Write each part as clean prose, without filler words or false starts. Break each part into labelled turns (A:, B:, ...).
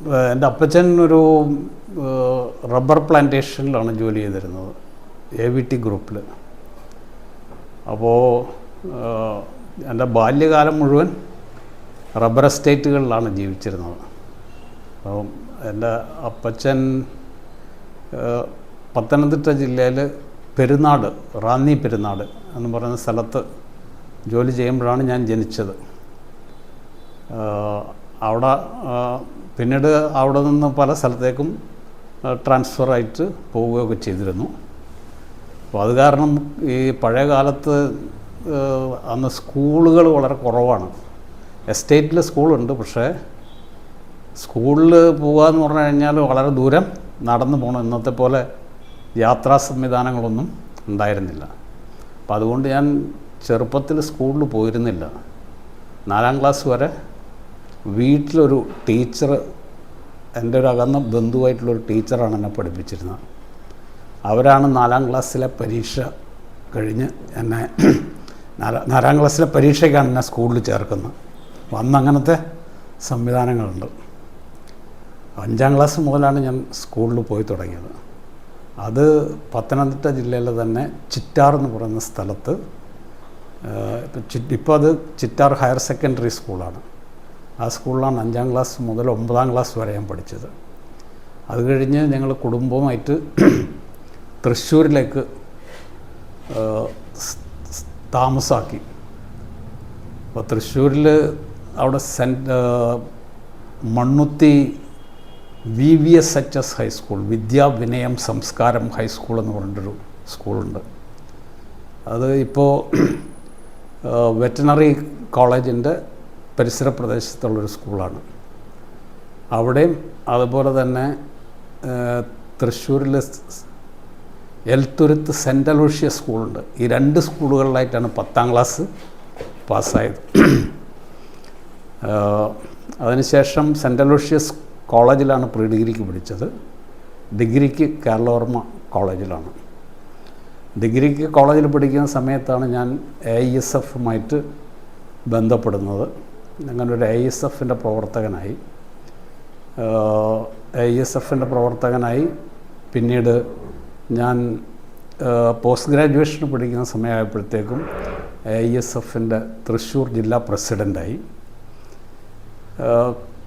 A: എൻ്റെ അപ്പച്ചൻ ഒരു റബ്ബർ പ്ലാന്റേഷനിലാണ് ജോലി ചെയ്തിരുന്നത്, AVT ഗ്രൂപ്പിൽ. അപ്പോൾ എൻ്റെ ബാല്യകാലം മുഴുവൻ റബ്ബർ എസ്റ്റേറ്റുകളിലാണ് ജീവിച്ചിരുന്നത്. അപ്പം എൻ്റെ അപ്പച്ചൻ പത്തനംതിട്ട ജില്ലയിൽ പെരുന്നാട്, റാന്നി പെരുന്നാട് എന്ന് പറയുന്ന സ്ഥലത്ത് ജോലി ചെയ്യുമ്പോഴാണ് ഞാൻ ജനിച്ചത്. അവിടെ പിന്നീട് അവിടെ നിന്ന് പല സ്ഥലത്തേക്കും ട്രാൻസ്ഫറായിട്ട് പോവുകയൊക്കെ ചെയ്തിരുന്നു. അപ്പോൾ അത് കാരണം ഈ പഴയ കാലത്ത് അന്ന് സ്കൂളുകൾ വളരെ കുറവാണ്. എസ്റ്റേറ്റിൽ സ്കൂളുണ്ട്, പക്ഷേ സ്കൂളിൽ പോകുക എന്ന് പറഞ്ഞു കഴിഞ്ഞാൽ വളരെ ദൂരം നടന്നു പോകണം. ഇന്നത്തെ പോലെ യാത്രാ സംവിധാനങ്ങളൊന്നും ഉണ്ടായിരുന്നില്ല. അപ്പം അതുകൊണ്ട് ഞാൻ ചെറുപ്പത്തിൽ സ്കൂളിൽ പോയിരുന്നില്ല. 4ാം ക്ലാസ് വരെ വീട്ടിലൊരു ടീച്ചർ, എൻ്റെ ഒരു അകന്ന ബന്ധുവായിട്ടുള്ളൊരു ടീച്ചറാണ് എന്നെ പഠിപ്പിച്ചിരുന്നത്. അവരാണ് 4ാം ക്ലാസ്സിലെ പരീക്ഷ കഴിഞ്ഞ് എന്നെ 4ാം ക്ലാസ്സിലെ പരീക്ഷയ്ക്കാണ് എന്നെ സ്കൂളിൽ ചേർക്കുന്നത്. അന്ന് അങ്ങനത്തെ സംവിധാനങ്ങളുണ്ട്. 5ാം ക്ലാസ് മുതലാണ് ഞാൻ സ്കൂളിൽ പോയി തുടങ്ങിയത്. അത് പത്തനംതിട്ട ജില്ലയിലെ തന്നെ ചിറ്റാർ എന്ന് പറയുന്ന സ്ഥലത്ത്, ഇപ്പോൾ അത് ചിറ്റാർ ഹയർ സെക്കൻഡറി സ്കൂളാണ്. ആ സ്കൂളിലാണ് 5ാം ക്ലാസ് മുതൽ 9ാം ക്ലാസ് വരെ ഞാൻ പഠിച്ചത്. അത് കഴിഞ്ഞ് ഞങ്ങൾ കുടുംബവുമായിട്ട് തൃശ്ശൂരിലേക്ക് താമസാക്കി. അപ്പോൾ തൃശ്ശൂരിൽ അവിടെ മണ്ണുത്തി VVSHS ഹൈസ്കൂൾ, വിദ്യാവിനയം സംസ്കാരം ഹൈസ്കൂൾ എന്ന് പറഞ്ഞിട്ടൊരു സ്കൂളുണ്ട്. അത് ഇപ്പോൾ വെറ്ററിനറി കോളേജിൻ്റെ പരിസര പ്രദേശത്തുള്ളൊരു സ്കൂളാണ്. അവിടെയും അതുപോലെ തന്നെ തൃശ്ശൂരിൽ എൽത്തുരുത്ത് സെൻ്റ് അലോഷ്യസ് സ്കൂളുണ്ട്. ഈ 2 സ്കൂളുകളിലായിട്ടാണ് 10ാം ക്ലാസ് പാസ്സായത്. അതിനുശേഷം സെൻ്റ് അലോഷ്യസ് കോളേജിലാണ് പ്രീ ഡിഗ്രിക്ക് പഠിച്ചത്. ഡിഗ്രിക്ക് കേരളവർമ്മ കോളേജിലാണ്. ഡിഗ്രിക്ക് കോളേജിൽ പഠിക്കുന്ന സമയത്താണ് ഞാൻ AISFുമായിട്ട് ബന്ധപ്പെടുന്നത്. അങ്ങനൊരു AISFൻ്റെ പ്രവർത്തകനായി. AISFൻ്റെ പ്രവർത്തകനായി പിന്നീട് ഞാൻ പോസ്റ്റ് ഗ്രാജുവേഷന് പഠിക്കുന്ന സമയമായപ്പോഴത്തേക്കും AISFൻ്റെ തൃശ്ശൂർ ജില്ലാ പ്രസിഡൻ്റായി.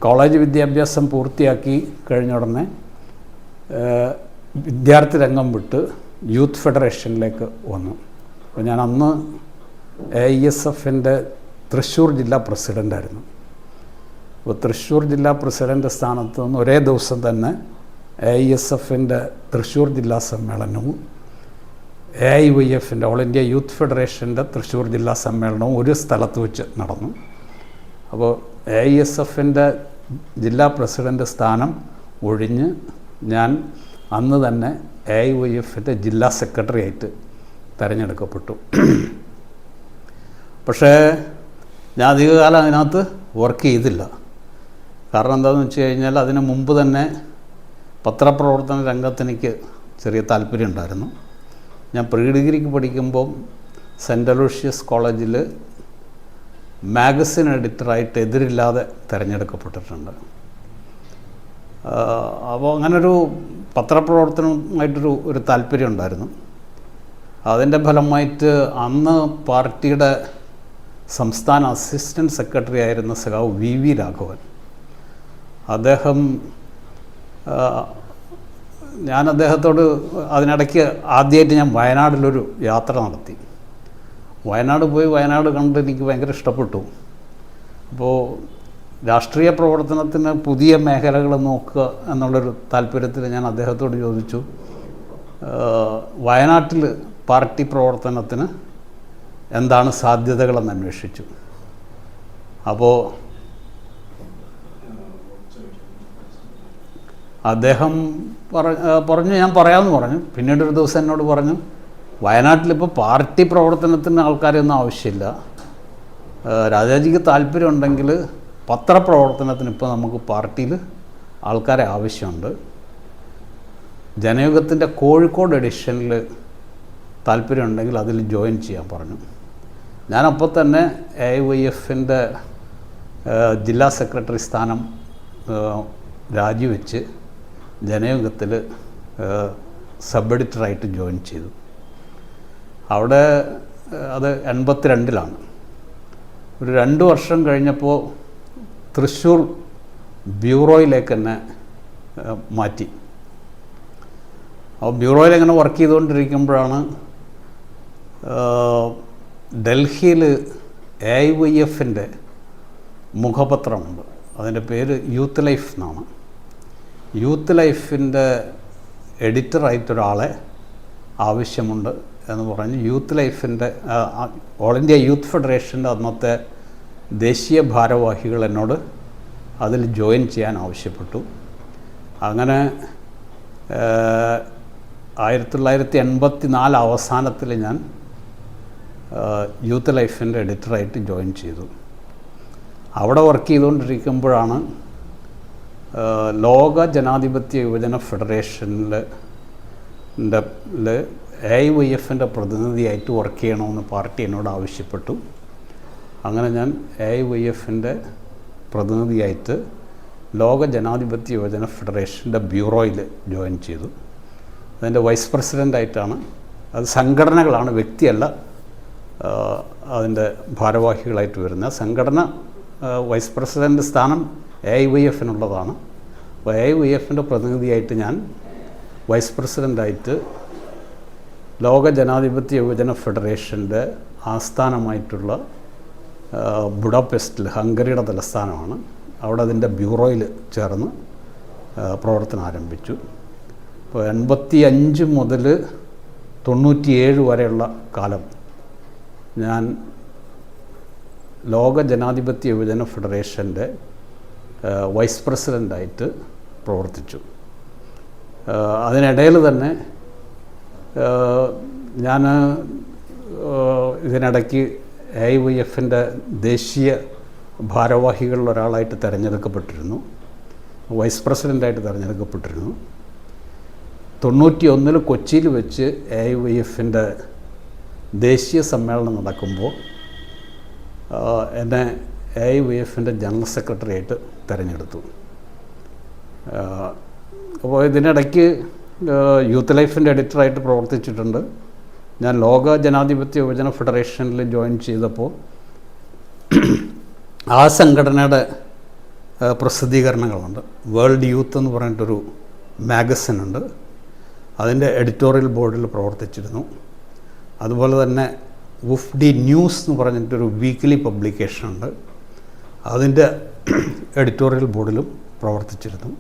A: കോളേജ് വിദ്യാഭ്യാസം പൂർത്തിയാക്കി കഴിഞ്ഞ ഉടനെ വിദ്യാർത്ഥി രംഗം വിട്ട് യൂത്ത് ഫെഡറേഷനിലേക്ക് വന്നു. അപ്പോൾ ഞാൻ അന്ന് AISFൻ്റെ തൃശ്ശൂർ ജില്ലാ പ്രസിഡൻ്റായിരുന്നു. അപ്പോൾ തൃശ്ശൂർ ജില്ലാ പ്രസിഡൻ്റ് സ്ഥാനത്ത് നിന്ന് ഒരേ ദിവസം തന്നെ AISFൻ്റെ തൃശ്ശൂർ ജില്ലാ സമ്മേളനവും AIYFൻ്റെ ഓൾ ഇന്ത്യ യൂത്ത് ഫെഡറേഷൻ്റെ തൃശ്ശൂർ ജില്ലാ സമ്മേളനവും ഒരു സ്ഥലത്ത് വെച്ച് നടന്നു. അപ്പോൾ AISFൻ്റെ ജില്ലാ പ്രസിഡൻ്റ് സ്ഥാനം ഒഴിഞ്ഞ് ഞാൻ അന്ന് തന്നെ AIYFൻ്റെ ജില്ലാ സെക്രട്ടറി ആയിട്ട് തിരഞ്ഞെടുക്കപ്പെട്ടു. പക്ഷേ ഞാൻ അധികകാലം അതിനകത്ത് വർക്ക് ചെയ്തില്ല. കാരണം എന്താണെന്ന് വെച്ച് കഴിഞ്ഞാൽ അതിന് മുമ്പ് തന്നെ പത്രപ്രവർത്തന രംഗത്ത് എനിക്ക് ചെറിയ താല്പര്യം ഉണ്ടായിരുന്നു. ഞാൻ പ്രീ ഡിഗ്രിക്ക് പഠിക്കുമ്പം സെൻ്റ് അലോഷ്യസ് കോളേജിൽ മാഗസിൻ എഡിറ്ററായിട്ട് എതിരില്ലാതെ തിരഞ്ഞെടുക്കപ്പെട്ടിട്ടുണ്ട്. അപ്പോൾ അങ്ങനൊരു പത്രപ്രവർത്തനമായിട്ടൊരു താല്പര്യം ഉണ്ടായിരുന്നു. അതിൻ്റെ ഫലമായിട്ട് അന്ന് പാർട്ടിയുടെ സംസ്ഥാന അസിസ്റ്റൻറ്റ് സെക്രട്ടറി ആയിരുന്ന സഖാവ് VV രാഘവൻ, അദ്ദേഹം, ഞാൻ അദ്ദേഹത്തോട് അതിനിടയ്ക്ക് ആദ്യമായിട്ട് ഞാൻ വയനാട്ടിലൊരു യാത്ര നടത്തി. വയനാട് പോയി വയനാട് കണ്ട് എനിക്ക് ഭയങ്കര ഇഷ്ടപ്പെട്ടു. അപ്പോൾ രാഷ്ട്രീയ പ്രവർത്തനത്തിന് പുതിയ മേഖലകൾ നോക്കുക എന്നുള്ളൊരു താല്പര്യത്തിൽ ഞാൻ അദ്ദേഹത്തോട് ചോദിച്ചു, വയനാട്ടിൽ പാർട്ടി പ്രവർത്തനത്തിന് എന്താണ് സാധ്യതകളെന്ന് അന്വേഷിച്ചു. അപ്പോൾ അദ്ദേഹം പറഞ്ഞു ഞാൻ പറയാമെന്ന് പറഞ്ഞു. പിന്നീടൊരു ദിവസം എന്നോട് പറഞ്ഞു, വയനാട്ടിലിപ്പോൾ പാർട്ടി പ്രവർത്തനത്തിന് ആൾക്കാരെയൊന്നും ആവശ്യമില്ല, രാജാജിക്ക് താല്പര്യമുണ്ടെങ്കിൽ പത്രപ്രവർത്തനത്തിന് ഇപ്പോൾ നമുക്ക് പാർട്ടിയിൽ ആൾക്കാരെ ആവശ്യമുണ്ട്. ജനയുഗത്തിൻ്റെ കോഴിക്കോട് എഡിഷനിൽ താല്പര്യമുണ്ടെങ്കിൽ അതിൽ ജോയിൻ ചെയ്യാൻ പറഞ്ഞു. ഞാനപ്പോൾ തന്നെ AIYFൻ്റെ ജില്ലാ സെക്രട്ടറി സ്ഥാനം രാജിവെച്ച് ജനയുഗത്തിൽ സബ് എഡിറ്ററായിട്ട് ജോയിൻ ചെയ്തു. അവിടെ അത് 82-ലാണ്. ഒരു 2 വർഷം കഴിഞ്ഞപ്പോൾ തൃശ്ശൂർ ബ്യൂറോയിലേക്ക് തന്നെ മാറ്റി. അപ്പോൾ ബ്യൂറോയിൽ അങ്ങനെ വർക്ക് ചെയ്തുകൊണ്ടിരിക്കുമ്പോഴാണ് ഡൽഹിയിൽ AIYFൻ്റെ മുഖപത്രമുണ്ട്. അതിൻ്റെ പേര് യൂത്ത് ലൈഫ് എന്നാണ്. യൂത്ത് ലൈഫിൻ്റെ എഡിറ്ററായിട്ടൊരാളെ ആവശ്യമുണ്ട് എന്ന് പറഞ്ഞ് യൂത്ത് ലൈഫിൻ്റെ ഓൾ ഇന്ത്യ യൂത്ത് ഫെഡറേഷൻ്റെ അന്നത്തെ ദേശീയ ഭാരവാഹികൾ എന്നോട് അതിൽ ജോയിൻ ചെയ്യാൻ ആവശ്യപ്പെട്ടു. അങ്ങനെ 1984 അവസാനത്തിൽ ഞാൻ യൂത്ത് ലൈഫിൻ്റെ എഡിറ്ററായിട്ട് ജോയിൻ ചെയ്തു. അവിടെ വർക്ക് ചെയ്തുകൊണ്ടിരിക്കുമ്പോഴാണ് ലോക ജനാധിപത്യ യുവജന ഫെഡറേഷനിൽ AIYFൻ്റെ പ്രതിനിധിയായിട്ട് വർക്ക് ചെയ്യണമെന്ന് പാർട്ടി എന്നോട് ആവശ്യപ്പെട്ടു. അങ്ങനെ ഞാൻ AIYFൻ്റെ പ്രതിനിധിയായിട്ട് ലോക ജനാധിപത്യ യുവജന ഫെഡറേഷൻ്റെ ബ്യൂറോയിൽ ജോയിൻ ചെയ്തു. അതിൻ്റെ വൈസ് പ്രസിഡൻ്റായിട്ടാണ്. അത് സംഘടനകളാണ്, വ്യക്തിയല്ല അതിൻ്റെ ഭാരവാഹികളായിട്ട് വരുന്ന. സംഘടന വൈസ് പ്രസിഡൻ്റ് സ്ഥാനം AIYFനുള്ളതാണ്. അപ്പോൾ AIYFൻ്റെ പ്രതിനിധിയായിട്ട് ഞാൻ വൈസ് പ്രസിഡൻ്റായിട്ട് ലോക ജനാധിപത്യ യുവജന ഫെഡറേഷൻ്റെ ആസ്ഥാനമായിട്ടുള്ള ബുഡാപെസ്റ്റിൽ, ഹംഗറിയുടെ തലസ്ഥാനമാണ്, അവിടെ അതിൻ്റെ ബ്യൂറോയിൽ ചേർന്ന് പ്രവർത്തനം ആരംഭിച്ചു. അപ്പോൾ 85 മുതൽ 97 വരെയുള്ള കാലം ഞാൻ ലോക ജനാധിപത്യ യുവജന ഫെഡറേഷൻ്റെ വൈസ് പ്രസിഡൻ്റായിട്ട് പ്രവർത്തിച്ചു. അതിനിടയിൽ തന്നെ ഞാൻ ഇതിനിടയ്ക്ക് AIYFൻ്റെ ദേശീയ ഭാരവാഹികളിലൊരാളായിട്ട് തിരഞ്ഞെടുക്കപ്പെട്ടിരുന്നു, വൈസ് പ്രസിഡൻ്റായിട്ട് തിരഞ്ഞെടുക്കപ്പെട്ടിരുന്നു. 91 കൊച്ചിയിൽ വെച്ച് AIYFൻ്റെ ദേശീയ സമ്മേളനം നടക്കുമ്പോൾ എന്നെ AIYFൻ്റെ ജനറൽ സെക്രട്ടറിയായിട്ട് തിരഞ്ഞെടുത്തു. അപ്പോൾ ഇതിനിടയ്ക്ക് യൂത്ത് ലൈഫിൻ്റെ എഡിറ്ററായിട്ട് പ്രവർത്തിച്ചിട്ടുണ്ട്. ഞാൻ ലോക ജനാധിപത്യ യുവജന ഫെഡറേഷനിൽ ജോയിൻ ചെയ്തപ്പോൾ ആ സംഘടനയുടെ പ്രസിദ്ധീകരണങ്ങളുണ്ട്. വേൾഡ് യൂത്ത് എന്ന് പറഞ്ഞിട്ടൊരു മാഗസിനുണ്ട്, അതിൻ്റെ എഡിറ്റോറിയൽ ബോർഡിൽ പ്രവർത്തിച്ചിരുന്നു. അതുപോലെ തന്നെ WFD ന്യൂസ് എന്ന് പറഞ്ഞിട്ടൊരു വീക്ക്ലി പബ്ലിക്കേഷനുണ്ട്, അതിൻ്റെ എഡിറ്റോറിയൽ ബോർഡിലും പ്രവർത്തിച്ചിരുന്നു.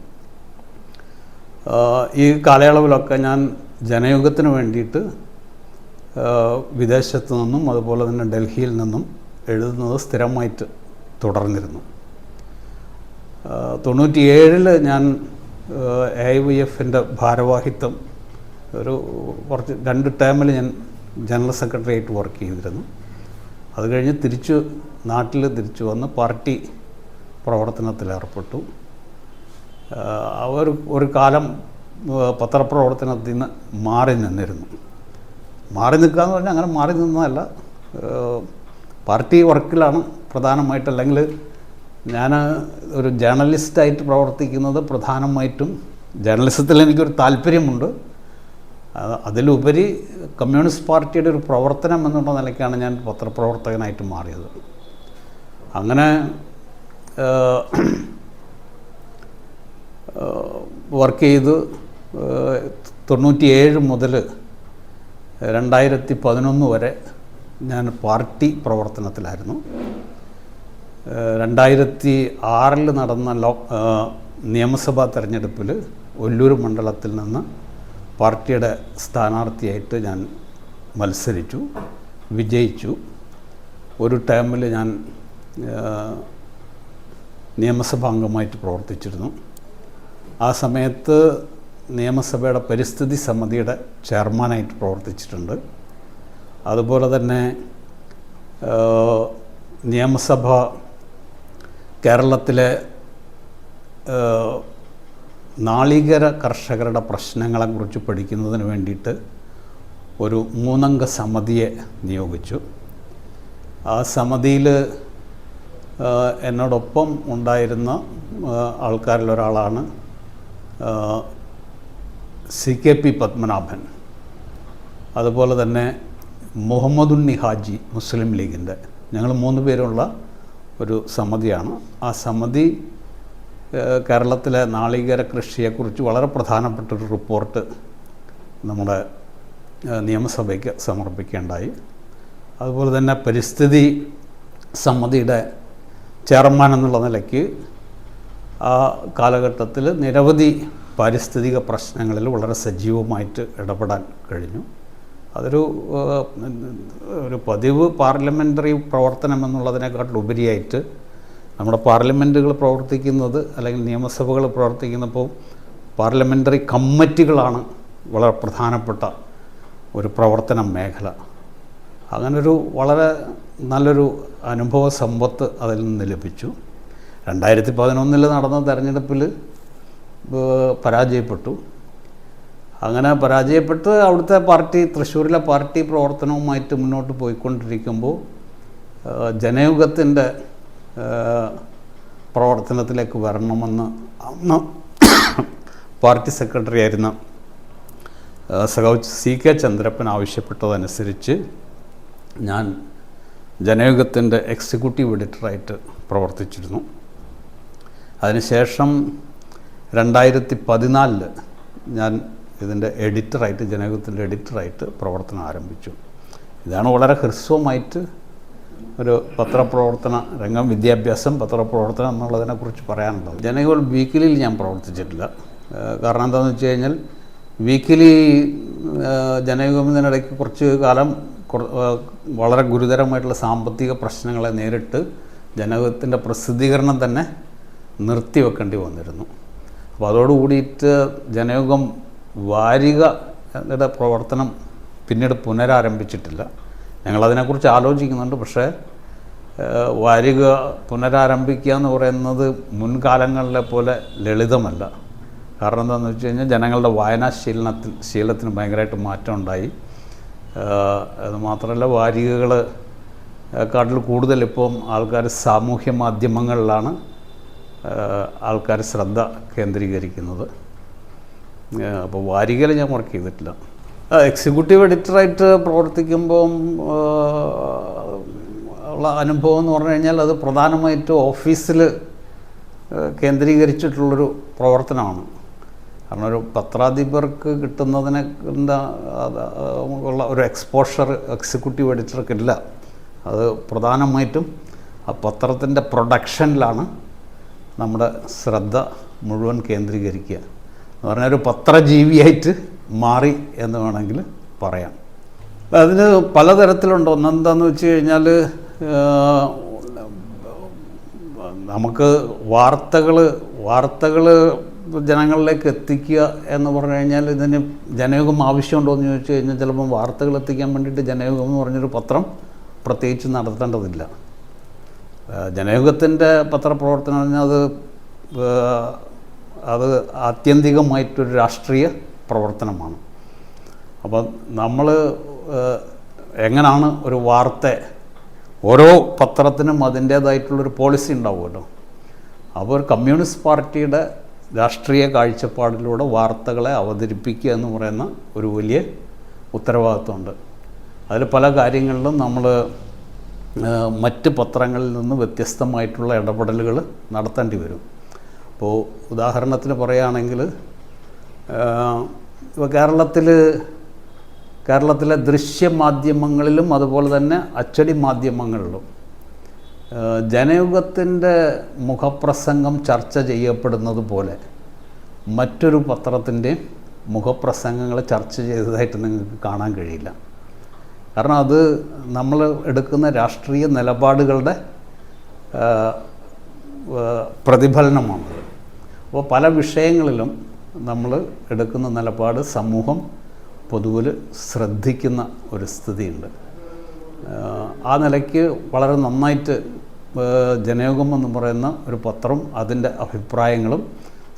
A: ഈ കാലയളവിലൊക്കെ ഞാൻ ജനയുഗത്തിന് വേണ്ടിയിട്ട് വിദേശത്തു നിന്നും അതുപോലെ തന്നെ ഡൽഹിയിൽ നിന്നും എഴുതുന്നത് സ്ഥിരമായിട്ട് തുടർന്നിരുന്നു. 97 ഞാൻ AIYFൻ്റെ ഭാരവാഹിത്വം കുറച്ച് 2 ടേമിൽ ഞാൻ ജനറൽ സെക്രട്ടറി ആയിട്ട് വർക്ക് ചെയ്തിരുന്നു. അത് കഴിഞ്ഞ് നാട്ടിൽ തിരിച്ചു വന്ന് പാർട്ടി പ്രവർത്തനത്തിലേർപ്പെട്ടു. ഒരു കാലം പത്രപ്രവർത്തനത്തിൽ നിന്ന് മാറി നിന്നിരുന്നു. മാറി നിൽക്കുക എന്ന് പറഞ്ഞാൽ അങ്ങനെ മാറി നിന്നതല്ല, പാർട്ടി വർക്കിലാണ് പ്രധാനമായിട്ട്. അല്ലെങ്കിൽ ഞാൻ ഒരു ജേർണലിസ്റ്റായിട്ട് പ്രവർത്തിക്കുന്നത് പ്രധാനമായിട്ടും ജേർണലിസത്തിൽ എനിക്കൊരു താല്പര്യമുണ്ട്. അതിലുപരി കമ്മ്യൂണിസ്റ്റ് പാർട്ടിയുടെ ഒരു പ്രവർത്തനം എന്നുള്ള നിലയ്ക്കാണ് ഞാൻ പത്രപ്രവർത്തകനായിട്ട് മാറിയത്. അങ്ങനെ വർക്ക് ചെയ്ത് 97 മുതൽ 2011 വരെ ഞാൻ പാർട്ടി പ്രവർത്തനത്തിലായിരുന്നു. 2006 നടന്ന നിയമസഭാ തെരഞ്ഞെടുപ്പിൽ ഒല്ലൂർ മണ്ഡലത്തിൽ നിന്ന് പാർട്ടിയുടെ സ്ഥാനാർത്ഥിയായിട്ട് ഞാൻ മത്സരിച്ചു, വിജയിച്ചു. ഒരു ടേമിൽ ഞാൻ നിയമസഭാ അംഗമായിട്ട് പ്രവർത്തിച്ചിരുന്നു. ആ സമയത്ത് നിയമസഭയുടെ പരിസ്ഥിതി സമിതിയുടെ ചെയർമാനായിട്ട് പ്രവർത്തിച്ചിട്ടുണ്ട്. അതുപോലെ തന്നെ നിയമസഭ കേരളത്തിലെ നാളികേര കർഷകരുടെ പ്രശ്നങ്ങളെക്കുറിച്ച് പഠിക്കുന്നതിന് വേണ്ടിയിട്ട് ഒരു 3 അംഗ സമിതിയെ നിയോഗിച്ചു. ആ സമിതിയിൽ എന്നോടൊപ്പം ഉണ്ടായിരുന്ന ആൾക്കാരിലൊരാളാണ് CKP പത്മനാഭൻ. അതുപോലെ തന്നെ മുഹമ്മദുണ്ണി ഹാജി, മുസ്ലിം ലീഗിൻ്റെ. ഞങ്ങൾ 3 പേരുള്ള ഒരു സമിതിയാണ്. ആ സമിതി കേരളത്തിലെ നാളികേര കൃഷിയെക്കുറിച്ച് വളരെ പ്രധാനപ്പെട്ടൊരു റിപ്പോർട്ട് നമ്മുടെ നിയമസഭയ്ക്ക് സമർപ്പിക്കേണ്ടായി. അതുപോലെ തന്നെ പരിസ്ഥിതി സമിതിയുടെ ചെയർമാൻ എന്നുള്ള നിലയ്ക്ക് ആ കാലഘട്ടത്തിൽ നിരവധി പാരിസ്ഥിതിക പ്രശ്നങ്ങളിൽ വളരെ സജീവമായിട്ട് ഇടപെടാൻ കഴിഞ്ഞു. അതൊരു പതിവ് പാർലമെൻ്ററി പ്രവർത്തനം എന്നുള്ളതിനെക്കാട്ടിലുപരിയായിട്ട് നമ്മുടെ പാർലമെൻറ്റുകൾ പ്രവർത്തിക്കുന്നത് അല്ലെങ്കിൽ നിയമസഭകൾ പ്രവർത്തിക്കുന്നപ്പോൾ പാർലമെൻ്ററി കമ്മിറ്റികളാണ് വളരെ പ്രധാനപ്പെട്ട ഒരു പ്രവർത്തന മേഖല. അങ്ങനൊരു വളരെ നല്ലൊരു അനുഭവ സമ്പത്ത് അതിൽ നിന്ന് ലഭിച്ചു. 2011 നടന്ന തെരഞ്ഞെടുപ്പിൽ പരാജയപ്പെട്ടു. അങ്ങനെ പരാജയപ്പെട്ട് അവിടുത്തെ പാർട്ടി, തൃശ്ശൂരിലെ പാർട്ടി പ്രവർത്തനവുമായിട്ട് മുന്നോട്ട് പോയിക്കൊണ്ടിരിക്കുമ്പോൾ ജനയുഗത്തിൻ്റെ പ്രവർത്തനത്തിലേക്ക് വരണമെന്ന് അന്ന് പാർട്ടി സെക്രട്ടറി ആയിരുന്ന സഖാവ് CK ചന്ദ്രപ്പൻ ആവശ്യപ്പെട്ടതനുസരിച്ച് ഞാൻ ജനയുഗത്തിൻ്റെ എക്സിക്യൂട്ടീവ് എഡിറ്ററായിട്ട് പ്രവർത്തിച്ചിരുന്നു. അതിനുശേഷം 2014 ഞാൻ ഇതിൻ്റെ എഡിറ്ററായിട്ട്, ജനയുഗത്തിൻ്റെ എഡിറ്ററായിട്ട് പ്രവർത്തനം ആരംഭിച്ചു. ഇതാണ് വളരെ ഹ്രസ്വമായിട്ട് ഒരു പത്രപ്രവർത്തന രംഗം, വിദ്യാഭ്യാസം, പത്രപ്രവർത്തനം എന്നുള്ളതിനെക്കുറിച്ച് പറയാനുള്ളത്. ജനയുഗം വീക്കിലിയിൽ ഞാൻ പ്രവർത്തിച്ചിട്ടില്ല. കാരണം എന്താണെന്ന് വെച്ച് കഴിഞ്ഞാൽ വീക്കിലി ജനയുഗത്തിനിടയ്ക്ക് കുറച്ച് കാലം വളരെ ഗുരുതരമായിട്ടുള്ള സാമ്പത്തിക പ്രശ്നങ്ങളെ നേരിട്ട് ജനയുഗത്തിൻ്റെ പ്രസിദ്ധീകരണം തന്നെ നിർത്തിവെക്കേണ്ടി വന്നിരുന്നു. അപ്പോൾ അതോടുകൂടിയിട്ട് ജനയുഗം വാരികയുടെ പ്രവർത്തനം പിന്നീട് പുനരാരംഭിച്ചിട്ടില്ല. ഞങ്ങളതിനെക്കുറിച്ച് ആലോചിക്കുന്നുണ്ട്. പക്ഷേ വാരിക പുനരാരംഭിക്കുക എന്ന് പറയുന്നത് മുൻകാലങ്ങളിലെ പോലെ ലളിതമല്ല. കാരണം എന്താണെന്ന് വെച്ച് കഴിഞ്ഞാൽ ജനങ്ങളുടെ ശീലത്തിന് ഭയങ്കരമായിട്ട് മാറ്റം ഉണ്ടായി. അതുമാത്രമല്ല, വാരികകൾ കാട്ടിൽ കൂടുതൽ ഇപ്പം ആൾക്കാർ സാമൂഹ്യ മാധ്യമങ്ങളിലാണ് ആൾക്കാർ ശ്രദ്ധ കേന്ദ്രീകരിക്കുന്നത്. അപ്പോൾ വാരികയിൽ ഞാൻ വർക്ക് ചെയ്തിട്ടില്ല. എക്സിക്യൂട്ടീവ് എഡിറ്ററായിട്ട് പ്രവർത്തിക്കുമ്പോൾ ഉള്ള അനുഭവം എന്ന് പറഞ്ഞു കഴിഞ്ഞാൽ അത് പ്രധാനമായിട്ടും ഓഫീസിൽ കേന്ദ്രീകരിച്ചിട്ടുള്ളൊരു പ്രവർത്തനമാണ്. കാരണം ഒരു പത്രാധിപർക്ക് കിട്ടുന്നതിനെ ഉള്ള ഒരു എക്സ്പോഷർ എക്സിക്യൂട്ടീവ് എഡിറ്റർക്കില്ല. അത് പ്രധാനമായിട്ടും ആ പത്രത്തിൻ്റെ പ്രൊഡക്ഷനിലാണ് നമ്മുടെ ശ്രദ്ധ മുഴുവൻ കേന്ദ്രീകരിക്കുക. എന്ന് പറഞ്ഞാൽ ഒരു പത്രജീവിയായിട്ട് മാറി എന്ന് വേണമെങ്കിൽ പറയാം. അതിന് പലതരത്തിലുണ്ട്. ഒന്നെന്താണെന്ന് വെച്ച് കഴിഞ്ഞാൽ നമുക്ക് വാർത്തകൾ ജനങ്ങളിലേക്ക് എത്തിക്കുക എന്ന് പറഞ്ഞു കഴിഞ്ഞാൽ ഇതിന് ജനയുഗം ആവശ്യമുണ്ടോ എന്ന് ചോദിച്ചു കഴിഞ്ഞാൽ ചിലപ്പം വാർത്തകൾ എത്തിക്കാൻ വേണ്ടിയിട്ട് ജനയുഗം എന്ന് പറഞ്ഞൊരു പത്രം പ്രത്യേകിച്ച് നടത്തേണ്ടതില്ല. ജനയുഗത്തിൻ്റെ പത്രപ്രവർത്തനം പറഞ്ഞാൽ അത് ആത്യന്തികമായിട്ടൊരു രാഷ്ട്രീയ പ്രവർത്തനമാണ്. അപ്പം നമ്മൾ എങ്ങനെയാണ് ഒരു വാർത്ത, ഓരോ പത്രത്തിനും അതിൻ്റേതായിട്ടുള്ളൊരു പോളിസി ഉണ്ടാവുമല്ലോ. അപ്പോൾ ഒരു കമ്മ്യൂണിസ്റ്റ് പാർട്ടിയുടെ രാഷ്ട്രീയ കാഴ്ചപ്പാടിലൂടെ വാർത്തകളെ അവതരിപ്പിക്കുക എന്ന് പറയുന്ന ഒരു വലിയ ഉത്തരവാദിത്വമുണ്ട്. അതിൽ പല കാര്യങ്ങളിലും നമ്മൾ മറ്റ് പത്രങ്ങളിൽ നിന്ന് വ്യത്യസ്തമായിട്ടുള്ള ഇടപെടലുകൾ നടത്തേണ്ടി വരും. ഇപ്പോൾ ഉദാഹരണത്തിന് പറയുകയാണെങ്കിൽ, ഇപ്പോൾ കേരളത്തിലെ ദൃശ്യമാധ്യമങ്ങളിലും അതുപോലെ തന്നെ അച്ചടി മാധ്യമങ്ങളിലും ജനയുഗത്തിൻ്റെ മുഖപ്രസംഗം ചർച്ച ചെയ്യപ്പെടുന്നത് പോലെ മറ്റൊരു പത്രത്തിൻ്റെയും മുഖപ്രസംഗങ്ങൾ ചർച്ച ചെയ്തതായിട്ട് നിങ്ങൾക്ക് കാണാൻ കഴിയില്ല. കാരണം അത് നമ്മൾ എടുക്കുന്ന രാഷ്ട്രീയ നിലപാടുകളുടെ പ്രതിഫലനമാണ്. അപ്പോൾ പല വിഷയങ്ങളിലും നമ്മൾ എടുക്കുന്ന നിലപാട് സമൂഹം പൊതുവിൽ ശ്രദ്ധിക്കുന്ന ഒരു സ്ഥിതിയുണ്ട്. ആ നിലയ്ക്ക് വളരെ നന്നായിട്ട് ജനയുഗം എന്ന് പറയുന്ന ഒരു പത്രം അതിൻ്റെ അഭിപ്രായങ്ങളും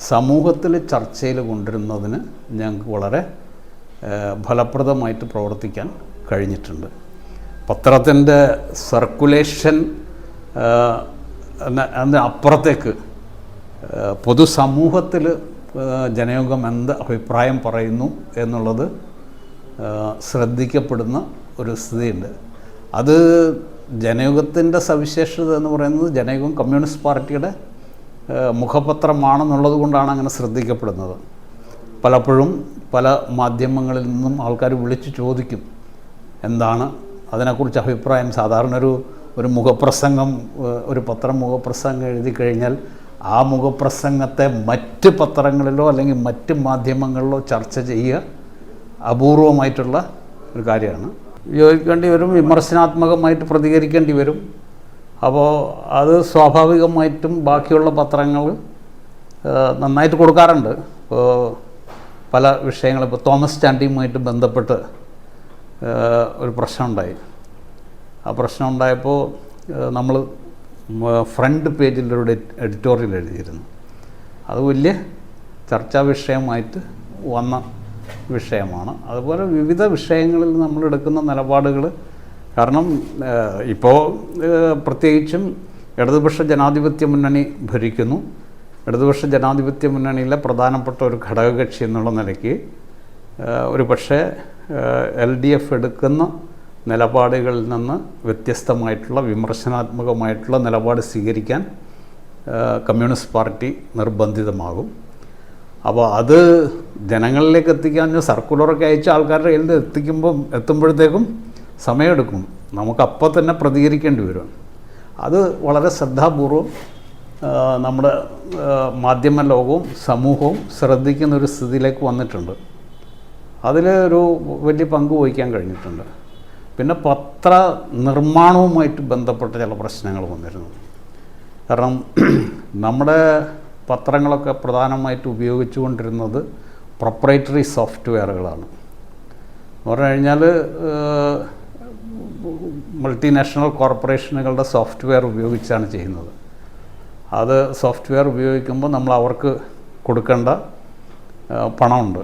A: സമൂഹത്തിൽ ചർച്ചയിൽ കൊണ്ടുവരുന്നതിന് ഞങ്ങൾക്ക് വളരെ ഫലപ്രദമായിട്ട് പ്രവർത്തിക്കാൻ കഴിഞ്ഞിട്ടുണ്ട്. പത്രത്തിൻ്റെ സർക്കുലേഷൻ അതിന് അപ്പുറത്തേക്ക് പൊതുസമൂഹത്തിൽ ജനയുഗം എന്ത് അഭിപ്രായം പറയുന്നു എന്നുള്ളത് ശ്രദ്ധിക്കപ്പെടുന്ന ഒരു സ്ഥിതിയുണ്ട്. അത് ജനയുഗത്തിൻ്റെ സവിശേഷത എന്ന് പറയുന്നത് ജനയുഗം കമ്മ്യൂണിസ്റ്റ് പാർട്ടിയുടെ മുഖപത്രമാണെന്നുള്ളത് കൊണ്ടാണ് അങ്ങനെ ശ്രദ്ധിക്കപ്പെടുന്നത്. പലപ്പോഴും പല മാധ്യമങ്ങളിൽ നിന്നും ആൾക്കാർ വിളിച്ച് ചോദിക്കും എന്താണ് അതിനെക്കുറിച്ച് അഭിപ്രായം. സാധാരണ ഒരു മുഖപ്രസംഗം, ഒരു പത്രം മുഖപ്രസംഗം എഴുതി കഴിഞ്ഞാൽ ആ മുഖപ്രസംഗത്തെ മറ്റ് പത്രങ്ങളിലോ അല്ലെങ്കിൽ മറ്റ് മാധ്യമങ്ങളിലോ ചർച്ച ചെയ്യുക അപൂർവമായിട്ടുള്ള ഒരു കാര്യമാണ്. യോജിക്കേണ്ടി വരും, വിമർശനാത്മകമായിട്ട് പ്രതികരിക്കേണ്ടി വരും. അപ്പോൾ അത് സ്വാഭാവികമായിട്ടും ബാക്കിയുള്ള പത്രങ്ങൾ നന്നായിട്ട് കൊടുക്കാറുണ്ട്. ഇപ്പോൾ പല വിഷയങ്ങൾ, ഇപ്പോൾ തോമസ് ചാണ്ടിയുമായിട്ട് ബന്ധപ്പെട്ട് ഒരു പ്രശ്നമുണ്ടായി. ആ പ്രശ്നം ഉണ്ടായപ്പോൾ നമ്മൾ ഫ്രണ്ട് പേജിലൊരു എഡിറ്റോറിയൽ എഴുതിയിരുന്നു. അത് വലിയ ചർച്ചാ വിഷയമായിട്ട് വന്ന വിഷയമാണ്. അതുപോലെ വിവിധ വിഷയങ്ങളിൽ നമ്മൾ എടുക്കുന്ന നിലപാടുകൾ, കാരണം ഇപ്പോൾ പ്രത്യേകിച്ചും ഇടതുപക്ഷ ജനാധിപത്യ മുന്നണി ഭരിക്കുന്നു. ഇടതുപക്ഷ ജനാധിപത്യ മുന്നണിയിലെ പ്രധാനപ്പെട്ട ഒരു ഘടകകക്ഷി എന്നുള്ള നിലയ്ക്ക് ഒരു പക്ഷേ LDF എടുക്കുന്ന നിലപാടുകളിൽ നിന്ന് വ്യത്യസ്തമായിട്ടുള്ള വിമർശനാത്മകമായിട്ടുള്ള നിലപാട് സ്വീകരിക്കാൻ കമ്മ്യൂണിസ്റ്റ് പാർട്ടി നിർബന്ധിതമാകും. അപ്പോൾ അത് ജനങ്ങളിലേക്ക് എത്തിക്കാൻ സർക്കുലറൊക്കെ അയച്ച ആൾക്കാരുടെ കയ്യിൽ എത്തുമ്പോഴത്തേക്കും സമയമെടുക്കും. നമുക്കപ്പോൾ തന്നെ പ്രതികരിക്കേണ്ടി വരും. അത് വളരെ ശ്രദ്ധാപൂർവം നമ്മുടെ മാധ്യമ ലോകവും സമൂഹവും ശ്രദ്ധിക്കുന്നൊരു സ്ഥിതിയിലേക്ക് വന്നിട്ടുണ്ട്. അതിൽ ഒരു വലിയ പങ്ക് വഹിക്കാൻ കഴിഞ്ഞിട്ടുണ്ട്. പിന്നെ പത്ര നിർമ്മാണവുമായിട്ട് ബന്ധപ്പെട്ട ചില പ്രശ്നങ്ങൾ വന്നിരുന്നു. കാരണം നമ്മുടെ പത്രങ്ങളൊക്കെ പ്രധാനമായിട്ട് ഉപയോഗിച്ചുകൊണ്ടിരുന്നത് പ്രൊപ്രൈറ്ററി സോഫ്റ്റ്വെയറുകളാണ്. എന്ന് പറഞ്ഞു കഴിഞ്ഞാൽ മൾട്ടിനാഷണൽ കോർപ്പറേഷനുകളുടെ സോഫ്റ്റ്വെയർ ഉപയോഗിച്ചാണ് ചെയ്യുന്നത്. അത് സോഫ്റ്റ്വെയർ ഉപയോഗിക്കുമ്പോൾ നമ്മൾ അവർക്ക് കൊടുക്കേണ്ട പണമുണ്ട്,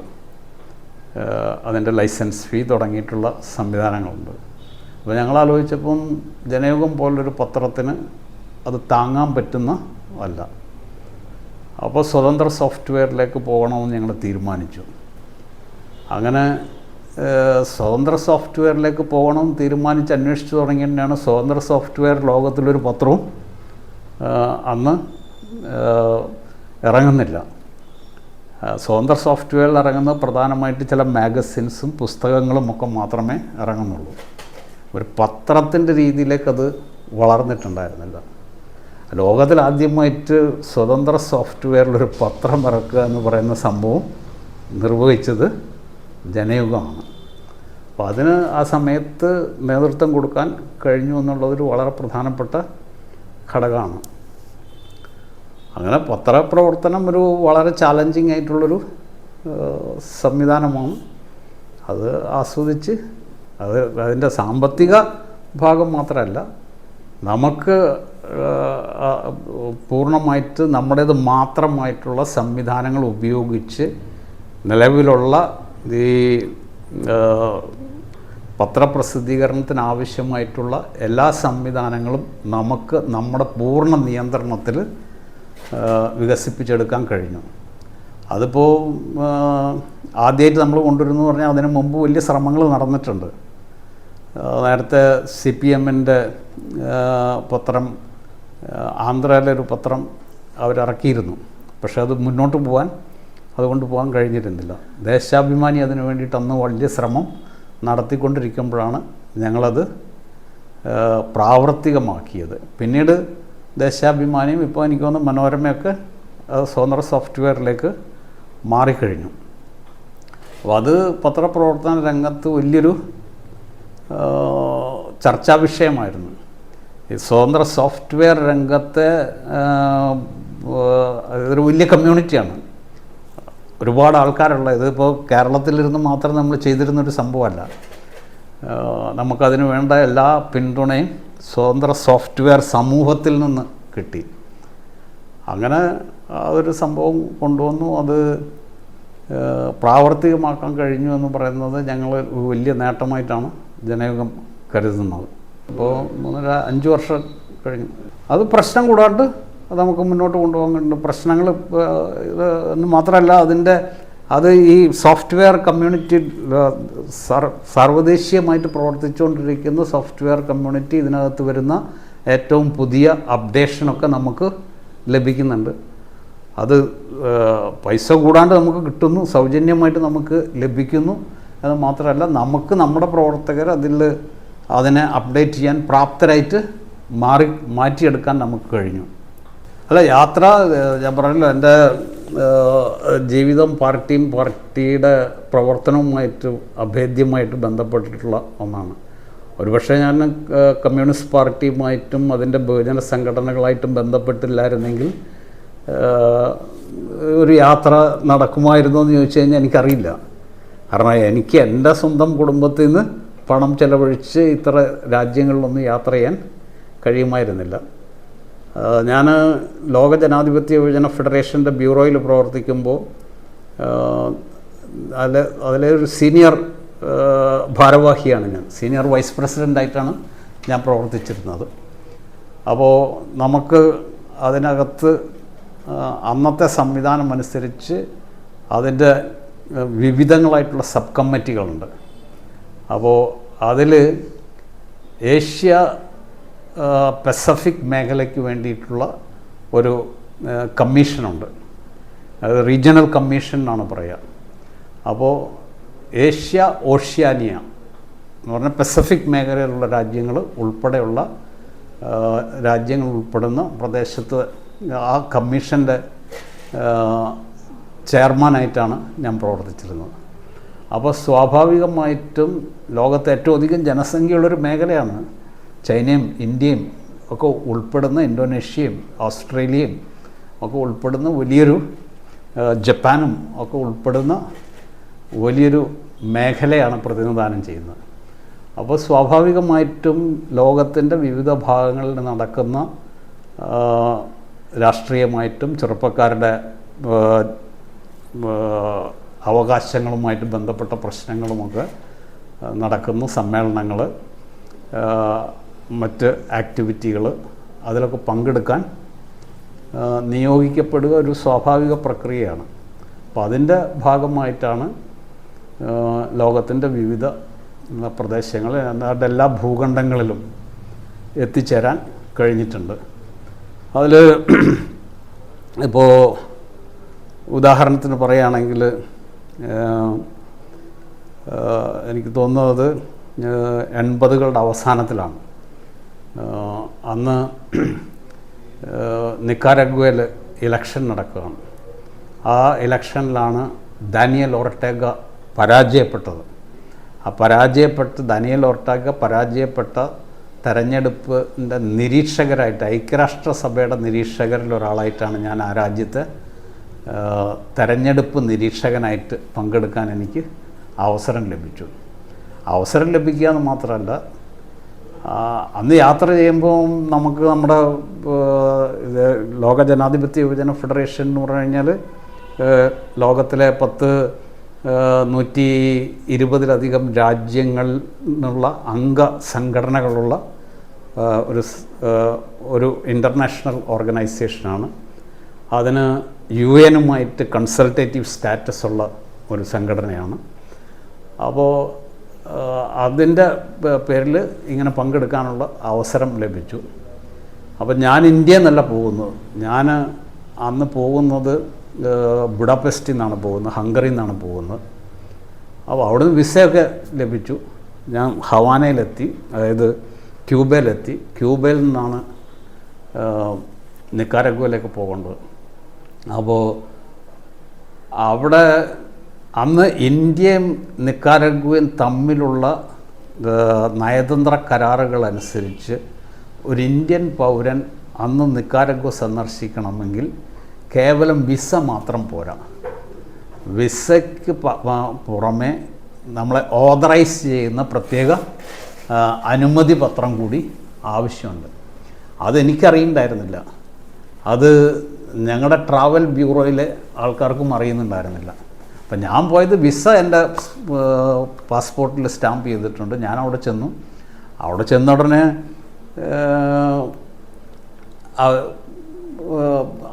A: അതിൻ്റെ ലൈസൻസ് ഫീ തുടങ്ങിയിട്ടുള്ള സംവിധാനങ്ങളുണ്ട്. അപ്പോൾ ഞങ്ങൾ ആലോചിച്ചപ്പം ജനയുഗം പോലൊരു പത്രത്തിന് അത് താങ്ങാൻ പറ്റുന്ന അല്ല. അപ്പോൾ സ്വതന്ത്ര സോഫ്റ്റ്വെയറിലേക്ക് പോകണമെന്ന് ഞങ്ങൾ തീരുമാനിച്ചു. അങ്ങനെ സ്വതന്ത്ര സോഫ്റ്റ്വെയറിലേക്ക് പോകണമെന്ന് തീരുമാനിച്ച് അന്വേഷിച്ച് തുടങ്ങിയതിനാണ് സ്വതന്ത്ര സോഫ്റ്റ്വെയർ ലോകത്തിലൊരു പത്രവും അന്ന് ഇറങ്ങുന്നില്ല. സ്വതന്ത്ര സോഫ്റ്റ്വെയറിൽ ഇറങ്ങുന്ന പ്രധാനമായിട്ട് ചില മാഗസിൻസും പുസ്തകങ്ങളും ഒക്കെ മാത്രമേ ഇറങ്ങുന്നുള്ളൂ. ഒരു പത്രത്തിൻ്റെ രീതിയിലേക്കത് വളർന്നിട്ടുണ്ടായിരുന്നില്ല. ലോകത്തിൽ ആദ്യമായിട്ട് സ്വതന്ത്ര സോഫ്റ്റ്വെയറിലൊരു പത്രം ഇറക്കുക എന്ന് പറയുന്ന സംഭവം നിർവഹിച്ചത് ജനയുഗമാണ്. അപ്പോൾ അതിന് ആ സമയത്ത് നേതൃത്വം കൊടുക്കാൻ കഴിഞ്ഞു എന്നുള്ളതൊരു വളരെ പ്രധാനപ്പെട്ട ഘടകമാണ്. അങ്ങനെ പത്രപ്രവർത്തനം ഒരു വളരെ ചാലഞ്ചിങ് ആയിട്ടുള്ളൊരു സംവിധാനമാണ്. അത് ആസ്വദിച്ച് അതിൻ്റെ സാമ്പത്തിക ഭാഗം മാത്രമല്ല, നമുക്ക് പൂർണ്ണമായിട്ട് നമ്മുടേത് മാത്രമായിട്ടുള്ള സംവിധാനങ്ങൾ ഉപയോഗിച്ച് നിലവിലുള്ള ഈ പത്രപ്രസിദ്ധീകരണത്തിന് ആവശ്യമായിട്ടുള്ള എല്ലാ സംവിധാനങ്ങളും നമുക്ക് നമ്മുടെ പൂർണ്ണ നിയന്ത്രണത്തിൽ വികസിപ്പിച്ചെടുക്കാൻ കഴിഞ്ഞു. അതിപ്പോൾ ആദ്യമായിട്ട് നമ്മൾ കൊണ്ടുവരുന്നു പറഞ്ഞാൽ അതിന് മുമ്പ് വലിയ ശ്രമങ്ങൾ നടന്നിട്ടുണ്ട്. നേരത്തെ CPM-ൻ്റെ പത്രം, ആന്ധ്രയിലെ ഒരു പത്രം അവരിറക്കിയിരുന്നു. പക്ഷേ അത് മുന്നോട്ട് അതുകൊണ്ട് പോകാൻ കഴിഞ്ഞിരുന്നില്ല. ദേശാഭിമാനി അതിനു വേണ്ടിയിട്ട് അന്ന് വലിയ ശ്രമം നടത്തിക്കൊണ്ടിരിക്കുമ്പോഴാണ് ഞങ്ങളത് പ്രാവർത്തികമാക്കിയത്. പിന്നീട് ദേശാഭിമാനിയും ഇപ്പോൾ എനിക്ക് തോന്നുന്നു മനോരമയൊക്കെ സ്വതന്ത്ര സോഫ്റ്റ്വെയറിലേക്ക് മാറിക്കഴിഞ്ഞു. അപ്പോൾ അത് പത്രപ്രവർത്തന രംഗത്ത് വലിയൊരു ചർച്ചാ വിഷയമായിരുന്നു. ഈ സ്വതന്ത്ര സോഫ്റ്റ്വെയർ രംഗത്തെ ഇതൊരു വലിയ കമ്മ്യൂണിറ്റിയാണ്, ഒരുപാട് ആൾക്കാരുള്ള. ഇതിപ്പോൾ കേരളത്തിലിരുന്ന് മാത്രം നമ്മൾ ചെയ്തിരുന്നൊരു സംഭവമല്ല. നമുക്കതിന് വേണ്ട എല്ലാ പിന്തുണയും സ്വതന്ത്ര സോഫ്റ്റ്വെയർ സമൂഹത്തിൽ നിന്ന് കിട്ടി. അങ്ങനെ അതൊരു സംഭവം കൊണ്ടുവന്നു. അത് പ്രാവർത്തികമാക്കാൻ കഴിഞ്ഞു എന്ന് പറയുന്നത് ഞങ്ങൾ വലിയ നേട്ടമായിട്ടാണ് ജനയുഗം കരുതുന്നത്. ഇപ്പോൾ 5 വർഷം കഴിഞ്ഞു. അത് പ്രശ്നം കൂടാണ്ട് അത് നമുക്ക് മുന്നോട്ട് കൊണ്ടുപോകാൻ പ്രശ്നങ്ങൾ എന്ന് മാത്രമല്ല അത് ഈ സോഫ്റ്റ്വെയർ കമ്മ്യൂണിറ്റി സാർവദേശീയമായിട്ട് പ്രവർത്തിച്ചുകൊണ്ടിരിക്കുന്ന സോഫ്റ്റ്വെയർ കമ്മ്യൂണിറ്റി ഇതിനകത്ത് വരുന്ന ഏറ്റവും പുതിയ അപ്ഡേഷനൊക്കെ നമുക്ക് ലഭിക്കുന്നുണ്ട്. അത് പൈസ കൂടാണ്ട് നമുക്ക് കിട്ടുന്നു, സൗജന്യമായിട്ട് നമുക്ക് ലഭിക്കുന്നു. അത് മാത്രമല്ല നമുക്ക് നമ്മുടെ പ്രവർത്തകർ അതിനെ അപ്ഡേറ്റ് ചെയ്യാൻ പ്രാപ്തരായിട്ട് മാറ്റിയെടുക്കാൻ നമുക്ക് കഴിഞ്ഞു. അല്ല, യാത്ര ഞാൻ പറഞ്ഞല്ലോ, എൻ്റെ ജീവിതം പാർട്ടിയുടെ പ്രവർത്തനവുമായിട്ട് അഭേദ്യമായിട്ട് ബന്ധപ്പെട്ടിട്ടുള്ള ഒന്നാണ്. ഒരുപക്ഷെ ഞാൻ കമ്മ്യൂണിസ്റ്റ് പാർട്ടിയുമായിട്ടും അതിൻ്റെ ബഹുജന സംഘടനകളായിട്ടും ബന്ധപ്പെട്ടില്ലായിരുന്നെങ്കിൽ ഒരു യാത്ര നടക്കുമായിരുന്നോ എന്ന് ചോദിച്ചു കഴിഞ്ഞാൽ എനിക്കറിയില്ല. കാരണം എനിക്ക് എൻ്റെ സ്വന്തം കുടുംബത്തിൽ നിന്ന് പണം ചെലവഴിച്ച് ഇത്ര രാജ്യങ്ങളിലൊന്നും യാത്ര ചെയ്യാൻ കഴിയുമായിരുന്നില്ല. ഞാൻ ലോക ജനാധിപത്യ യുവജന ഫെഡറേഷൻ്റെ ബ്യൂറോയിൽ പ്രവർത്തിക്കുമ്പോൾ അതിലെ ഒരു സീനിയർ ഭാരവാഹിയാണ് ഞാൻ. സീനിയർ വൈസ് പ്രസിഡൻ്റായിട്ടാണ് ഞാൻ പ്രവർത്തിച്ചിരുന്നത്. അപ്പോൾ നമുക്ക് അതിനകത്ത് അന്നത്തെ സംവിധാനം അനുസരിച്ച് അതിൻ്റെ വിവിധങ്ങളായിട്ടുള്ള സബ് കമ്മിറ്റികളുണ്ട്. അപ്പോൾ അതിൽ ഏഷ്യ പസഫിക് മേഖലയ്ക്ക് വേണ്ടിയിട്ടുള്ള ഒരു കമ്മീഷനുണ്ട്. അത് റീജിയണൽ കമ്മീഷൻ എന്നാണ് പറയുക. അപ്പോൾ ഏഷ്യ ഓഷ്യാനിയ എന്ന് പറഞ്ഞാൽ പസഫിക് മേഖലയിലുള്ള രാജ്യങ്ങൾ ഉൾപ്പെടെയുള്ള രാജ്യങ്ങൾ ഉൾപ്പെടുന്ന പ്രദേശത്ത് ആ കമ്മീഷൻ്റെ ചെയർമാനായിട്ടാണ് ഞാൻ പ്രവർത്തിച്ചിരുന്നത്. അപ്പോൾ സ്വാഭാവികമായിട്ടും ലോകത്തെ ഏറ്റവും അധികം ജനസംഖ്യയുള്ളൊരു മേഖലയാണ്. ചൈനയും ഇന്ത്യയും ഒക്കെ ഉൾപ്പെടുന്ന, ഇന്തോനേഷ്യയും ഓസ്ട്രേലിയയും ഒക്കെ ഉൾപ്പെടുന്ന വലിയൊരു, ജപ്പാനും ഒക്കെ ഉൾപ്പെടുന്ന വലിയൊരു മേഖലയാണ് പ്രതിനിധാനം ചെയ്യുന്നത്. അപ്പോൾ സ്വാഭാവികമായിട്ടും ലോകത്തിൻ്റെ വിവിധ ഭാഗങ്ങളിൽ നടക്കുന്ന രാഷ്ട്രീയമായിട്ടും ചെറുപ്പക്കാരുടെ അവകാശങ്ങളുമായിട്ട് ബന്ധപ്പെട്ട പ്രശ്നങ്ങളുമൊക്കെ നടക്കുന്ന സമ്മേളനങ്ങൾ, മറ്റ് ആക്ടിവിറ്റികൾ, അതിലൊക്കെ പങ്കെടുക്കാൻ നിയോഗിക്കപ്പെടുക ഒരു സ്വാഭാവിക പ്രക്രിയയാണ്. അപ്പോൾ അതിൻ്റെ ഭാഗമായിട്ടാണ് ലോകത്തിൻ്റെ വിവിധ പ്രദേശങ്ങളിൽ, അതിൻ്റെ എല്ലാ ഭൂഖണ്ഡങ്ങളിലും എത്തിച്ചേരാൻ കഴിഞ്ഞിട്ടുണ്ട്. അതിൽ ഇപ്പോൾ ഉദാഹരണത്തിന് പറയുകയാണെങ്കിൽ എനിക്ക് തോന്നുന്നത് 80കളുടെ അവസാനത്തിലാണ്. അന്ന് നിക്കാരാഗ്വയിൽ ഇലക്ഷൻ നടക്കുകയാണ്. ആ ഇലക്ഷനിലാണ് ഡാനിയൽ ഓർട്ടേഗ പരാജയപ്പെട്ടത്. ഡാനിയൽ ഓർട്ടേഗ പരാജയപ്പെട്ട തെരഞ്ഞെടുപ്പിൻ്റെ നിരീക്ഷകരായിട്ട്, ഐക്യരാഷ്ട്രസഭയുടെ നിരീക്ഷകരിൽ ഒരാളായിട്ടാണ് ഞാൻ ആ രാജ്യത്തെ തെരഞ്ഞെടുപ്പ് നിരീക്ഷകനായിട്ട് പങ്കെടുക്കാൻ എനിക്ക് അവസരം ലഭിച്ചു. അവസരം ലഭിക്കുക എന്ന് മാത്രമല്ല, അന്ന് യാത്ര ചെയ്യുമ്പോൾ നമുക്ക് നമ്മുടെ ലോക ജനാധിപത്യ യുവജന ഫെഡറേഷൻ എന്ന് പറഞ്ഞു കഴിഞ്ഞാൽ ലോകത്തിലെ 120-120 രാജ്യങ്ങളിൽ നിന്നുള്ള അംഗസംഘടനകളുള്ള ഒരു ഇൻ്റർനാഷണൽ ഓർഗനൈസേഷനാണ്. അതിന് UN-ഉമായിട്ട് കൺസൾട്ടേറ്റീവ് സ്റ്റാറ്റസ് ഉള്ള ഒരു സംഘടനയാണ്. അപ്പോൾ അതിൻ്റെ പേരിൽ ഇങ്ങനെ പങ്കെടുക്കാനുള്ള അവസരം ലഭിച്ചു. അപ്പോൾ ഞാൻ ഇന്ത്യയിൽ നിന്നല്ല പോകുന്നത്. ഞാൻ അന്ന് പോകുന്നത് ബുഡാപെസ്റ്റിൽ നിന്നാണ് പോകുന്നത്, ഹംഗറിയിൽ നിന്നാണ് പോകുന്നത്. അപ്പോൾ അവിടുന്ന് വിസയൊക്കെ ലഭിച്ചു. ഞാൻ ഹവാനയിലെത്തി, അതായത് ക്യൂബയിലെത്തി. ക്യൂബയിൽ നിന്നാണ് നിക്കാരാഗ്വയിലേക്ക് പോകേണ്ടത്. അപ്പോൾ അവിടെ അന്ന് ഇന്ത്യയും നിക്കാരാഗ്വയും തമ്മിലുള്ള നയതന്ത്ര കരാറുകളനുസരിച്ച് ഒരു ഇന്ത്യൻ പൗരൻ അന്ന് നിക്കാരാഗ്വ സന്ദർശിക്കണമെങ്കിൽ കേവലം വിസ മാത്രം പോരാ. വിസയ്ക്ക് പുറമെ നമ്മളെ ഓതറൈസ് ചെയ്യുന്ന പ്രത്യേക അനുമതി പത്രം കൂടി ആവശ്യമുണ്ട്. അതെനിക്കറിയണ്ടായിരുന്നില്ല. അത് ഞങ്ങളുടെ ട്രാവൽ ബ്യൂറോയിലെ ആൾക്കാർക്കും അറിയുന്നുണ്ടായിരുന്നില്ല. അപ്പം ഞാൻ പോയത് വിസ എൻ്റെ പാസ്പോർട്ടിൽ സ്റ്റാമ്പ് ചെയ്തിട്ടുണ്ട്. ഞാൻ അവിടെ ചെന്നു. അവിടെ ചെന്ന ഉടനെ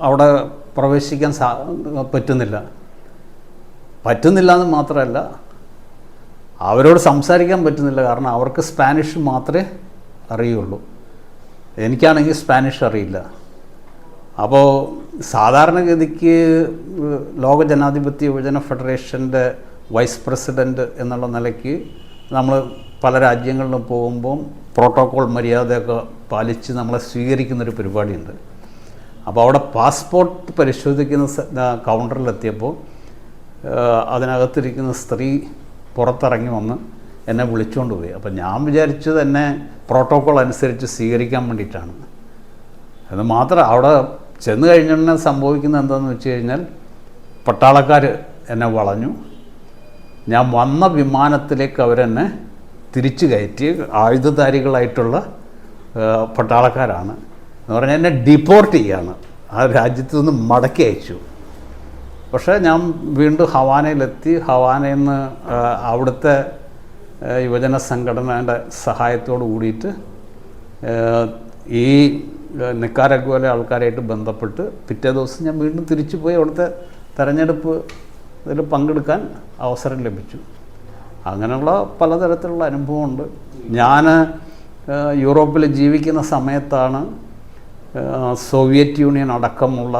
A: അവിടെ പ്രവേശിക്കാൻ പറ്റുന്നില്ല എന്ന് മാത്രമല്ല, അവരോട് സംസാരിക്കാൻ പറ്റുന്നില്ല. കാരണം അവർക്ക് സ്പാനിഷ് മാത്രമേ അറിയുള്ളൂ. എനിക്കാണെങ്കിൽ സ്പാനിഷ് അറിയില്ല. അപ്പോൾ സാധാരണഗതിക്ക് ലോക ജനാധിപത്യ യുവജന ഫെഡറേഷൻ്റെ വൈസ് പ്രസിഡൻറ്റ് എന്നുള്ള നിലയ്ക്ക് നമ്മൾ പല രാജ്യങ്ങളിലും പോകുമ്പം പ്രോട്ടോക്കോൾ മര്യാദയൊക്കെ പാലിച്ച് നമ്മളെ സ്വീകരിക്കുന്നൊരു പരിപാടിയുണ്ട്. അപ്പോൾ അവിടെ പാസ്പോർട്ട് പരിശോധിക്കുന്ന കൗണ്ടറിലെത്തിയപ്പോൾ അതിനകത്തിരിക്കുന്ന സ്ത്രീ പുറത്തിറങ്ങി വന്ന് എന്നെ വിളിച്ചുകൊണ്ട് പോയി. അപ്പോൾ ഞാൻ വിചാരിച്ചത് എന്നെ പ്രോട്ടോക്കോൾ അനുസരിച്ച് സ്വീകരിക്കാൻ വേണ്ടിയിട്ടാണ്. അത് മാത്രം അവിടെ ചെന്ന് കഴിഞ്ഞുടനെ സംഭവിക്കുന്നത് എന്താണെന്ന് വെച്ച് കഴിഞ്ഞാൽ, പട്ടാളക്കാർ എന്നെ വളഞ്ഞു. ഞാൻ വന്ന വിമാനത്തിലേക്ക് അവരെന്നെ തിരിച്ചു കയറ്റി. ആയുധധാരികളായിട്ടുള്ള പട്ടാളക്കാരാണ് എന്ന് പറഞ്ഞാൽ എന്നെ ഡിപ്പോർട്ട് ചെയ്യാണ്, ആ രാജ്യത്തു നിന്ന് മടക്കി അയച്ചു. പക്ഷേ ഞാൻ വീണ്ടും ഹവാനയിലെത്തി. ഹവാനയിൽ നിന്ന് അവിടുത്തെ യുവജന സംഘടനയുടെ സഹായത്തോട് കൂടിയിട്ട് ഈ നിക്കാരാഗ്വയിലെ ആൾക്കാരായിട്ട് ബന്ധപ്പെട്ട് പിറ്റേ ദിവസം ഞാൻ വീണ്ടും തിരിച്ചു പോയി അവിടുത്തെ തെരഞ്ഞെടുപ്പ് ഇതിൽ പങ്കെടുക്കാൻ അവസരം ലഭിച്ചു. അങ്ങനെയുള്ള പലതരത്തിലുള്ള അനുഭവമുണ്ട്. ഞാൻ യൂറോപ്പിൽ ജീവിക്കുന്ന സമയത്താണ് സോവിയറ്റ് യൂണിയൻ അടക്കമുള്ള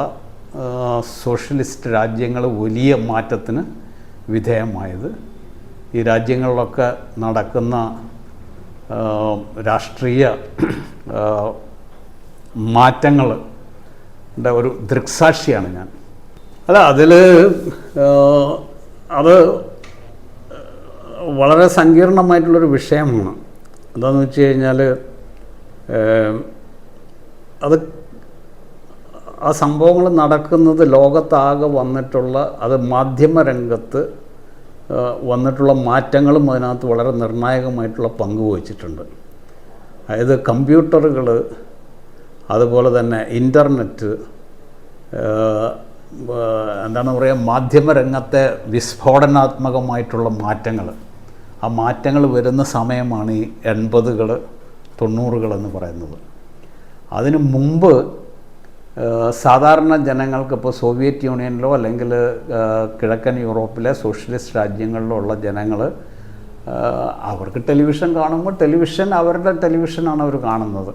A: സോഷ്യലിസ്റ്റ് രാജ്യങ്ങൾ വലിയ മാറ്റത്തിന് വിധേയമായത്. ഈ രാജ്യങ്ങളിലൊക്കെ നടക്കുന്ന രാഷ്ട്രീയ മാറ്റങ്ങളുടെ ഒരു ദൃക്സാക്ഷിയാണ് ഞാൻ. അല്ല, അത് വളരെ സങ്കീർണമായിട്ടുള്ളൊരു വിഷയമാണ്. എന്താണെന്ന് വെച്ച് കഴിഞ്ഞാൽ, ആ സംഭവങ്ങൾ നടക്കുന്നത് ലോകത്താകെ വന്നിട്ടുള്ള, അത് മാധ്യമരംഗത്ത് വന്നിട്ടുള്ള മാറ്റങ്ങളും അതിനകത്ത് വളരെ നിർണായകമായിട്ടുള്ള പങ്ക് വഹിച്ചിട്ടുണ്ട്. അതായത് കമ്പ്യൂട്ടറുകൾ, അതുപോലെ തന്നെ ഇൻ്റർനെറ്റ്, എന്താണ് പറയുക, മാധ്യമരംഗത്തെ വിസ്ഫോടനാത്മകമായിട്ടുള്ള മാറ്റങ്ങൾ, ആ മാറ്റങ്ങൾ വരുന്ന സമയമാണ് ഈ 80-കൾ 90-കളെന്ന് പറയുന്നത്. അതിനു മുമ്പ് സാധാരണ ജനങ്ങൾക്ക്, ഇപ്പോൾ സോവിയറ്റ് യൂണിയനിലോ അല്ലെങ്കിൽ കിഴക്കൻ യൂറോപ്പിലെ സോഷ്യലിസ്റ്റ് രാജ്യങ്ങളിലോ ഉള്ള ജനങ്ങൾ, അവർക്ക് ടെലിവിഷൻ കാണുമ്പോൾ അവരുടെ ടെലിവിഷനാണ് അവർ കാണുന്നത്.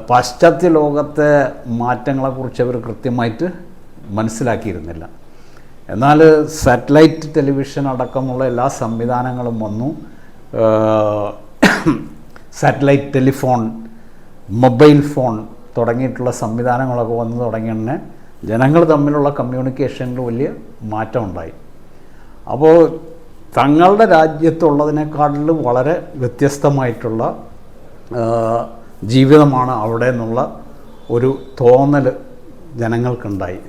A: പാശ്ചാത്യ ലോകത്തെ മാറ്റങ്ങളെക്കുറിച്ച് അവർ കൃത്യമായിട്ട് മനസ്സിലാക്കിയിരുന്നില്ല. എന്നാൽ സാറ്റലൈറ്റ് ടെലിവിഷൻ അടക്കമുള്ള എല്ലാ സംവിധാനങ്ങളും വന്നു. സാറ്റലൈറ്റ് ടെലിഫോൺ, മൊബൈൽ ഫോൺ തുടങ്ങിയിട്ടുള്ള സംവിധാനങ്ങളൊക്കെ വന്നു തുടങ്ങിയ ജനങ്ങൾ തമ്മിലുള്ള കമ്മ്യൂണിക്കേഷനിൽ വലിയ മാറ്റമുണ്ടായി. അപ്പോൾ തങ്ങളുടെ രാജ്യത്തുള്ളതിനേക്കാളിലും വളരെ വ്യത്യസ്തമായിട്ടുള്ള ജീവിതമാണ് അവിടെ എന്നുള്ള ഒരു തോന്നൽ ജനങ്ങൾക്കുണ്ടായി.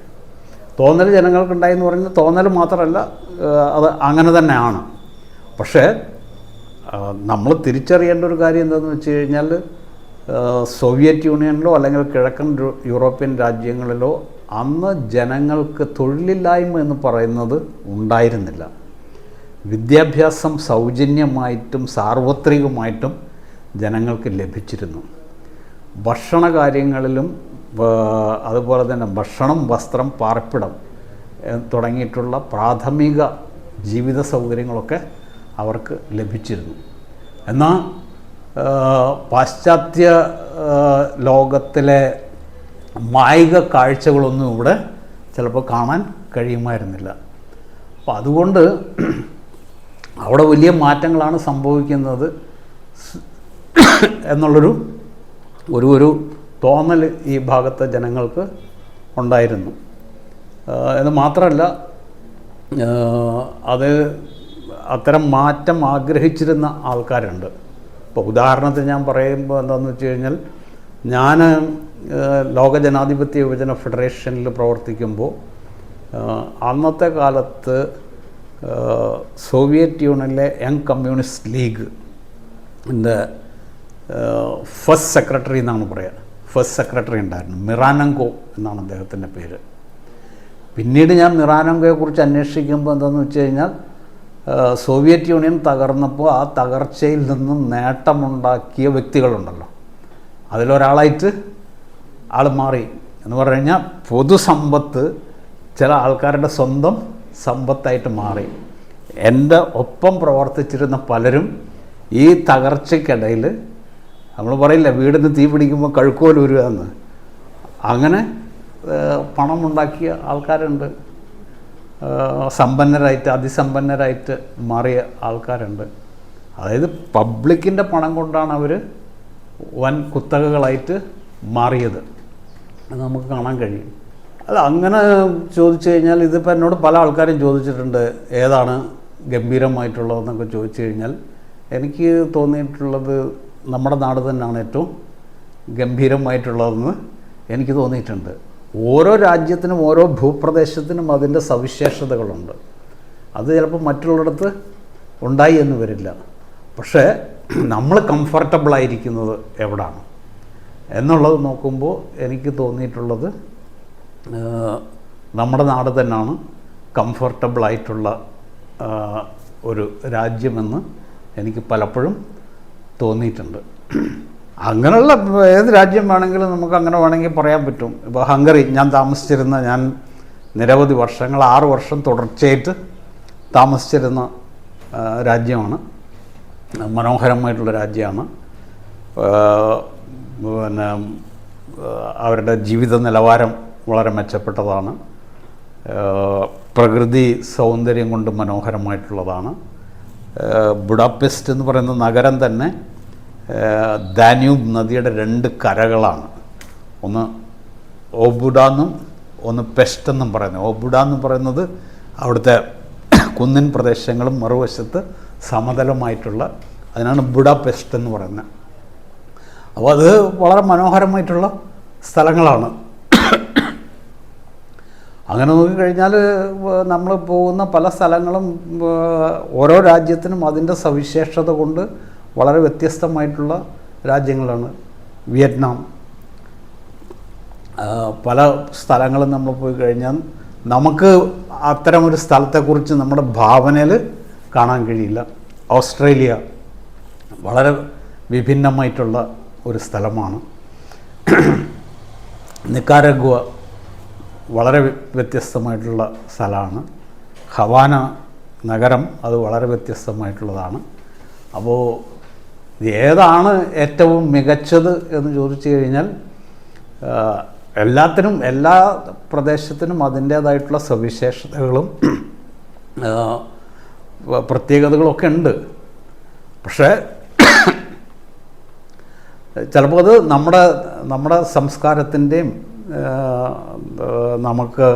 A: എന്ന് പറയുന്നത് തോന്നൽ മാത്രമല്ല, അത് അങ്ങനെ തന്നെയാണ്. പക്ഷേ നമ്മൾ തിരിച്ചറിയേണ്ട ഒരു കാര്യം എന്താണെന്ന് വെച്ച് കഴിഞ്ഞാൽ, സോവിയറ്റ് യൂണിയനിലോ അല്ലെങ്കിൽ കിഴക്കൻ യൂറോപ്യൻ രാജ്യങ്ങളിലോ അന്ന് ജനങ്ങൾക്ക് തൊഴിലില്ലായ്മ എന്ന് പറയുന്നത് ഉണ്ടായിരുന്നില്ല. വിദ്യാഭ്യാസം സൗജന്യമായിട്ടും സാർവത്രികമായിട്ടും ജനങ്ങൾക്ക് ലഭിച്ചിരുന്നു. ഭക്ഷണ കാര്യങ്ങളിലും അതുപോലെ തന്നെ ഭക്ഷണം, വസ്ത്രം, പാർപ്പിടം തുടങ്ങിയിട്ടുള്ള പ്രാഥമിക ജീവിത സൗകര്യങ്ങളൊക്കെ അവർക്ക് ലഭിച്ചിരുന്നു. എന്നാൽ പാശ്ചാത്യ ലോകത്തിലെ മായിക കാഴ്ചകളൊന്നും ഇവിടെ ചിലപ്പോൾ കാണാൻ കഴിയുമായിരുന്നില്ല. അപ്പോൾ അതുകൊണ്ട് അവിടെ വലിയ മാറ്റങ്ങളാണ് സംഭവിക്കുന്നത് എന്നുള്ളൊരു ഒരു തോന്നൽ ഈ ഭാഗത്തെ ജനങ്ങൾക്ക് ഉണ്ടായിരുന്നു. എന്ന് മാത്രമല്ല, അത് അത്തരം മാറ്റം ആഗ്രഹിച്ചിരുന്ന ആൾക്കാരുണ്ട്. ഇപ്പോൾ ഉദാഹരണത്തിന് ഞാൻ പറയുമ്പോൾ എന്താണെന്ന് വെച്ച് കഴിഞ്ഞാൽ, ഞാൻ ലോക ജനാധിപത്യ യുവജന ഫെഡറേഷനിൽ പ്രവർത്തിക്കുമ്പോൾ അന്നത്തെ കാലത്ത് സോവിയറ്റ് യൂണിയനിലെ young communist league first secretary എന്നാണ് പറയുക. ഫസ്റ്റ് സെക്രട്ടറി ഉണ്ടായിരുന്നു, മിറാനങ്കോ എന്നാണ് അദ്ദേഹത്തിൻ്റെ പേര്. പിന്നീട് ഞാൻ മിറാനങ്കോയെക്കുറിച്ച് അന്വേഷിക്കുമ്പോൾ എന്താണെന്ന് വെച്ച് കഴിഞ്ഞാൽ, സോവിയറ്റ് യൂണിയൻ തകർന്നപ്പോൾ ആ തകർച്ചയിൽ നിന്നും നേട്ടമുണ്ടാക്കിയ വ്യക്തികളുണ്ടല്ലോ, അതിലൊരാളായിട്ട് ആൾ മാറി എന്ന് പറഞ്ഞു കഴിഞ്ഞാൽ പൊതുസമ്പത്ത് ചില ആൾക്കാരുടെ സ്വന്തം സമ്പത്തായിട്ട് മാറി. എൻ്റെ ഒപ്പം പ്രവർത്തിച്ചിരുന്ന പലരും ഈ തകർച്ചയ്ക്കിടയിൽ, നമ്മൾ പറയില്ല വീടിന് തീ പിടിക്കുമ്പോൾ കഴുക്കോൽ ഉരുകാന്ന്, അങ്ങനെ പണമുണ്ടാക്കിയ ആൾക്കാരുണ്ട്, സമ്പന്നരായിട്ട് അതിസമ്പന്നരായിട്ട് മാറിയ ആൾക്കാരുണ്ട്. അതായത് പബ്ലിക്കിൻ്റെ പണം കൊണ്ടാണ് അവർ വൻ കുത്തകകളായിട്ട് മാറിയത്. അത് നമുക്ക് കാണാൻ കഴിയും. അല്ല, അങ്ങനെ ചോദിച്ചു കഴിഞ്ഞാൽ ഇതിപ്പോൾ എന്നോട് പല ആൾക്കാരും ചോദിച്ചിട്ടുണ്ട് ഏതാണ് ഗംഭീരമായിട്ടുള്ളതെന്നൊക്കെ ചോദിച്ചു കഴിഞ്ഞാൽ എനിക്ക് തോന്നിയിട്ടുള്ളത് നമ്മുടെ നാട് തന്നെയാണ് ഏറ്റവും ഗംഭീരമായിട്ടുള്ളതെന്ന് എനിക്ക് തോന്നിയിട്ടുണ്ട്. ഓരോ രാജ്യത്തിനും ഓരോ ഭൂപ്രദേശത്തിനും അതിൻ്റെ സവിശേഷതകളുണ്ട്. അത് ചിലപ്പോൾ മറ്റുള്ളിടത്ത് ഉണ്ടായി എന്ന് വരില്ല. പക്ഷേ നമ്മൾ കംഫർട്ടബിളായിരിക്കുന്നത് എവിടാണ് എന്നുള്ളത് നോക്കുമ്പോൾ എനിക്ക് തോന്നിയിട്ടുള്ളത് നമ്മുടെ നാട് തന്നെയാണ് കംഫർട്ടബിളായിട്ടുള്ള ഒരു രാജ്യമെന്ന് എനിക്ക് പലപ്പോഴും തോന്നിയിട്ടുണ്ട്. അങ്ങനെയുള്ള ഏത് രാജ്യം വേണമെങ്കിലും നമുക്ക് അങ്ങനെ വേണമെങ്കിൽ പറയാൻ പറ്റും. ഇപ്പോൾ ഹംഗറി, ഞാൻ നിരവധി വർഷങ്ങൾ 6 വർഷം തുടർച്ചയായിട്ട് താമസിച്ചിരുന്ന രാജ്യമാണ്. മനോഹരമായിട്ടുള്ള രാജ്യമാണ്. പിന്നെ അവരുടെ ജീവിത നിലവാരം വളരെ മെച്ചപ്പെട്ടതാണ്. പ്രകൃതി സൗന്ദര്യം കൊണ്ട് മനോഹരമായിട്ടുള്ളതാണ്. ബുഡാപെസ്റ്റ് എന്ന് പറയുന്ന നഗരം തന്നെ ദാന്യൂബ് നദിയുടെ 2 കരകളാണ്. ഒന്ന് ഓബുഡ എന്നും ഒന്ന് പെസ്റ്റ് എന്നും പറയുന്നത്. ഓബുഡ എന്ന് പറയുന്നത് അവിടുത്തെ കുന്നിൻ പ്രദേശങ്ങളും മറുവശത്ത് സമതലമായിട്ടുള്ള, അതിനാണ് ബുഡാപെസ്റ്റ് എന്ന് പറയുന്നത്. അപ്പോൾ അത് വളരെ മനോഹരമായിട്ടുള്ള സ്ഥലങ്ങളാണ്. അങ്ങനെ നോക്കിക്കഴിഞ്ഞാൽ നമ്മൾ പോകുന്ന പല സ്ഥലങ്ങളും ഓരോ രാജ്യത്തിനും അതിൻ്റെ സവിശേഷത കൊണ്ട് വളരെ വ്യത്യസ്തമായിട്ടുള്ള രാജ്യങ്ങളാണ്. വിയറ്റ്നാം, പല സ്ഥലങ്ങളും നമ്മൾ പോയി കഴിഞ്ഞാൽ നമുക്ക് അത്തരമൊരു സ്ഥലത്തെക്കുറിച്ച് നമ്മുടെ ഭാവനയിൽ കാണാൻ കഴിയില്ല. ഓസ്ട്രേലിയ വളരെ വിഭിന്നമായിട്ടുള്ള ഒരു സ്ഥലമാണ്. നിക്കാരാഗ്വ വളരെ വ്യത്യസ്തമായിട്ടുള്ള സ്ഥലമാണ്. ഹവാന നഗരം അത് വളരെ വ്യത്യസ്തമായിട്ടുള്ളതാണ്. അപ്പോൾ ഏതാണ് ഏറ്റവും മികച്ചത് എന്ന് ചോദിച്ചു കഴിഞ്ഞാൽ എല്ലാ പ്രദേശത്തിനും അതിൻ്റേതായിട്ടുള്ള സവിശേഷതകളും പ്രത്യേകതകളൊക്കെ ഉണ്ട്. പക്ഷേ ചിലപ്പോൾ അത് നമ്മുടെ സംസ്കാരത്തിൻ്റെയും നമുക്ക്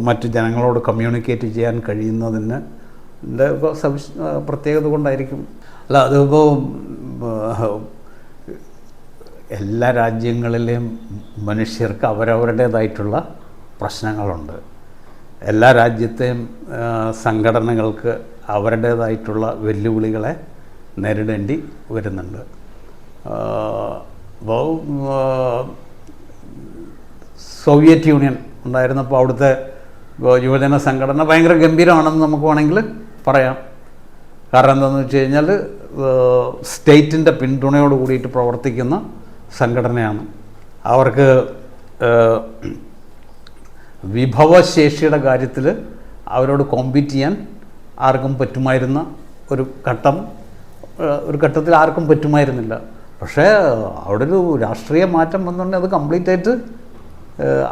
A: മറ്റു ജനങ്ങളോട് കമ്മ്യൂണിക്കേറ്റ് ചെയ്യാൻ കഴിയുന്നതിന് പ്രത്യേകത കൊണ്ടായിരിക്കും. അല്ല, അതിപ്പോൾ എല്ലാ രാജ്യങ്ങളിലെയും മനുഷ്യർക്ക് അവരവരുടേതായിട്ടുള്ള പ്രശ്നങ്ങളുണ്ട്. എല്ലാ രാജ്യത്തെയും സംഘടനകൾക്ക് അവരുടേതായിട്ടുള്ള വെല്ലുവിളികളെ നേരിടേണ്ടി വരുന്നുണ്ട്. അപ്പോൾ സോവിയറ്റ് യൂണിയൻ ഉണ്ടായിരുന്നപ്പോൾ അവിടുത്തെ യുവജന സംഘടന ഭയങ്കര ഗംഭീരമാണെന്ന് നമുക്ക് വേണമെങ്കിൽ പറയാം. കാരണം എന്താണെന്ന് വെച്ച് കഴിഞ്ഞാൽ സ്റ്റേറ്റിൻ്റെ പിന്തുണയോട് കൂടിയിട്ട് പ്രവർത്തിക്കുന്ന സംഘടനയാണ്. അവർക്ക് വിഭവശേഷിയുടെ കാര്യത്തിൽ അവരോട് കോമ്പീറ്റ് ചെയ്യാൻ ആർക്കും പറ്റുമായിരുന്ന ഒരു ഘട്ടത്തിൽ ആർക്കും പറ്റുമായിരുന്നില്ല. പക്ഷേ അവിടെ ഒരു രാഷ്ട്രീയ മാറ്റം വന്നുകൊണ്ടെങ്കിൽ അത് കംപ്ലീറ്റ് ആയിട്ട്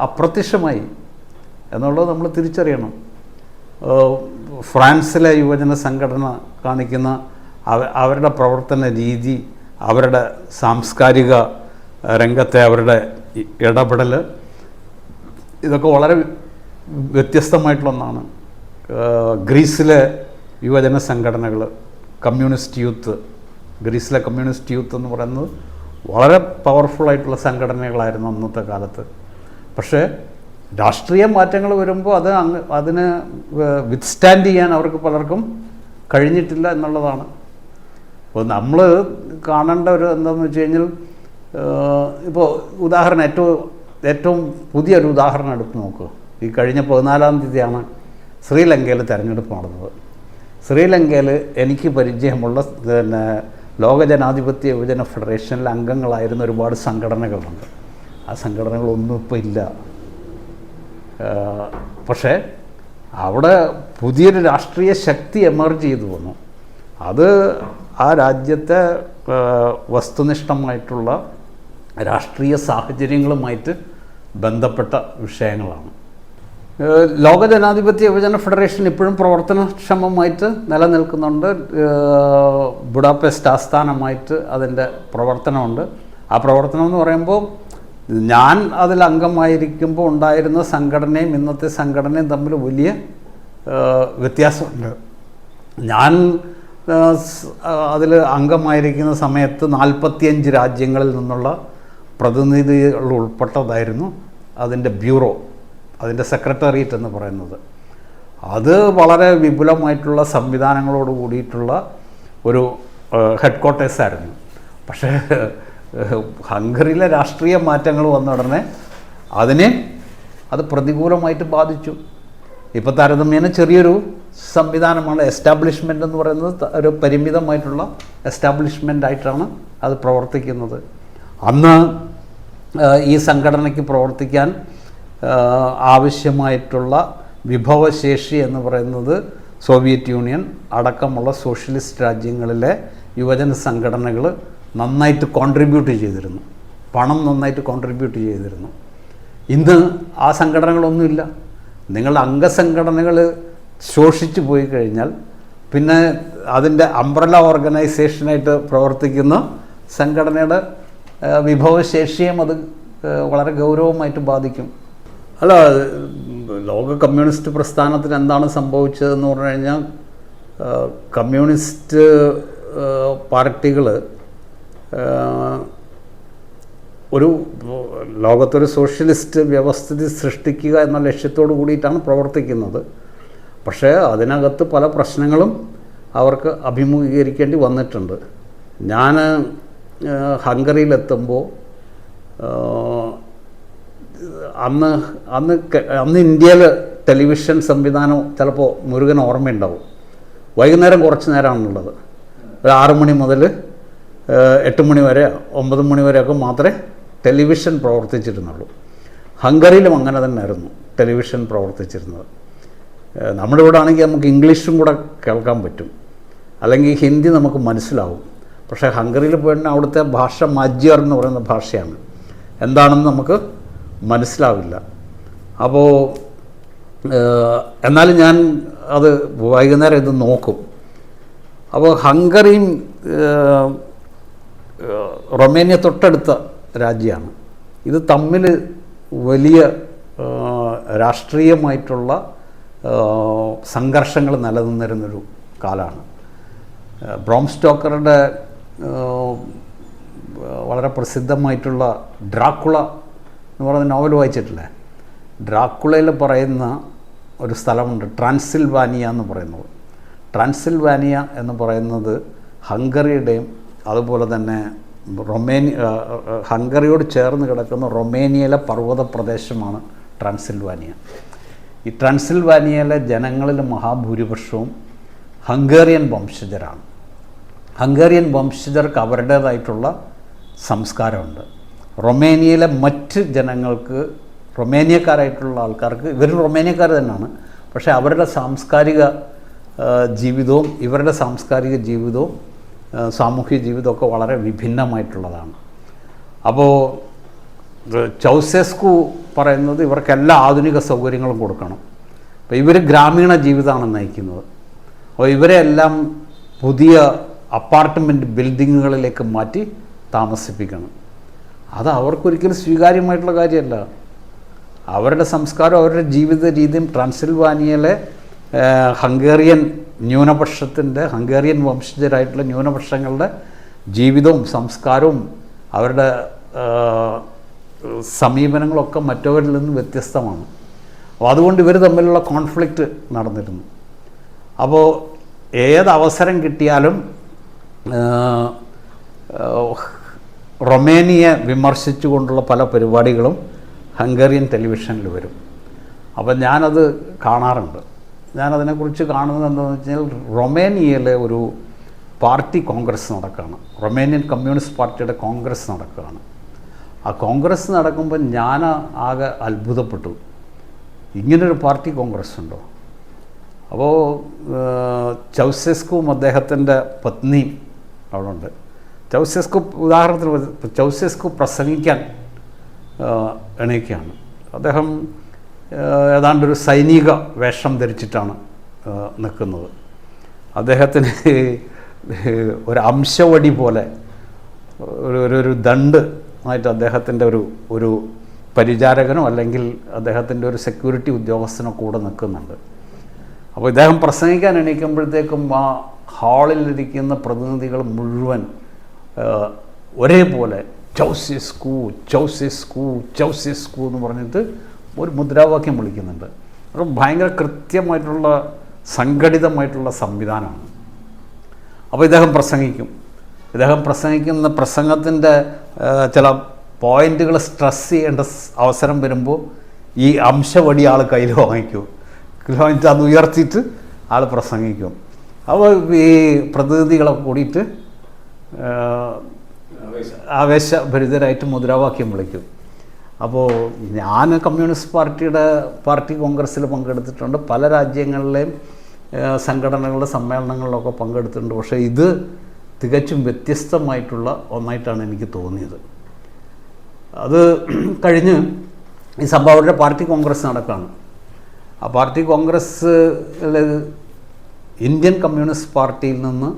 A: അപ്രത്യക്ഷമായി എന്നുള്ളത് നമ്മൾ തിരിച്ചറിയണം. ഫ്രാൻസിലെ യുവജന സംഘടന കാണിക്കുന്ന അവരുടെ പ്രവർത്തന രീതി, അവരുടെ സാംസ്കാരിക രംഗത്തെ അവരുടെ ഇടപെടൽ, ഇതൊക്കെ വളരെ വ്യത്യസ്തമായിട്ടുള്ള ഒന്നാണ്. ഗ്രീസിലെ യുവജന സംഘടനകൾ, ഗ്രീസിലെ കമ്മ്യൂണിസ്റ്റ് യൂത്ത് എന്ന് പറയുന്നത് വളരെ പവർഫുള്ളായിട്ടുള്ള സംഘടനകളായിരുന്നു അന്നത്തെ കാലത്ത്. പക്ഷേ രാഷ്ട്രീയ മാറ്റങ്ങൾ വരുമ്പോൾ അതിന് വിത്ത്സ്റ്റാൻഡ് ചെയ്യാൻ അവർക്ക് പലർക്കും കഴിഞ്ഞിട്ടില്ല എന്നുള്ളതാണ്. അപ്പോൾ നമ്മൾ കാണേണ്ട എന്താണെന്ന് വെച്ച് കഴിഞ്ഞാൽ, ഇപ്പോൾ ഉദാഹരണം ഏറ്റവും പുതിയൊരു ഉദാഹരണം എടുത്ത് നോക്കുക. ഈ കഴിഞ്ഞ 14-ാം തീയതിയാണ് ശ്രീലങ്കയിൽ തിരഞ്ഞെടുപ്പ് നടന്നത്. ശ്രീലങ്കയിൽ എനിക്ക് പരിചയമുള്ള ലോക ജനാധിപത്യ യുവജന ഫെഡറേഷനിൽ അംഗങ്ങളായിരുന്ന ഒരുപാട് സംഘടനകളുണ്ട്. ആ സംഘടനകളൊന്നും ഇപ്പോൾ ഇല്ല. പക്ഷേ അവിടെ പുതിയൊരു രാഷ്ട്രീയ ശക്തി എമർജ് ചെയ്തു വന്നു. അത് ആ രാജ്യത്തെ വസ്തുനിഷ്ഠമായിട്ടുള്ള രാഷ്ട്രീയ സാഹചര്യങ്ങളുമായിട്ട് ബന്ധപ്പെട്ട വിഷയങ്ങളാണ്. ലോക ജനാധിപത്യ യുവജന ഫെഡറേഷൻ ഇപ്പോഴും പ്രവർത്തനക്ഷമമായിട്ട് നിലനിൽക്കുന്നുണ്ട്. ബുഡാപെസ്റ്റ് ആസ്ഥാനമായിട്ട് അതിൻ്റെ പ്രവർത്തനമുണ്ട്. ആ പ്രവർത്തനം എന്ന് പറയുമ്പോൾ ഞാൻ അതിൽ അംഗമായിരിക്കുമ്പോൾ ഉണ്ടായിരുന്ന സംഘടനയും ഇന്നത്തെ സംഘടനയും തമ്മിൽ വലിയ വ്യത്യാസമുണ്ട്. ഞാൻ അതിൽ അംഗമായിരിക്കുന്ന സമയത്ത് 45 രാജ്യങ്ങളിൽ നിന്നുള്ള പ്രതിനിധികൾ ഉൾപ്പെട്ടതായിരുന്നു അതിൻ്റെ ബ്യൂറോ, അതിൻ്റെ സെക്രട്ടേറിയറ്റ് എന്ന് പറയുന്നത്. അത് വളരെ വിപുലമായിട്ടുള്ള സംവിധാനങ്ങളോട് കൂടിയിട്ടുള്ള ഒരു ഹെഡ് ക്വാർട്ടേഴ്സായിരുന്നു. പക്ഷേ ഹംഗറിയിലെ രാഷ്ട്രീയ മാറ്റങ്ങൾ വന്ന ഉടനെ അത് പ്രതികൂലമായിട്ട് ബാധിച്ചു. ഇപ്പോൾ താരതമ്യേന ചെറിയൊരു സംവിധാനമാണ്. എസ്റ്റാബ്ലിഷ്മെൻ്റ് എന്ന് പറയുന്നത് ഒരു പരിമിതമായിട്ടുള്ള എസ്റ്റാബ്ലിഷ്മെൻ്റ് ആയിട്ടാണ് അത് പ്രവർത്തിക്കുന്നത്. അന്ന് ഈ സംഘടനയ്ക്ക് പ്രവർത്തിക്കാൻ ആവശ്യമായിട്ടുള്ള വിഭവശേഷി എന്ന് പറയുന്നത് സോവിയറ്റ് യൂണിയൻ അടക്കമുള്ള സോഷ്യലിസ്റ്റ് രാജ്യങ്ങളിലെ യുവജന സംഘടനകൾ നന്നായിട്ട് കോൺട്രിബ്യൂട്ട് ചെയ്തിരുന്നു. പണം നന്നായിട്ട് കോൺട്രിബ്യൂട്ട് ചെയ്തിരുന്നു. ഇന്ന് ആ സംഘടനകളൊന്നുമില്ല. നിങ്ങളുടെ അംഗസംഘടനകൾ ശോഷിച്ചു പോയി കഴിഞ്ഞാൽ പിന്നെ അതിൻ്റെ അംബ്രല ഓർഗനൈസേഷനായിട്ട് പ്രവർത്തിക്കുന്ന സംഘടനയുടെ വിഭവശേഷിയും അത് വളരെ ഗൗരവമായിട്ട് ബാധിക്കും. അല്ല, ലോക കമ്മ്യൂണിസ്റ്റ് പ്രസ്ഥാനത്തിന് എന്താണ് സംഭവിച്ചതെന്ന് പറഞ്ഞു കഴിഞ്ഞാൽ കമ്മ്യൂണിസ്റ്റ് പാർട്ടികൾ ഒരു ലോകത്തൊരു സോഷ്യലിസ്റ്റ് വ്യവസ്ഥിതി സൃഷ്ടിക്കുക എന്ന ലക്ഷ്യത്തോടു കൂടിയിട്ടാണ് പ്രവർത്തിക്കുന്നത്. പക്ഷേ അതിനകത്ത് പല പ്രശ്നങ്ങളും അവർക്ക് അഭിമുഖീകരിക്കേണ്ടി വന്നിട്ടുണ്ട്. ഞാൻ ഹംഗറിയിലെത്തുമ്പോൾ അന്ന് ഇന്ത്യയിൽ ടെലിവിഷൻ സംവിധാനം ചിലപ്പോൾ മുരുകൻ ഓർമ്മയുണ്ടാവും. വൈകുന്നേരം കുറച്ച് നേരമാണുള്ളത്. ഒരു 6 മണി മുതൽ 8 മണി വരെ 9 മണി വരെയൊക്കെ മാത്രമേ ടെലിവിഷൻ പ്രവർത്തിച്ചിരുന്നുള്ളൂ. ഹംഗറിയിലും അങ്ങനെ തന്നെ ആയിരുന്നു ടെലിവിഷൻ പ്രവർത്തിച്ചിരുന്നത്. നമ്മുടെ ഇവിടെ ആണെങ്കിൽ നമുക്ക് ഇംഗ്ലീഷും കൂടെ കേൾക്കാൻ പറ്റും, അല്ലെങ്കിൽ ഹിന്ദി നമുക്ക് മനസ്സിലാവും. പക്ഷേ ഹംഗറിയിൽ പോയിട്ട് അവിടുത്തെ ഭാഷ മജ്യർ എന്ന് പറയുന്ന ഭാഷയാണ്. എന്താണെന്ന് നമുക്ക് മനസ്സിലാവില്ല. അപ്പോൾ എന്നാലും ഞാൻ അത് വൈകുന്നേരം ഇത് നോക്കും. അപ്പോൾ ഹംഗറിയും റൊമേനിയ തൊട്ടടുത്ത രാജ്യമാണ്. ഇത് തമ്മിൽ വലിയ രാഷ്ട്രീയമായിട്ടുള്ള സംഘർഷങ്ങൾ നിലനിന്നിരുന്നൊരു കാലമാണ്. ബ്രോം സ്റ്റോക്കറുടെ വളരെ പ്രസിദ്ധമായിട്ടുള്ള ഡ്രാക്കുള എന്ന് പറയുന്ന നോവൽ വായിച്ചിട്ടില്ലേ? ഡ്രാക്കുളയിൽ പറയുന്ന ഒരു സ്ഥലമുണ്ട്, ട്രാൻസിൽവാനിയ എന്ന് പറയുന്നത്. ട്രാൻസിൽവാനിയ എന്ന് പറയുന്നത് ഹംഗറിയുടെയും അതുപോലെ തന്നെ ഹംഗറിയോട് ചേർന്ന് കിടക്കുന്ന റൊമേനിയയിലെ പർവ്വത പ്രദേശമാണ് ട്രാൻസിൽവാനിയ. ഈ ട്രാൻസിൽവാനിയയിലെ ജനങ്ങളിൽ മഹാഭൂരിപക്ഷവും ഹംഗേറിയൻ വംശജരാണ്. ഹംഗേറിയൻ വംശജർക്ക് അവരുടേതായിട്ടുള്ള സംസ്കാരമുണ്ട്. റൊമേനിയയിലെ മറ്റ് ജനങ്ങൾക്ക്, റൊമേനിയക്കാരായിട്ടുള്ള ആൾക്കാർക്ക്, ഇവർ റൊമേനിയക്കാർ തന്നെയാണ്, പക്ഷേ അവരുടെ സാംസ്കാരിക ജീവിതവും ഇവരുടെ സാംസ്കാരിക ജീവിതവും സാമൂഹ്യ ജീവിതമൊക്കെ വളരെ വിഭിന്നമായിട്ടുള്ളതാണ്. അപ്പോൾ ചൗസെസ്കു പറയുന്നത് ഇവർക്കെല്ലാ ആധുനിക സൗകര്യങ്ങളും കൊടുക്കണം. അപ്പോൾ ഇവർ ഗ്രാമീണ ജീവിതമാണ് നയിക്കുന്നത്. അപ്പോൾ ഇവരെ എല്ലാം പുതിയ അപ്പാർട്ട്മെൻറ്റ് ബിൽഡിങ്ങുകളിലേക്ക് മാറ്റി താമസിപ്പിക്കണം. അത് അവർക്കൊരിക്കലും സ്വീകാര്യമായിട്ടുള്ള കാര്യമല്ല. അവരുടെ സംസ്കാരം, അവരുടെ ജീവിത രീതിയും ട്രാൻസിൽവാനിയയിലെ ഹംഗേറിയൻ ന്യൂനപക്ഷത്തിൻ്റെ, ഹംഗേറിയൻ വംശജരായിട്ടുള്ള ന്യൂനപക്ഷങ്ങളുടെ ജീവിതവും സംസ്കാരവും അവരുടെ സമീപനങ്ങളൊക്കെ മറ്റവരിൽ നിന്ന് വ്യത്യസ്തമാണ്. അപ്പോൾ അതുകൊണ്ട് ഇവർ തമ്മിലുള്ള കോൺഫ്ലിക്റ്റ് നടന്നിരുന്നു. അപ്പോൾ ഏതവസരം കിട്ടിയാലും റൊമേനിയെ വിമർശിച്ചുകൊണ്ടുള്ള പല പരിപാടികളും ഹംഗേറിയൻ ടെലിവിഷനിൽ വരും. അപ്പം ഞാനത് കാണാറുണ്ട്. ഞാനതിനെക്കുറിച്ച് കാണുന്നത് എന്താണെന്ന് വെച്ച് കഴിഞ്ഞാൽ, റൊമേനിയയിലെ ഒരു പാർട്ടി കോൺഗ്രസ് നടക്കുകയാണ്. റൊമേനിയൻ കമ്മ്യൂണിസ്റ്റ് പാർട്ടിയുടെ കോൺഗ്രസ് നടക്കുകയാണ്. ആ കോൺഗ്രസ് നടക്കുമ്പോൾ ഞാൻ ആകെ അത്ഭുതപ്പെട്ടു. ഇങ്ങനൊരു പാർട്ടി കോൺഗ്രസ് ഉണ്ടോ? അപ്പോൾ ചൗസെസ്കുവും അദ്ദേഹത്തിൻ്റെ പത്നിയും അവിടെ ഉണ്ട്. ചൗസെസ്കു ഉദാഹരണത്തിന് ചൗസെസ്കു പ്രസംഗിക്കാൻ എണീക്കുകയാണ്. അദ്ദേഹം ഏതാണ്ടൊരു സൈനിക വേഷം ധരിച്ചിട്ടാണ് നിൽക്കുന്നത്. അദ്ദേഹത്തിന് ഒരു അംശവടി പോലെ ഒരു ദണ്ട് ആയിട്ട് അദ്ദേഹത്തിൻ്റെ ഒരു പരിചാരകനോ അല്ലെങ്കിൽ അദ്ദേഹത്തിൻ്റെ ഒരു സെക്യൂരിറ്റി ഉദ്യോഗസ്ഥനോ കൂടെ നിൽക്കുന്നുണ്ട്. അപ്പോൾ ഇദ്ദേഹം പ്രസംഗിക്കാൻ എണീക്കുമ്പോഴത്തേക്കും ആ ഹാളിലിരിക്കുന്ന പ്രതിനിധികൾ മുഴുവൻ ഒരേപോലെ ചൗസെസ്കു ചൗസെസ്കു ചൗസെസ്കു എന്ന് പറഞ്ഞിട്ട് ഒരു മുദ്രാവാക്യം വിളിക്കുന്നുണ്ട്. അത് ഭയങ്കര കൃത്യമായിട്ടുള്ള സംഘടിതമായിട്ടുള്ള സംവിധാനമാണ്. അപ്പോൾ ഇദ്ദേഹം പ്രസംഗിക്കുന്ന പ്രസംഗത്തിൻ്റെ ചില പോയിന്റുകൾ സ്ട്രെസ് ചെയ്യേണ്ട അവസരം വരുമ്പോൾ ഈ അംശവടി ആൾ കയ്യിൽ വാങ്ങിക്കും. വാങ്ങിച്ച് അത് ഉയർത്തിയിട്ട് ആൾ പ്രസംഗിക്കും. അപ്പോൾ ഈ പ്രതിനിധികളൊക്കെ കൂടിയിട്ട് ആവേശഭരിതരായിട്ട് മുദ്രാവാക്യം വിളിക്കും. അപ്പോൾ ഞാൻ കമ്മ്യൂണിസ്റ്റ് പാർട്ടി കോൺഗ്രസ്സിൽ പങ്കെടുത്തിട്ടുണ്ട്. പല രാജ്യങ്ങളിലെയും സംഘടനകളുടെ സമ്മേളനങ്ങളിലൊക്കെ പങ്കെടുത്തിട്ടുണ്ട്. പക്ഷേ ഇത് തികച്ചും വ്യത്യസ്തമായിട്ടുള്ള ഒന്നായിട്ടാണ് എനിക്ക് തോന്നിയത്. അത് കഴിഞ്ഞ് ഈ സംഭവം അവരുടെ പാർട്ടി കോൺഗ്രസ് നടക്കുകയാണ്. ആ പാർട്ടി കോൺഗ്രസ്സിൽ ഇന്ത്യൻ കമ്മ്യൂണിസ്റ്റ് പാർട്ടിയിൽ നിന്ന്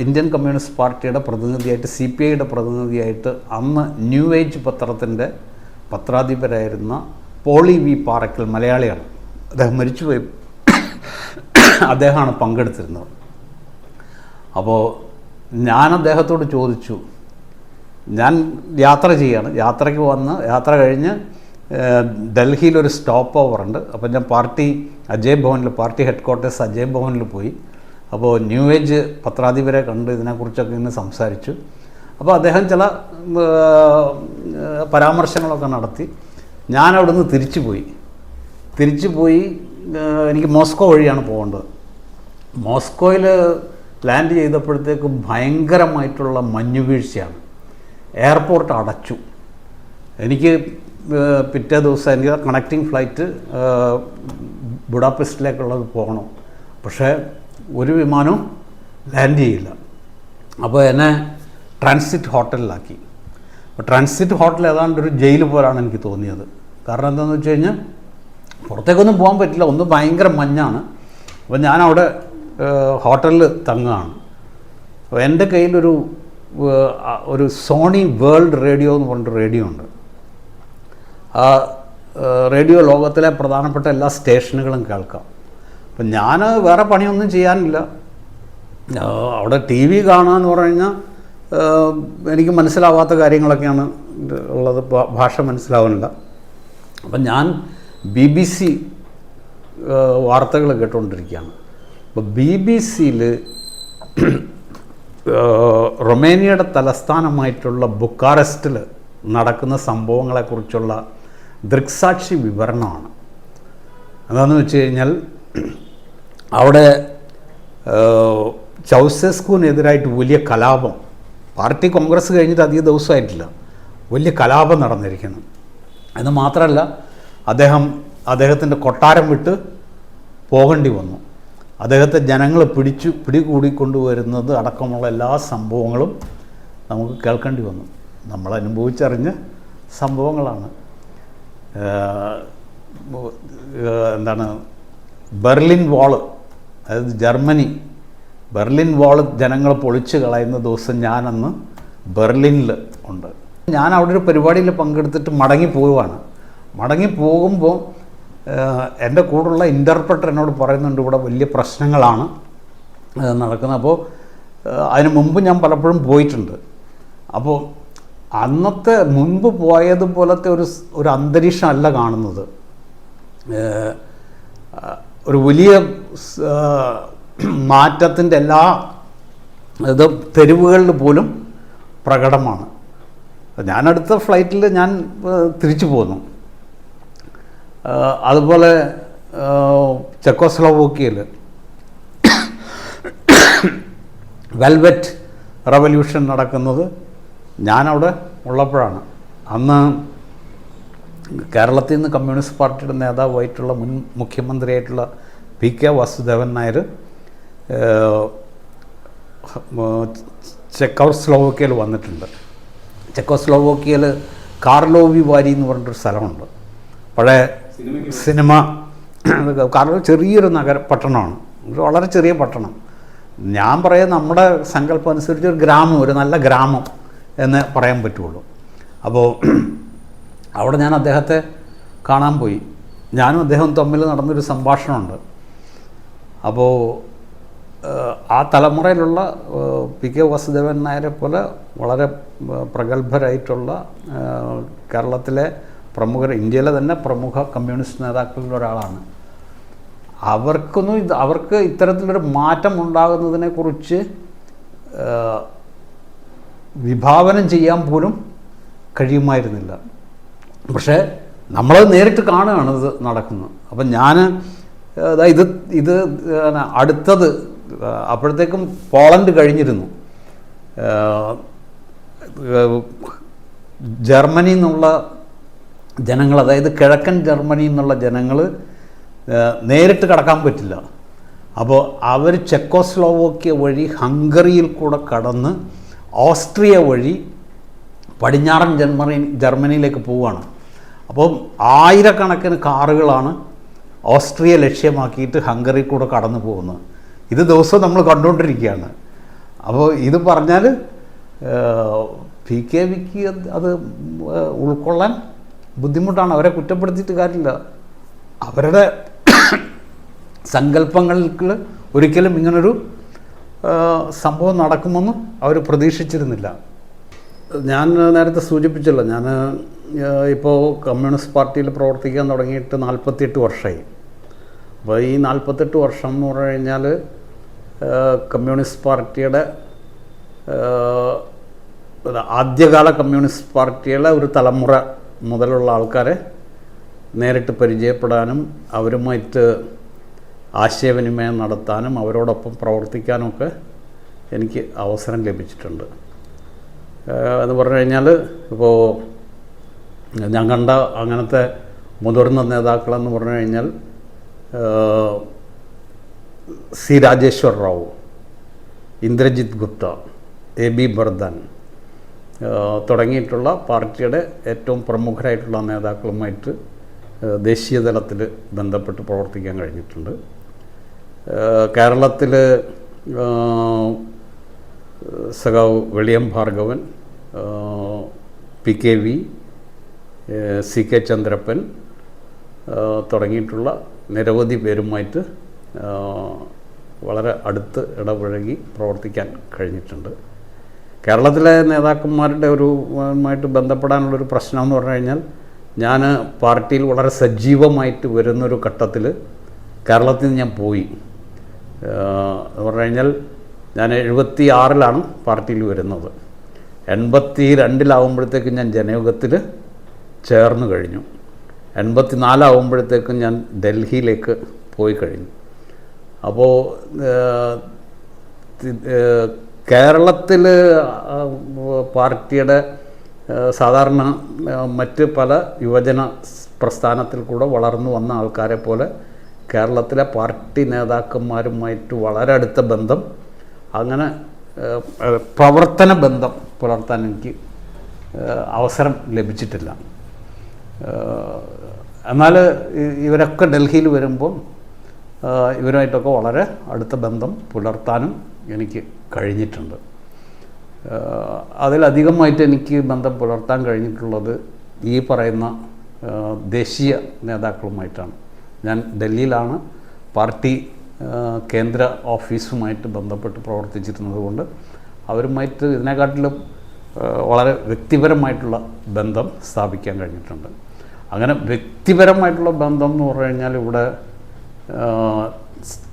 A: ഇന്ത്യൻ കമ്മ്യൂണിസ്റ്റ് പാർട്ടിയുടെ പ്രതിനിധിയായിട്ട് CPIയുടെ പ്രതിനിധിയായിട്ട് അന്ന് ന്യൂ ഏജ് പത്രത്തിൻ്റെ പത്രാധിപരായിരുന്ന പോളി വി പാറയ്ക്കൽ, മലയാളിയാണ്, അദ്ദേഹം മരിച്ചുപോയി, അദ്ദേഹമാണ് പങ്കെടുത്തിരുന്നത്. അപ്പോൾ ഞാൻ അദ്ദേഹത്തോട് ചോദിച്ചു, ഞാൻ യാത്ര ചെയ്യാണ്, യാത്ര കഴിഞ്ഞ് ഡൽഹിയിലൊരു സ്റ്റോപ്പ് ഓവർ ഉണ്ട്. അപ്പോൾ ഞാൻ പാർട്ടി ഹെഡ് ക്വാർട്ടേഴ്സ് അജയ് ഭവനിൽ പോയി. അപ്പോൾ ന്യൂ ഏജ് പത്രാധിപരെ കണ്ട് ഇതിനെക്കുറിച്ചൊക്കെ ഇന്ന് സംസാരിച്ചു. അപ്പോൾ അദ്ദേഹം ചില പരാമർശങ്ങളൊക്കെ നടത്തി. ഞാൻ അവിടെ നിന്ന് തിരിച്ചു പോയി എനിക്ക് മോസ്കോ വഴിയാണ് പോകേണ്ടത്. മോസ്കോയിൽ ലാൻഡ് ചെയ്തപ്പോഴത്തേക്കും ഭയങ്കരമായിട്ടുള്ള മഞ്ഞുവീഴ്ചയാണ്. എയർപോർട്ട് അടച്ചു. എനിക്ക് പിറ്റേ ദിവസം എനിക്ക് കണക്റ്റിംഗ് ഫ്ലൈറ്റ് ബുഡാപെസ്റ്റിലേക്കുള്ളത് പോകണം. പക്ഷേ ഒരു വിമാനവും ലാൻഡ് ചെയ്യില്ല. അപ്പോൾ എന്നെ ട്രാൻസിറ്റ് ഹോട്ടലിലാക്കി. അപ്പോൾ ട്രാൻസിറ്റ് ഹോട്ടൽ ഏതാണ്ട് ഒരു ജയിൽ പോലാണ് എനിക്ക് തോന്നിയത്. കാരണം എന്താണെന്ന് വെച്ച് കഴിഞ്ഞാൽ പുറത്തേക്കൊന്നും പോകാൻ പറ്റില്ല, ഒന്ന് ഭയങ്കര മഞ്ഞാണ്. അപ്പോൾ ഞാനവിടെ ഹോട്ടലിൽ തങ്ങുകയാണ്. അപ്പോൾ എൻ്റെ കയ്യിലൊരു സോണി വേൾഡ് റേഡിയോ എന്ന് പറഞ്ഞിട്ട് റേഡിയോ ഉണ്ട്. ആ റേഡിയോ ലോകത്തിലെ പ്രധാനപ്പെട്ട എല്ലാ സ്റ്റേഷനുകളും കേൾക്കാം. അപ്പം ഞാൻ വേറെ പണിയൊന്നും ചെയ്യാനില്ല, അവിടെ TV കാണാമെന്ന് പറഞ്ഞു കഴിഞ്ഞാൽ എനിക്ക് മനസ്സിലാവാത്ത കാര്യങ്ങളൊക്കെയാണ് ഉള്ളത്, ഭാഷ മനസ്സിലാവുന്നില്ല. അപ്പം ഞാൻ BBC വാർത്തകൾ കേട്ടുകൊണ്ടിരിക്കുകയാണ്. അപ്പോൾ BBC-യിൽ റൊമേനിയയുടെ തലസ്ഥാനമായിട്ടുള്ള ബുക്കാറസ്റ്റിൽ നടക്കുന്ന സംഭവങ്ങളെക്കുറിച്ചുള്ള ദൃക്സാക്ഷി വിവരണമാണ്. എന്താണെന്ന് വെച്ച് കഴിഞ്ഞാൽ അവിടെ ചൗസെസ്കുവിനെതിരായിട്ട് വലിയ കലാപം, പാർട്ടി കോൺഗ്രസ് കഴിഞ്ഞിട്ട് അധിക ദിവസമായിട്ടില്ല, വലിയ കലാപം നടന്നിരിക്കുന്നു. എന്ന് മാത്രമല്ല അദ്ദേഹത്തിൻ്റെ കൊട്ടാരം വിട്ട് പോകേണ്ടി വന്നു. അദ്ദേഹത്തെ ജനങ്ങൾ പിടികൂടിക്കൊണ്ടുവരുന്നത് അടക്കമുള്ള എല്ലാ സംഭവങ്ങളും നമുക്ക് കേൾക്കേണ്ടി വന്നു. നമ്മൾ അനുഭവിച്ചറിഞ്ഞ സംഭവങ്ങളാണ്. ബെർലിൻ വാള്, അതായത് ജർമ്മനി ബെർലിൻ വാള് ജനങ്ങൾ പൊളിച്ച് കളയുന്ന ദിവസം ഞാനന്ന് ബെർലിനിൽ ഉണ്ട്. ഞാൻ അവിടെ ഒരു പരിപാടിയിൽ പങ്കെടുത്തിട്ട് മടങ്ങിപ്പോകുമ്പോൾ എൻ്റെ കൂടെയുള്ള ഇൻ്റർപ്രറ്റർ എന്നോട് പറയുന്നുണ്ട്, ഇവിടെ വലിയ പ്രശ്നങ്ങളാണ് നടക്കുന്നത്. അപ്പോൾ അതിന് മുമ്പ് ഞാൻ പലപ്പോഴും പോയിട്ടുണ്ട്. അപ്പോൾ അന്നത്തെ മുൻപ് പോയതുപോലത്തെ ഒരു അന്തരീക്ഷമല്ല കാണുന്നത്. ഒരു വലിയ മാറ്റത്തിൻ്റെ എല്ലാ തെരുവുകളിൽ പോലും പ്രകടമാണ്. ഞാനടുത്ത ഫ്ലൈറ്റിൽ ഞാൻ തിരിച്ചു പോന്നു. അതുപോലെ ചെക്കോസ്ലോവാക്യയിൽ വെൽവെറ്റ് റവല്യൂഷൻ നടക്കുന്നത് ഞാനവിടെ ഉള്ളപ്പോഴാണ്. അന്ന് കേരളത്തിൽ നിന്ന് കമ്മ്യൂണിസ്റ്റ് പാർട്ടിയുടെ നേതാവായിട്ടുള്ള മുൻ മുഖ്യമന്ത്രിയായിട്ടുള്ള PK വാസുദേവൻ നായർ ചെക്കോസ്ലോവാക്യയിൽ വന്നിട്ടുണ്ട്. ചെക്കോസ്ലോവാക്യയിൽ കാർലോവി വാരി എന്ന് പറഞ്ഞിട്ടൊരു സ്ഥലമുണ്ട്. പഴയ സിനിമ ചെറിയൊരു പട്ടണമാണ്, വളരെ ചെറിയ പട്ടണം. ഞാൻ പറയാം നമ്മുടെ സങ്കല്പം അനുസരിച്ച് ഒരു ഗ്രാമം, ഒരു നല്ല ഗ്രാമം എന്ന് പറയാൻ പറ്റുള്ളൂ. അപ്പോൾ അവിടെ ഞാൻ അദ്ദേഹത്തെ കാണാൻ പോയി. ഞാനും അദ്ദേഹവും തമ്മിൽ നടന്നൊരു സംഭാഷണമുണ്ട്. അപ്പോൾ ആ തലമുറയിലുള്ള PK വാസുദേവൻ നായരെ പോലെ വളരെ പ്രഗത്ഭരായിട്ടുള്ള കേരളത്തിലെ പ്രമുഖർ, ഇന്ത്യയിലെ തന്നെ പ്രമുഖ കമ്മ്യൂണിസ്റ്റ് നേതാക്കളിൽ ഒരാളാണ്. അവർക്ക് ഇത്തരത്തിലൊരു മാറ്റം ഉണ്ടാകുന്നതിനെക്കുറിച്ച് വിഭാവനം ചെയ്യാൻ പോലും കഴിയുമായിരുന്നില്ല. പക്ഷേ നമ്മളത് നേരിട്ട് കാണുകയാണ് ഇത് നടക്കുന്നത്. അപ്പം ഞാൻ ഇത് അടുത്തത് അപ്പോഴത്തേക്കും പോളണ്ട് കഴിഞ്ഞിരുന്നു. ജർമ്മനി എന്നുള്ള ജനങ്ങൾ, അതായത് കിഴക്കൻ ജർമ്മനി എന്നുള്ള ജനങ്ങൾ നേരിട്ട് കടക്കാൻ പറ്റില്ല. അപ്പോൾ അവർ ചെക്കോസ്ലോവാക്യ വഴി ഹംഗറിയിൽ കൂടെ കടന്ന് ഓസ്ട്രിയ വഴി പടിഞ്ഞാറൻ ജർമ്മനിയിലേക്ക് പോവുകയാണ്. അപ്പം ആയിരക്കണക്കിന് കാറുകളാണ് ഓസ്ട്രിയ ലക്ഷ്യമാക്കിയിട്ട് ഹംഗറിയിൽ കൂടെ കടന്നു പോകുന്നത്. ഇത് ദിവസവും നമ്മൾ കണ്ടുകൊണ്ടിരിക്കുകയാണ്. അപ്പോൾ ഇത് പറഞ്ഞാൽ PKവിക്ക് അത് ഉൾക്കൊള്ളാൻ ബുദ്ധിമുട്ടാണ്. അവരെ കുറ്റപ്പെടുത്തിയിട്ട് കാര്യമില്ല. അവരുടെ സങ്കല്പങ്ങൾക്ക് ഒരിക്കലും ഇങ്ങനൊരു സംഭവം നടക്കുമെന്ന് അവർ പ്രതീക്ഷിച്ചിരുന്നില്ല. ഞാൻ നേരത്തെ സൂചിപ്പിച്ചല്ലോ, ഞാൻ ഇപ്പോൾ കമ്മ്യൂണിസ്റ്റ് പാർട്ടിയിൽ പ്രവർത്തിക്കാൻ തുടങ്ങിയിട്ട് 48 വർഷമായി. അപ്പോൾ ഈ 48 വർഷം എന്ന് പറഞ്ഞു കഴിഞ്ഞാൽ കമ്മ്യൂണിസ്റ്റ് പാർട്ടിയുടെ ആദ്യകാല കമ്മ്യൂണിസ്റ്റ് പാർട്ടിയുടെ ഒരു തലമുറ മുതലുള്ള ആൾക്കാരെ നേരിട്ട് പരിചയപ്പെടാനും അവരുമായിട്ട് ആശയവിനിമയം നടത്താനും അവരോടൊപ്പം പ്രവർത്തിക്കാനുമൊക്കെ എനിക്ക് അവസരം ലഭിച്ചിട്ടുണ്ട്. എന്ന് പറഞ്ഞു കഴിഞ്ഞാൽ ഇപ്പോൾ ഞാൻ കണ്ട അങ്ങനത്തെ മുതിർന്ന നേതാക്കളെന്ന് പറഞ്ഞു കഴിഞ്ഞാൽ C. രാജേശ്വർ റാവു, ഇന്ദ്രജിത് ഗുപ്ത, AB ബർദൻ തുടങ്ങിയിട്ടുള്ള പാർട്ടിയുടെ ഏറ്റവും പ്രമുഖരായിട്ടുള്ള നേതാക്കളുമായിട്ട് ദേശീയ തലത്തിൽ ബന്ധപ്പെട്ട് പ്രവർത്തിക്കാൻ കഴിഞ്ഞിട്ടുണ്ട്. കേരളത്തിൽ സഖാവ് വെളിയം ഭാർഗവൻ, PKV, CK ചന്ദ്രപ്പൻ തുടങ്ങിയിട്ടുള്ള നിരവധി പേരുമായിട്ട് വളരെ അടുത്ത് ഇടപഴകി പ്രവർത്തിക്കാൻ കഴിഞ്ഞിട്ടുണ്ട്. കേരളത്തിലെ നേതാക്കന്മാരുടെ മായിട്ട് ബന്ധപ്പെടാനുള്ളൊരു പ്രശ്നം എന്ന് പറഞ്ഞു കഴിഞ്ഞാൽ, ഞാൻ പാർട്ടിയിൽ വളരെ സജീവമായിട്ട് വരുന്നൊരു ഘട്ടത്തിൽ കേരളത്തിൽ നിന്ന് ഞാൻ പോയി. എന്ന് പറഞ്ഞു കഴിഞ്ഞാൽ ഞാൻ 76-ലാണ് പാർട്ടിയിൽ വരുന്നത്. 82-ലാവുമ്പോഴത്തേക്കും ഞാൻ ജനയുഗത്തിൽ ചേർന്ന് കഴിഞ്ഞു. 84-ആവുമ്പോഴത്തേക്കും ഞാൻ ഡൽഹിയിലേക്ക് പോയി കഴിഞ്ഞു. അപ്പോൾ കേരളത്തിൽ പാർട്ടിയുടെ സാധാരണ മറ്റ് പല യുവജന പ്രസ്ഥാനത്തിൽ കൂടെ വളർന്നു വന്ന ആൾക്കാരെ പോലെ കേരളത്തിലെ പാർട്ടി നേതാക്കന്മാരുമായിട്ട് വളരെ അടുത്ത ബന്ധം, അങ്ങനെ പ്രവർത്തന ബന്ധം പുലർത്താൻ എനിക്ക് അവസരം ലഭിച്ചിട്ടില്ല. എന്നാൽ ഇവരൊക്കെ ഡൽഹിയിൽ വരുമ്പം ഇവരുമായിട്ടൊക്കെ വളരെ അടുത്ത ബന്ധം പുലർത്താനും എനിക്ക് കഴിഞ്ഞിട്ടുണ്ട്. അതിലധികമായിട്ട് എനിക്ക് ബന്ധം പുലർത്താൻ കഴിഞ്ഞിട്ടുള്ളത് ഈ പറയുന്ന ദേശീയ നേതാക്കളുമായിട്ടാണ്. ഞാൻ ഡൽഹിയിലാണ് പാർട്ടി കേന്ദ്ര ഓഫീസുമായിട്ട് ബന്ധപ്പെട്ട് പ്രവർത്തിച്ചിരുന്നത് കൊണ്ട് അവരുമായിട്ട് ഇതിനെക്കാട്ടിലും വളരെ വ്യക്തിപരമായിട്ടുള്ള ബന്ധം സ്ഥാപിക്കാൻ കഴിഞ്ഞിട്ടുണ്ട്. അങ്ങനെ വ്യക്തിപരമായിട്ടുള്ള ബന്ധം എന്ന് പറഞ്ഞു കഴിഞ്ഞാൽ ഇവിടെ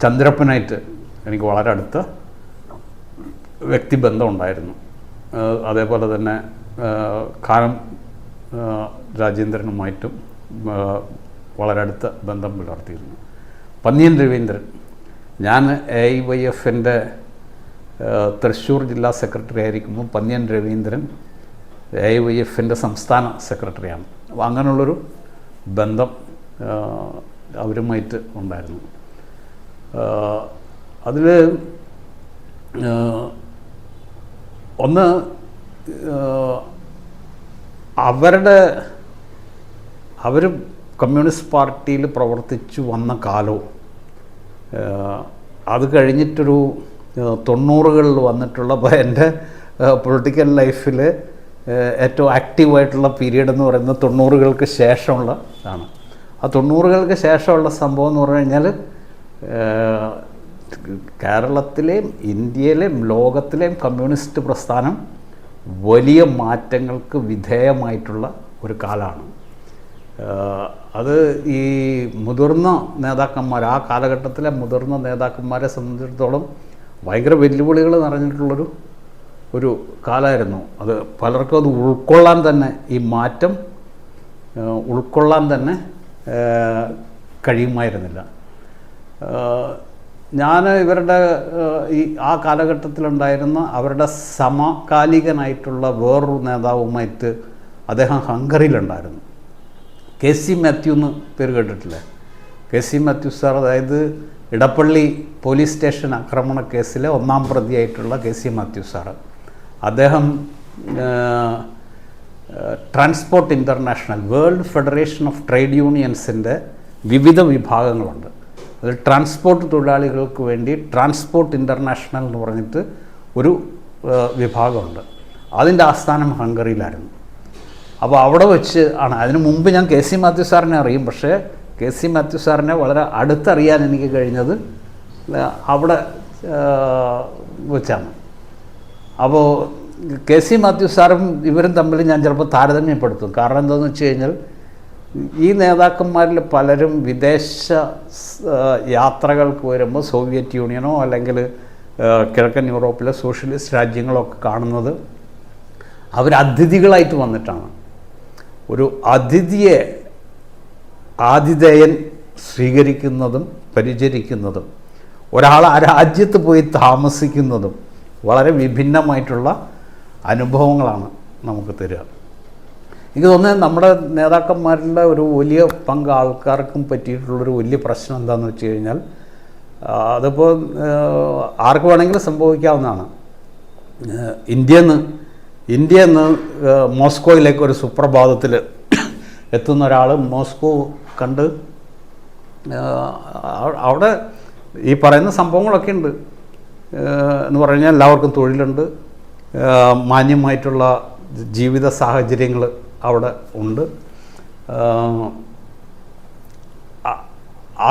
A: ചന്ദ്രപ്പനായിട്ട് എനിക്ക് വളരെ അടുത്ത വ്യക്തിബന്ധം ഉണ്ടായിരുന്നു. അതേപോലെ തന്നെ കാനം രാജേന്ദ്രനുമായിട്ടും വളരെ അടുത്ത ബന്ധം പുലർത്തിയിരുന്നു. പന്ന്യൻ രവീന്ദ്രൻ, ഞാൻ AIYFൻ്റെ തൃശ്ശൂർ ജില്ലാ സെക്രട്ടറി ആയിരിക്കുമ്പോൾ പന്ന്യൻ രവീന്ദ്രൻ AIYF-ൻ്റെ സംസ്ഥാന സെക്രട്ടറിയാണ്. അപ്പോൾ അങ്ങനെയുള്ളൊരു ബന്ധം അവരുമായിട്ട് ഉണ്ടായിരുന്നു. അതിൽ ഒന്ന് അവർ കമ്മ്യൂണിസ്റ്റ് പാർട്ടിയിൽ പ്രവർത്തിച്ചു വന്ന കാലവും അത് കഴിഞ്ഞിട്ടൊരു 90കളിൽ വന്നിട്ടുള്ള എൻ്റെ പൊളിറ്റിക്കൽ ലൈഫിൽ ഏറ്റവും ആക്റ്റീവായിട്ടുള്ള പീരീഡ് എന്ന് പറയുന്നത് 90കൾക്ക് ശേഷമുള്ള ഇതാണ്. ആ 90കൾക്ക് ശേഷമുള്ള സംഭവം എന്ന് പറഞ്ഞു കഴിഞ്ഞാൽ കേരളത്തിലെയും ഇന്ത്യയിലെയും ലോകത്തിലെയും കമ്മ്യൂണിസ്റ്റ് പ്രസ്ഥാനം വലിയ മാറ്റങ്ങൾക്ക് വിധേയമായിട്ടുള്ള ഒരു കാലമാണ്. അത് ഈ മുതിർന്ന നേതാക്കന്മാർ, ആ കാലഘട്ടത്തിലെ മുതിർന്ന നേതാക്കന്മാരെ സംബന്ധിച്ചിടത്തോളം ഭയങ്കര വെല്ലുവിളികൾ നിറഞ്ഞിട്ടുള്ളൊരു കാലമായിരുന്നു. അത് പലർക്കും അത് ഉൾക്കൊള്ളാൻ തന്നെ, ഈ മാറ്റം ഉൾക്കൊള്ളാൻ തന്നെ കഴിയുമായിരുന്നില്ല. ഞാൻ ഇവരുടെ ആ കാലഘട്ടത്തിലുണ്ടായിരുന്ന അവരുടെ സമകാലികനായിട്ടുള്ള വേറൊരു നേതാവുമായിട്ട് അദ്ദേഹം ഹംഗറിയിലുണ്ടായിരുന്നു. KC മാത്യു എന്ന് പേര് കേട്ടിട്ടില്ലേ? KC മാത്യു സാർ, അതായത് ഇടപ്പള്ളി പോലീസ് സ്റ്റേഷൻ ആക്രമണ കേസിലെ 1ാം പ്രതിയായിട്ടുള്ള KC മാത്യു സാറ്. അദ്ദേഹം transport international, world federation of trade യൂണിയൻസിൻ്റെ വിവിധ വിഭാഗങ്ങളുണ്ട്. അതിൽ ട്രാൻസ്പോർട്ട് തൊഴിലാളികൾക്ക് വേണ്ടി ട്രാൻസ്പോർട്ട് ഇൻ്റർനാഷണൽ എന്ന് പറഞ്ഞിട്ട് ഒരു വിഭാഗമുണ്ട്. അതിൻ്റെ ആസ്ഥാനം ഹംഗറിയിലായിരുന്നു. അപ്പോൾ അവിടെ വെച്ച് ആണ്. അതിനു മുമ്പ് ഞാൻ KC മാത്യു സാറിനെ അറിയും, പക്ഷേ KC മാത്യു സാറിനെ വളരെ അടുത്തറിയാൻ എനിക്ക് കഴിഞ്ഞത് അവിടെ വെച്ചാണ്. അപ്പോൾ KC മാത്യു സാറും ഇവരും തമ്മിൽ ഞാൻ ചിലപ്പോൾ താരതമ്യപ്പെടുത്തും. കാരണം എന്താണെന്ന് വെച്ച് കഴിഞ്ഞാൽ ഈ നേതാക്കന്മാരിൽ പലരും വിദേശ യാത്രകൾക്ക് വരുമ്പോൾ സോവിയറ്റ് യൂണിയനോ അല്ലെങ്കിൽ കിഴക്കൻ യൂറോപ്പിലെ സോഷ്യലിസ്റ്റ് രാജ്യങ്ങളൊക്കെ കാണുന്നത് അവർ അതിഥികളായിട്ട് വന്നിട്ടാണ്. ഒരു ആതിഥേയൻ സ്വീകരിക്കുന്നതും പരിചരിക്കുന്നതും ഒരാൾ ആ രാജ്യത്ത് പോയി താമസിക്കുന്നതും വളരെ വിഭിന്നമായിട്ടുള്ള അനുഭവങ്ങളാണ് നമുക്ക് തരിക. എനിക്ക് തോന്നുന്നത് നമ്മുടെ നേതാക്കന്മാരുടെ ഒരു വലിയ പങ്ക് ആൾക്കാർക്കും പറ്റിയിട്ടുള്ളൊരു വലിയ പ്രശ്നം എന്താണെന്ന് വെച്ച് കഴിഞ്ഞാൽ, അതിപ്പോൾ ആർക്ക് വേണമെങ്കിലും സംഭവിക്കാവുന്നതാണ്. ഇന്ത്യയിൽ നിന്ന് മോസ്കോയിലേക്ക് ഒരു സുപ്രഭാതത്തിൽ എത്തുന്ന ഒരാൾ മോസ്കോ കണ്ട് അവിടെ ഈ പറയുന്ന സംഭവങ്ങളൊക്കെ ഉണ്ട് എന്ന് പറഞ്ഞാൽ എല്ലാവർക്കും തൊഴിലുണ്ട്, മാന്യമായിട്ടുള്ള ജീവിത സാഹചര്യങ്ങൾ അവിടെ ഉണ്ട്.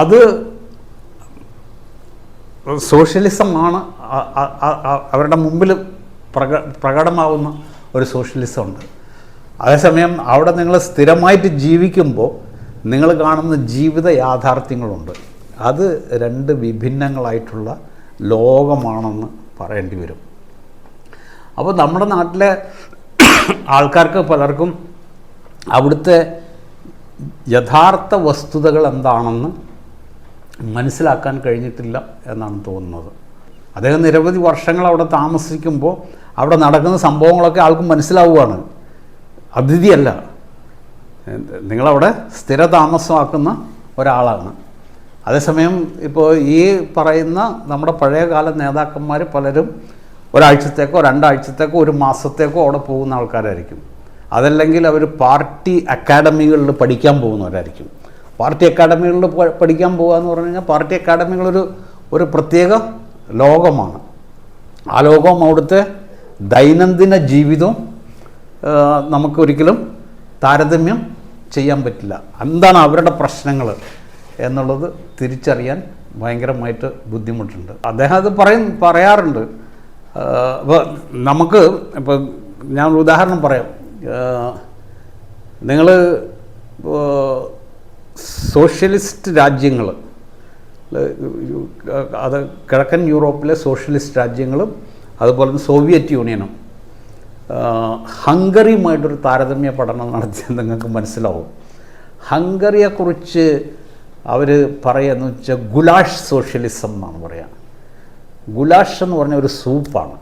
A: അത് സോഷ്യലിസമാണ്, അവരുടെ മുമ്പിൽ പ്രകടമാവുന്ന ഒരു സോഷ്യലിസം ഉണ്ട്. അതേസമയം അവിടെ നിങ്ങൾ സ്ഥിരമായിട്ട് ജീവിക്കുമ്പോൾ നിങ്ങൾ കാണുന്ന ജീവിത യാഥാർത്ഥ്യങ്ങളുണ്ട്. അത് രണ്ട് വിഭിന്നങ്ങളായിട്ടുള്ള ലോകമാണെന്ന് പറയേണ്ടി വരും. അപ്പോൾ നമ്മുടെ നാട്ടിലെ ആൾക്കാർക്ക് പലർക്കും അവിടുത്തെ യഥാർത്ഥ വസ്തുതകൾ എന്താണെന്ന് മനസ്സിലാക്കാൻ കഴിഞ്ഞിട്ടില്ല എന്നാണ് തോന്നുന്നത്. അദ്ദേഹം നിരവധി വർഷങ്ങൾ അവിടെ താമസിക്കുമ്പോൾ അവിടെ നടക്കുന്ന സംഭവങ്ങളൊക്കെ ആൾക്കും മനസ്സിലാവുകയാണ്. അതിഥിയല്ല, നിങ്ങളവിടെ സ്ഥിര താമസമാക്കുന്ന ഒരാളാണ്. അതേസമയം ഇപ്പോൾ ഈ പറയുന്ന നമ്മുടെ പഴയകാല നേതാക്കന്മാർ പലരും ഒരാഴ്ചത്തേക്കോ 2 ആഴ്ചത്തേക്കോ 1 മാസത്തേക്കോ അവിടെ പോകുന്ന ആൾക്കാരായിരിക്കും. അതല്ലെങ്കിൽ അവർ പാർട്ടി അക്കാഡമികളിൽ പഠിക്കാൻ പോകുന്നവരായിരിക്കും. പാർട്ടി അക്കാഡമികളിൽ പഠിക്കാൻ പോകുക എന്ന് പറഞ്ഞു കഴിഞ്ഞാൽ പാർട്ടി അക്കാഡമികളൊരു പ്രത്യേക ലോകമാണ്. ആ ലോകവും അവിടുത്തെ ദൈനംദിന ജീവിതവും നമുക്കൊരിക്കലും താരതമ്യം ചെയ്യാൻ പറ്റില്ല. എന്താണ് അവരുടെ പ്രശ്നങ്ങൾ എന്നുള്ളത് തിരിച്ചറിയാൻ ഭയങ്കരമായിട്ട് ബുദ്ധിമുട്ടുണ്ട്. അദ്ദേഹം അത് പറയാറുണ്ട്. ഇപ്പോൾ നമുക്ക് ഇപ്പോൾ ഞാൻ ഒരു ഉദാഹരണം പറയാം. നിങ്ങൾ സോഷ്യലിസ്റ്റ് രാജ്യങ്ങൾ, അത് കിഴക്കൻ യൂറോപ്പിലെ സോഷ്യലിസ്റ്റ് രാജ്യങ്ങളും അതുപോലെ തന്നെ സോവിയറ്റ് യൂണിയനും ഹംഗറിയുമായിട്ടൊരു താരതമ്യ പഠനം നടത്തിയാൽ നിങ്ങൾക്ക് മനസ്സിലാവും. ഹംഗറിയെക്കുറിച്ച് അവർ പറയുകയെന്ന് വെച്ചാൽ ഗുലാഷ് സോഷ്യലിസം എന്നാണ് പറയുക. ഗുലാഷ് എന്ന് പറഞ്ഞ ഒരു സൂപ്പാണ്.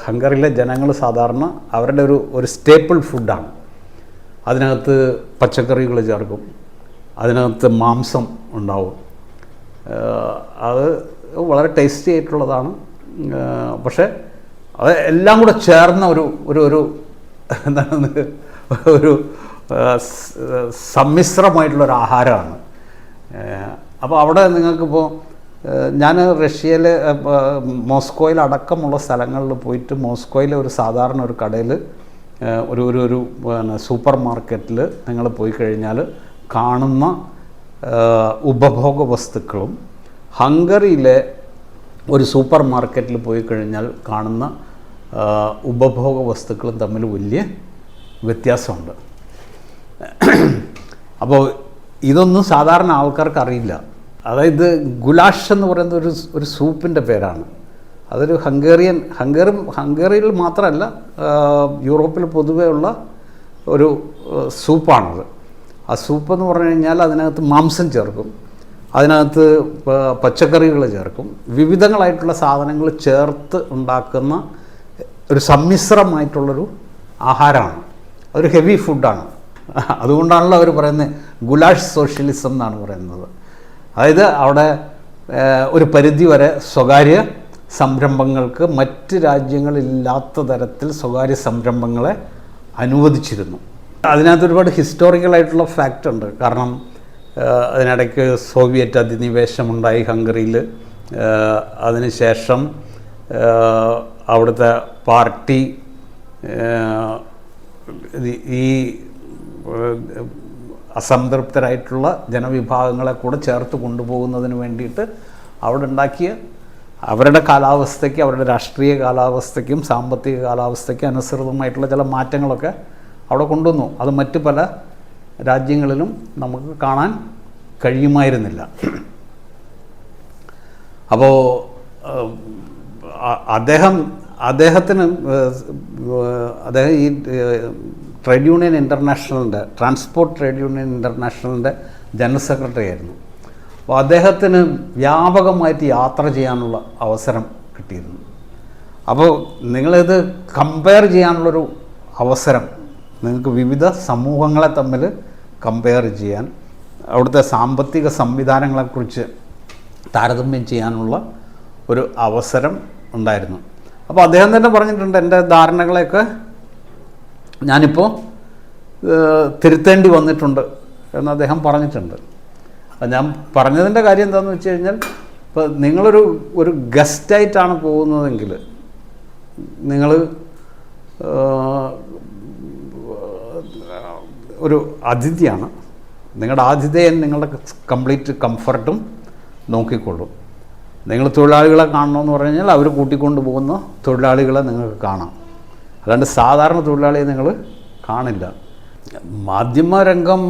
A: ഹംഗറിയിലെ ജനങ്ങൾ സാധാരണ അവരുടെ ഒരു സ്റ്റേപ്പിൾ ഫുഡാണ്. അതിനകത്ത് പച്ചക്കറികൾ ചേർക്കും, അതിനകത്ത് മാംസം ഉണ്ടാവും. അത് വളരെ ടേസ്റ്റി ആയിട്ടുള്ളതാണ്. പക്ഷേ അത് എല്ലാം കൂടെ ചേർന്ന ഒരു എന്താണ് ഒരു സമ്മിശ്രമായിട്ടുള്ളൊരു ആഹാരമാണ്. അപ്പോൾ അവിടെ നിങ്ങൾക്കിപ്പോൾ ഞാൻ റഷ്യയിൽ മോസ്കോയിൽ അടക്കമുള്ള സ്ഥലങ്ങളിൽ പോയിട്ട് മോസ്കോയിലെ ഒരു സാധാരണ ഒരു കടയിൽ ഒരു പിന്നെ സൂപ്പർ മാർക്കറ്റിൽ നിങ്ങൾ പോയി കഴിഞ്ഞാൽ കാണുന്ന ഉപഭോഗ വസ്തുക്കളും ഹംഗറിയിലെ ഒരു സൂപ്പർ മാർക്കറ്റിൽ പോയി കഴിഞ്ഞാൽ കാണുന്ന ഉപഭോഗ വസ്തുക്കളും തമ്മിൽ വലിയ വ്യത്യാസമുണ്ട്. അപ്പോൾ ഇതൊന്നും സാധാരണ ആൾക്കാർക്ക് അറിയില്ല. അതായത് ഗുലാഷ് എന്ന് പറയുന്ന ഒരു സൂപ്പിൻ്റെ പേരാണ്. അതൊരു ഹംഗറിയിൽ മാത്രമല്ല, യൂറോപ്പിൽ പൊതുവേ ഉള്ള ഒരു സൂപ്പാണത്. ആ സൂപ്പ് എന്ന് പറഞ്ഞു കഴിഞ്ഞാൽ അതിനകത്ത് മാംസം ചേർക്കും, അതിനകത്ത് പച്ചക്കറികൾ ചേർക്കും, വിവിധങ്ങളായിട്ടുള്ള സാധനങ്ങൾ ചേർത്ത് ഉണ്ടാക്കുന്ന ഒരു സമ്മിശ്രമായിട്ടുള്ളൊരു ആഹാരമാണ്. അതൊരു ഹെവി ഫുഡാണ്. അതുകൊണ്ടാണല്ലോ അവർ പറയുന്നത് ഗുലാഷ് സോഷ്യലിസം എന്നാണ് പറയുന്നത്. അതായത് അവിടെ ഒരു പരിധിവരെ സ്വകാര്യ സംരംഭങ്ങൾക്ക് മറ്റ് രാജ്യങ്ങളില്ലാത്ത തരത്തിൽ സ്വകാര്യ സംരംഭങ്ങളെ അനുവദിച്ചിരുന്നു. അതിനകത്ത് ഒരുപാട് ഹിസ്റ്റോറിക്കലായിട്ടുള്ള ഫാക്റ്റ് ഉണ്ട്. കാരണം അതിനിടയ്ക്ക് സോവിയറ്റ് അധിനിവേശമുണ്ടായി ഹംഗറിയിൽ. അതിനുശേഷം അവിടുത്തെ പാർട്ടി ഈ അസംതൃപ്തരായിട്ടുള്ള ജനവിഭാഗങ്ങളെ കൂടെ ചേർത്ത് കൊണ്ടുപോകുന്നതിന് വേണ്ടിയിട്ട് അവിടെ ഉണ്ടാക്കിയ അവരുടെ കാലാവസ്ഥയ്ക്ക്, അവരുടെ രാഷ്ട്രീയ കാലാവസ്ഥയ്ക്കും സാമ്പത്തിക കാലാവസ്ഥയ്ക്കും അനുസൃതമായിട്ടുള്ള ചില മാറ്റങ്ങളൊക്കെ അവിടെ കൊണ്ടുവന്നു. അത് മറ്റ് പല രാജ്യങ്ങളിലും നമുക്ക് കാണാൻ കഴിയുമായിരുന്നില്ല. അപ്പോൾ അദ്ദേഹം ഈ ട്രേഡ് യൂണിയൻ ഇൻ്റർനാഷണലിൻ്റെ ട്രാൻസ്പോർട്ട് ട്രേഡ് യൂണിയൻ ഇൻ്റർനാഷണലിൻ്റെ ജനറൽ സെക്രട്ടറി ആയിരുന്നു. അപ്പോൾ അദ്ദേഹത്തിന് വ്യാപകമായിട്ട് യാത്ര ചെയ്യാനുള്ള അവസരം കിട്ടിയിരുന്നു. അപ്പോൾ നിങ്ങളിത് കമ്പയർ ചെയ്യാനുള്ളൊരു അവസരം, നിങ്ങൾക്ക് വിവിധ സമൂഹങ്ങളെ തമ്മിൽ കമ്പയർ ചെയ്യാൻ, അവിടുത്തെ സാമ്പത്തിക സംവിധാനങ്ങളെക്കുറിച്ച് താരതമ്യം ചെയ്യാനുള്ള ഒരു അവസരം ഉണ്ടായിരുന്നു. അപ്പോൾ അദ്ദേഹം തന്നെ പറഞ്ഞിട്ടുണ്ട്, എൻ്റെ ധാരണകളെയൊക്കെ ഞാനിപ്പോൾ തിരുത്തേണ്ടി വന്നിട്ടുണ്ട് എന്ന് അദ്ദേഹം പറഞ്ഞിട്ടുണ്ട്. ഞാൻ പറഞ്ഞതിൻ്റെ കാര്യം എന്താണെന്ന് വെച്ച് കഴിഞ്ഞാൽ, ഇപ്പോൾ നിങ്ങളൊരു ഗസ്റ്റായിട്ടാണ് പോകുന്നതെങ്കിൽ, നിങ്ങൾ ഒരു അതിഥിയാണ്, നിങ്ങളുടെ ആതിഥേയൻ നിങ്ങളുടെ കംപ്ലീറ്റ് കംഫർട്ടും നോക്കിക്കൊള്ളും. നിങ്ങൾ തൊഴിലാളികളെ കാണണമെന്ന് പറഞ്ഞു കഴിഞ്ഞാൽ അവർ കൂട്ടിക്കൊണ്ട് പോകുന്ന തൊഴിലാളികളെ നിങ്ങൾക്ക് കാണാം. അല്ലാണ്ട് സാധാരണ തൊഴിലാളിയെ നിങ്ങൾ കാണില്ല. മാധ്യമരംഗം,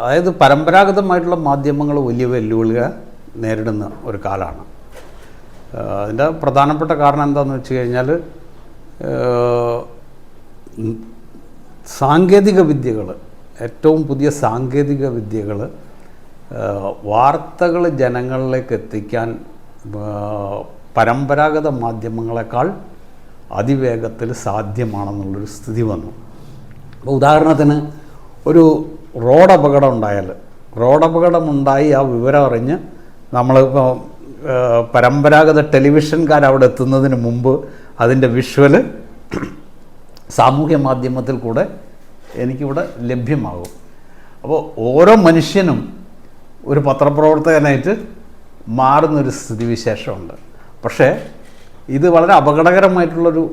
A: അതായത് പരമ്പരാഗതമായിട്ടുള്ള മാധ്യമങ്ങൾ വലിയ വെല്ലുവിളികൾ നേരിടുന്ന ഒരു കാലമാണ്. അതിൻ്റെ പ്രധാനപ്പെട്ട കാരണം എന്താണെന്ന് വെച്ച് കഴിഞ്ഞാൽ, സാങ്കേതിക വിദ്യകൾ, ഏറ്റവും പുതിയ സാങ്കേതിക വിദ്യകൾ വാർത്തകൾ ജനങ്ങളിലേക്ക് എത്തിക്കാൻ പരമ്പരാഗത മാധ്യമങ്ങളെക്കാൾ അതിവേഗത്തിൽ സാധ്യമാണെന്നുള്ളൊരു സ്ഥിതി വന്നു. അപ്പോൾ ഉദാഹരണത്തിന് ഒരു റോഡപകടമുണ്ടായി ആ വിവരം അറിഞ്ഞ് നമ്മളിപ്പോൾ പരമ്പരാഗത ടെലിവിഷൻകാരവിടെ എത്തുന്നതിന് മുമ്പ് അതിൻ്റെ വിഷ്വല് സാമൂഹ്യ മാധ്യമത്തിൽ കൂടെ എനിക്കിവിടെ ലഭ്യമാകും. അപ്പോൾ ഓരോ മനുഷ്യനും ഒരു പത്രപ്രവർത്തകനായിട്ട് മാറുന്നൊരു സ്ഥിതിവിശേഷമുണ്ട്. പക്ഷേ ഇത് വളരെ അപകടകരമായിട്ടുള്ളൊരു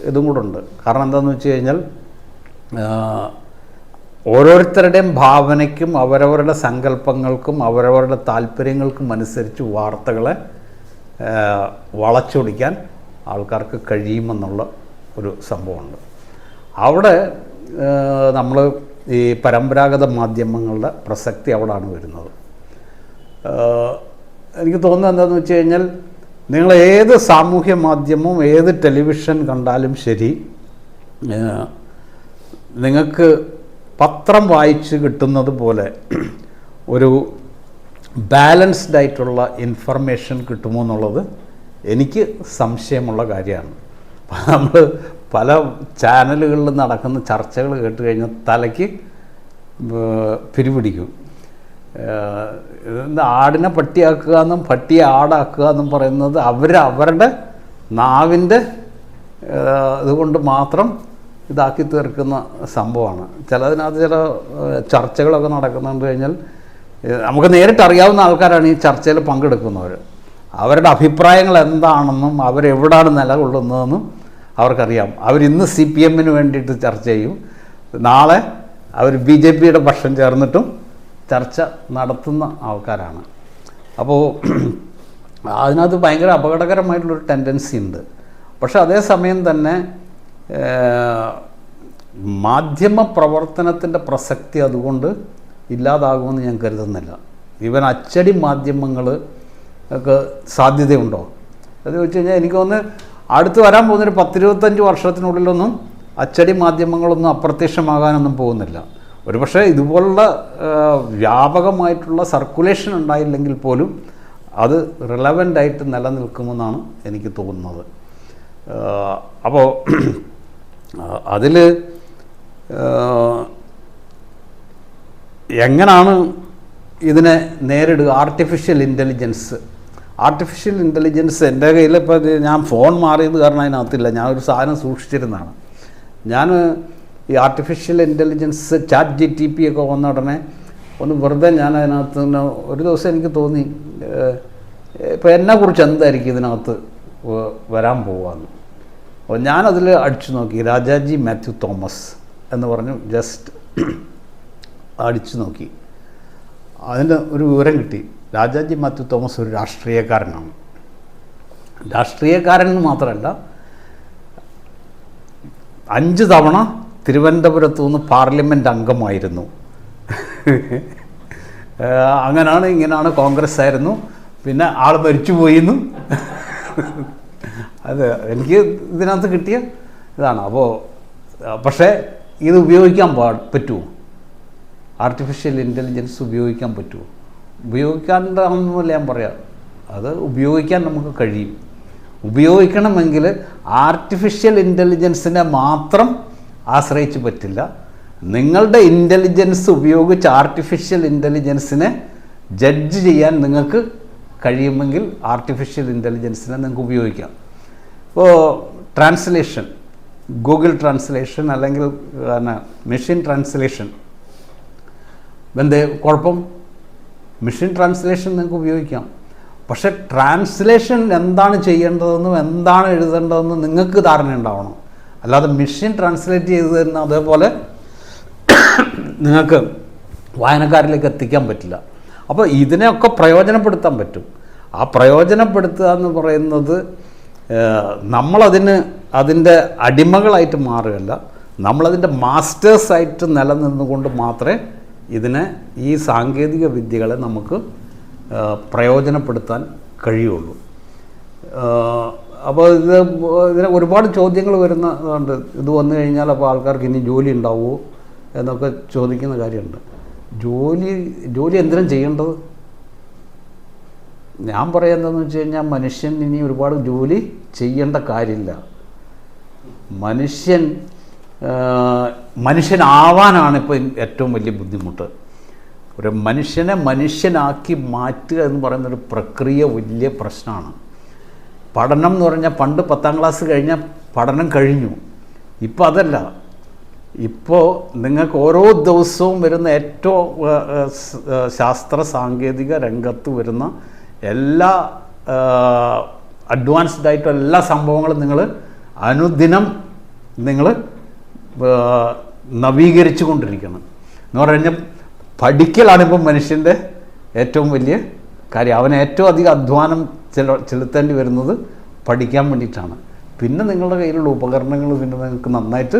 A: ഇതും കൂടെ ഉണ്ട്. കാരണം എന്താണെന്ന് വെച്ച് കഴിഞ്ഞാൽ, ഓരോരുത്തരുടെയും ഭാവനയ്ക്കും അവരവരുടെ സങ്കല്പങ്ങൾക്കും അവരവരുടെ താല്പര്യങ്ങൾക്കും അനുസരിച്ച് വാർത്തകളെ വളച്ചൊടിക്കാൻ ആൾക്കാർക്ക് കഴിയുമെന്നുള്ള ഒരു സംഭവമുണ്ട്. അവിടെ നമ്മൾ ഈ പരമ്പരാഗത മാധ്യമങ്ങളുടെ പ്രസക്തി അവിടെയാണ് വരുന്നത്. എനിക്ക് തോന്നുന്നത് എന്താണെന്ന് വെച്ച് കഴിഞ്ഞാൽ, നിങ്ങൾ ഏത് സാമൂഹ്യ മാധ്യമവും ഏത് ടെലിവിഷൻ കണ്ടാലും ശരി, നിങ്ങൾക്ക് പത്രം വായിച്ച് കിട്ടുന്നത് പോലെ ഒരു ബാലൻസ്ഡ് ആയിട്ടുള്ള ഇൻഫർമേഷൻ കിട്ടുമോ എന്നുള്ളത് എനിക്ക് സംശയമുള്ള കാര്യമാണ്. നമ്മൾ പല ചാനലുകളിൽ നടക്കുന്ന ചർച്ചകൾ കേട്ട് കഴിഞ്ഞാൽ തലയ്ക്ക് പിരിപിടിക്കും. ആടിനെ പട്ടിയാക്കുക എന്നും പട്ടിയെ ആടാക്കുക എന്നും പറയുന്നത് അവരുടെ നാവിൻ്റെ ഇതുകൊണ്ട് മാത്രം ഇതാക്കി തീർക്കുന്ന സംഭവമാണ്. ചിലതിനകത്ത് ചില ചർച്ചകളൊക്കെ നടക്കുന്നുണ്ട് കഴിഞ്ഞാൽ നമുക്ക് നേരിട്ട് അറിയാവുന്ന ആൾക്കാരാണ് ഈ ചർച്ചയിൽ പങ്കെടുക്കുന്നവർ. അവരുടെ അഭിപ്രായങ്ങൾ എന്താണെന്നും അവരെവിടാണ് നിലകൊള്ളുന്നതെന്നും അവർക്കറിയാം. അവരിന്ന് CPM വേണ്ടിയിട്ട് ചർച്ച ചെയ്യും, നാളെ അവർ BJPയുടെ പക്ഷം ചേർന്നിട്ടും ചർച്ച നടത്തുന്ന ആൾക്കാരാണ്. അപ്പോൾ അതിനകത്ത് ഭയങ്കര അപകടകരമായിട്ടുള്ളൊരു ടെൻഡൻസി ഉണ്ട്. പക്ഷെ അതേസമയം തന്നെ മാധ്യമ പ്രവർത്തനത്തിൻ്റെ പ്രസക്തി അതുകൊണ്ട് ഇല്ലാതാകുമെന്ന് ഞാൻ കരുതുന്നില്ല. ഈവൻ അച്ചടി മാധ്യമങ്ങൾ ഒക്കെ സാധ്യതയുണ്ടോ അത് ചോദിച്ചു കഴിഞ്ഞാൽ എനിക്ക് തോന്നുന്നു അടുത്ത് വരാൻ പോകുന്നൊരു 10-25 വർഷത്തിനുള്ളിലൊന്നും അച്ചടി മാധ്യമങ്ങളൊന്നും അപ്രത്യക്ഷമാകാനൊന്നും പോകുന്നില്ല. ഒരുപക്ഷെ ഇതുപോലുള്ള വ്യാപകമായിട്ടുള്ള സർക്കുലേഷൻ ഉണ്ടായില്ലെങ്കിൽ പോലും അത് റിലവൻ്റായിട്ട് നിലനിൽക്കുമെന്നാണ് എനിക്ക് തോന്നുന്നത്. അപ്പോൾ അതിൽ എങ്ങനെയാണ് ഇതിനെ നേരിടുക? ആർട്ടിഫിഷ്യൽ ഇൻ്റലിജൻസ് എൻ്റെ കയ്യിൽ ഇപ്പോൾ ഞാൻ ഫോൺ മാറിയത് കാരണം അതിനകത്തില്ല. ഞാനൊരു സാധനം സൂക്ഷിച്ചിരുന്നതാണ്. ഞാൻ ഈ ആർട്ടിഫിഷ്യൽ ഇൻ്റലിജൻസ് ChatGPT ഒക്കെ വന്ന ഉടനെ ഒന്ന് വെറുതെ ഞാൻ അതിനകത്ത് തന്നെ ഒരു ദിവസം എനിക്ക് തോന്നി ഇപ്പോൾ എന്നെക്കുറിച്ച് എന്തായിരിക്കും ഇതിനകത്ത് വരാൻ പോവാന്ന്. അപ്പോൾ ഞാനതിൽ അടിച്ചു നോക്കി രാജാജി മാത്യു തോമസ് എന്ന് പറഞ്ഞു, ജസ്റ്റ് അടിച്ചു നോക്കി. അതിന് ഒരു വിവരം കിട്ടി. രാജാജി മാത്യു തോമസ് ഒരു രാഷ്ട്രീയക്കാരനാണ്. രാഷ്ട്രീയക്കാരൻ മാത്രമല്ല, 5 തവണ തിരുവനന്തപുരത്തു നിന്ന് പാർലമെൻറ്റ് അംഗമായിരുന്നു. അങ്ങനെയാണ് ഇങ്ങനെയാണ് കോൺഗ്രസ് ആയിരുന്നു, പിന്നെ ആൾ മരിച്ചുപോയിന്നു. അത് എനിക്ക് ഇതിനകത്ത് കിട്ടിയ ഇതാണ്. അപ്പോൾ പക്ഷേ ഇത് ഉപയോഗിക്കാൻ പറ്റുമോ? ആർട്ടിഫിഷ്യൽ ഇൻ്റലിജൻസ് ഉപയോഗിക്കാൻ പറ്റുമോ? ഉപയോഗിക്കാണ്ടാണെന്നല്ല ഞാൻ പറയാം, അത് ഉപയോഗിക്കാൻ നമുക്ക് കഴിയും. ഉപയോഗിക്കണമെങ്കിൽ ആർട്ടിഫിഷ്യൽ ഇൻ്റലിജൻസിനെ മാത്രം ആശ്രയിച്ച് പറ്റില്ല. നിങ്ങളുടെ ഇൻ്റലിജൻസ് ഉപയോഗിച്ച് ആർട്ടിഫിഷ്യൽ ഇൻ്റലിജൻസിനെ ജഡ്ജ് ചെയ്യാൻ നിങ്ങൾക്ക് കഴിയുമെങ്കിൽ ആർട്ടിഫിഷ്യൽ ഇൻ്റലിജൻസിനെ നിങ്ങൾക്ക് ഉപയോഗിക്കാം. ഇപ്പോൾ ട്രാൻസ്ലേഷൻ, ഗൂഗിൾ ട്രാൻസ്ലേഷൻ അല്ലെങ്കിൽ മെഷീൻ ട്രാൻസ്ലേഷൻ, എന്തേ കുഴപ്പം? മെഷീൻ ട്രാൻസ്ലേഷൻ നിങ്ങൾക്ക് ഉപയോഗിക്കാം. പക്ഷേ ട്രാൻസ്ലേഷൻ എന്താണ് ചെയ്യേണ്ടതെന്നും എന്താണ് എഴുതേണ്ടതെന്നും നിങ്ങൾക്ക് ധാരണ ഉണ്ടാവണം. അല്ലാതെ മെഷീൻ ട്രാൻസ്ലേറ്റ് ചെയ്ത് തരുന്ന അതേപോലെ നിങ്ങൾക്ക് വായനക്കാരിലേക്ക് എത്തിക്കാൻ പറ്റില്ല. അപ്പോൾ ഇതിനെയൊക്കെ പ്രയോജനപ്പെടുത്താൻ പറ്റും. ആ പ്രയോജനപ്പെടുത്തുക എന്ന് പറയുന്നത് അതിൻ്റെ അടിമകളായിട്ട് മാറുകയല്ല, നമ്മളതിൻ്റെ മാസ്റ്റേഴ്സായിട്ട് നിലനിന്നുകൊണ്ട് മാത്രമേ ഈ സാങ്കേതിക വിദ്യകളെ നമുക്ക് പ്രയോജനപ്പെടുത്താൻ കഴിയുള്ളൂ. അപ്പോൾ ഇതിന് ഒരുപാട് ചോദ്യങ്ങൾ വരുന്നുണ്ട്. ഇത് വന്നു കഴിഞ്ഞാൽ അപ്പോൾ ആൾക്കാർക്ക് ഇനി ജോലി ഉണ്ടാവുമോ എന്നൊക്കെ ചോദിക്കുന്ന കാര്യമുണ്ട്. ജോലി എന്തിനും ചെയ്യേണ്ടത്? ഞാൻ പറയുന്നതെന്ന് വെച്ച് കഴിഞ്ഞാൽ മനുഷ്യൻ ഇനി ഒരുപാട് ജോലി ചെയ്യേണ്ട കാര്യമില്ല. മനുഷ്യനാവാനാണ് ഇപ്പോൾ ഏറ്റവും വലിയ ബുദ്ധിമുട്ട്. ഒരു മനുഷ്യനെ മനുഷ്യനാക്കി മാറ്റുക എന്ന് പറയുന്നൊരു പ്രക്രിയ വലിയ പ്രശ്നമാണ്. പഠനം എന്ന് പറഞ്ഞാൽ പണ്ട് 10ാം ക്ലാസ് കഴിഞ്ഞാൽ പഠനം കഴിഞ്ഞു. ഇപ്പോൾ അതല്ല. ഇപ്പോൾ നിങ്ങൾക്ക് ഓരോ ദിവസവും വരുന്ന ഏറ്റവും ശാസ്ത്ര സാങ്കേതിക രംഗത്ത് വരുന്ന എല്ലാ അഡ്വാൻസ്ഡ് ആയിട്ടുള്ള എല്ലാ സംഭവങ്ങളും അനുദിനം നവീകരിച്ചു കൊണ്ടിരിക്കണം എന്ന് പറഞ്ഞാൽ പഠിക്കലാണ് ഇപ്പം മനുഷ്യൻ്റെ ഏറ്റവും വലിയ കാര്യം. അവന് ഏറ്റവും അധികം അധ്വാനം ചെലുത്തേണ്ടി വരുന്നത് പഠിക്കാൻ വേണ്ടിയിട്ടാണ്. പിന്നെ നിങ്ങളുടെ കയ്യിലുള്ള ഉപകരണങ്ങൾ പിന്നെ നിങ്ങൾക്ക് നന്നായിട്ട്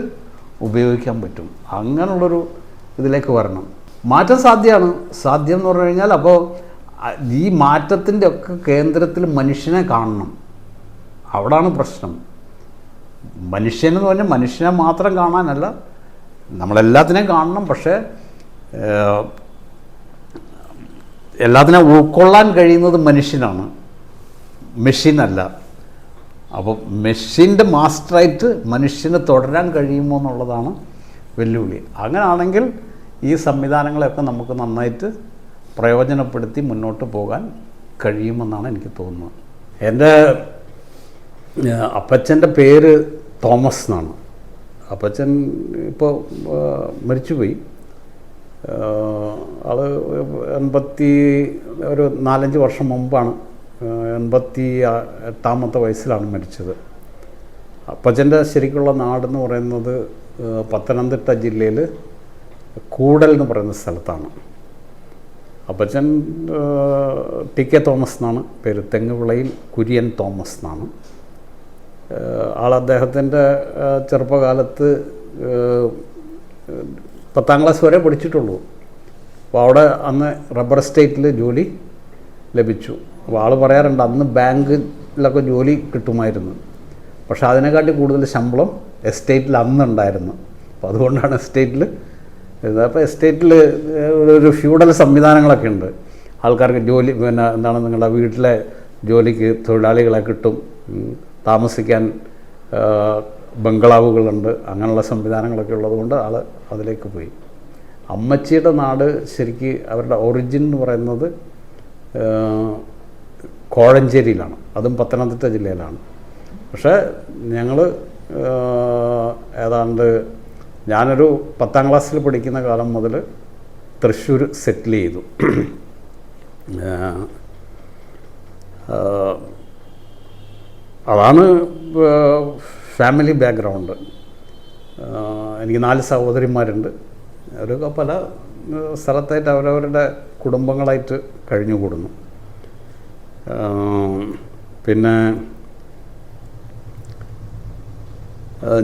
A: ഉപയോഗിക്കാൻ പറ്റും. അങ്ങനെയുള്ളൊരു ഇതിലേക്ക് വരണം. മാറ്റം സാധ്യം എന്ന് പറഞ്ഞു കഴിഞ്ഞാൽ അപ്പോൾ ഈ മാറ്റത്തിൻ്റെ ഒക്കെ കേന്ദ്രത്തിൽ മനുഷ്യനെ കാണണം. അവിടാണ് പ്രശ്നം. മനുഷ്യനെന്ന് പറഞ്ഞാൽ മനുഷ്യനെ മാത്രം കാണാനല്ല, നമ്മളെല്ലാത്തിനെയും കാണണം. പക്ഷേ എല്ലാത്തിനെയും ഉൾക്കൊള്ളാൻ കഴിയുന്നത് മനുഷ്യനാണ്, മെഷീനല്ല. അപ്പോൾ മെഷീൻ്റെ മാസ്റ്ററായിട്ട് മനുഷ്യന് തുടരാൻ കഴിയുമോ എന്നുള്ളതാണ് വെല്ലുവിളി. അങ്ങനെയാണെങ്കിൽ ഈ സംവിധാനങ്ങളെയൊക്കെ നമുക്ക് നന്നായിട്ട് പ്രയോജനപ്പെടുത്തി മുന്നോട്ട് പോകാൻ കഴിയുമെന്നാണ് എനിക്ക് തോന്നുന്നത്. എൻ്റെ അപ്പച്ചൻ്റെ പേര് തോമസ് എന്നാണ്. അപ്പച്ചൻ ഇപ്പോൾ മരിച്ചുപോയി. ആൾ 4-5 വർഷം മുമ്പാണ്, 88 വയസ്സിലാണ് മരിച്ചത്. അപ്പച്ചൻ്റെ ശരിക്കുള്ള നാടെന്ന് പറയുന്നത് പത്തനംതിട്ട ജില്ലയിൽ കൂടൽ എന്ന് പറയുന്ന സ്ഥലത്താണ്. അപ്പച്ചൻ TK തോമസ് എന്നാണ് പേര്. തെങ്ങുവിളയിൽ കുര്യൻ തോമസ് എന്നാണ് അദ്ദേഹത്തിൻ്റെ ചെറുപ്പകാലത്ത് 10ാം ക്ലാസ് വരെ പഠിച്ചിട്ടുള്ളൂ. അപ്പോൾ അവിടെ അന്ന് റബ്ബർ എസ്റ്റേറ്റിൽ ജോലി ലഭിച്ചു. അപ്പോൾ ആൾ പറയാറുണ്ട് അന്ന് ബാങ്കിലൊക്കെ ജോലി കിട്ടുമായിരുന്നു, പക്ഷേ അതിനെക്കാട്ടി കൂടുതൽ ശമ്പളം എസ്റ്റേറ്റിൽ അന്നുണ്ടായിരുന്നു. അപ്പോൾ അതുകൊണ്ടാണ് എസ്റ്റേറ്റിൽ അപ്പോൾ എസ്റ്റേറ്റിൽ ഒരു ഫ്യൂഡൽ സംവിധാനങ്ങളൊക്കെ ഉണ്ട്. ആൾക്കാർക്ക് ജോലി എന്താണ് നിങ്ങളുടെ വീട്ടിലെ ജോലിക്ക് തൊഴിലാളികളെ കിട്ടും, താമസിക്കാൻ ബംഗ്ലാവുകളുണ്ട്, അങ്ങനെയുള്ള സംവിധാനങ്ങളൊക്കെ ഉള്ളതുകൊണ്ട് ആൾ അതിലേക്ക് പോയി. അമ്മച്ചിയുടെ നാട് ശരിക്ക് അവരുടെ ഒറിജിൻ എന്ന് പറയുന്നത് കോഴഞ്ചേരിയിലാണ്, അതും പത്തനംതിട്ട ജില്ലയിലാണ്. പക്ഷേ ഞങ്ങൾ ഏതാണ്ട് ഞാനൊരു 10ാം ക്ലാസ്സിൽ പഠിക്കുന്ന കാലം മുതൽ തൃശ്ശൂർ സെറ്റിൽ ചെയ്തു. അതാണ് ഫാമിലി ബാക്ക്ഗ്രൗണ്ട്. എനിക്ക് 4 സഹോദരിമാരുണ്ട്. അവരൊക്കെ പല സ്ഥലത്തായിട്ട് അവരവരുടെ കുടുംബങ്ങളായിട്ട് കഴിഞ്ഞുകൂടുന്നു. പിന്നെ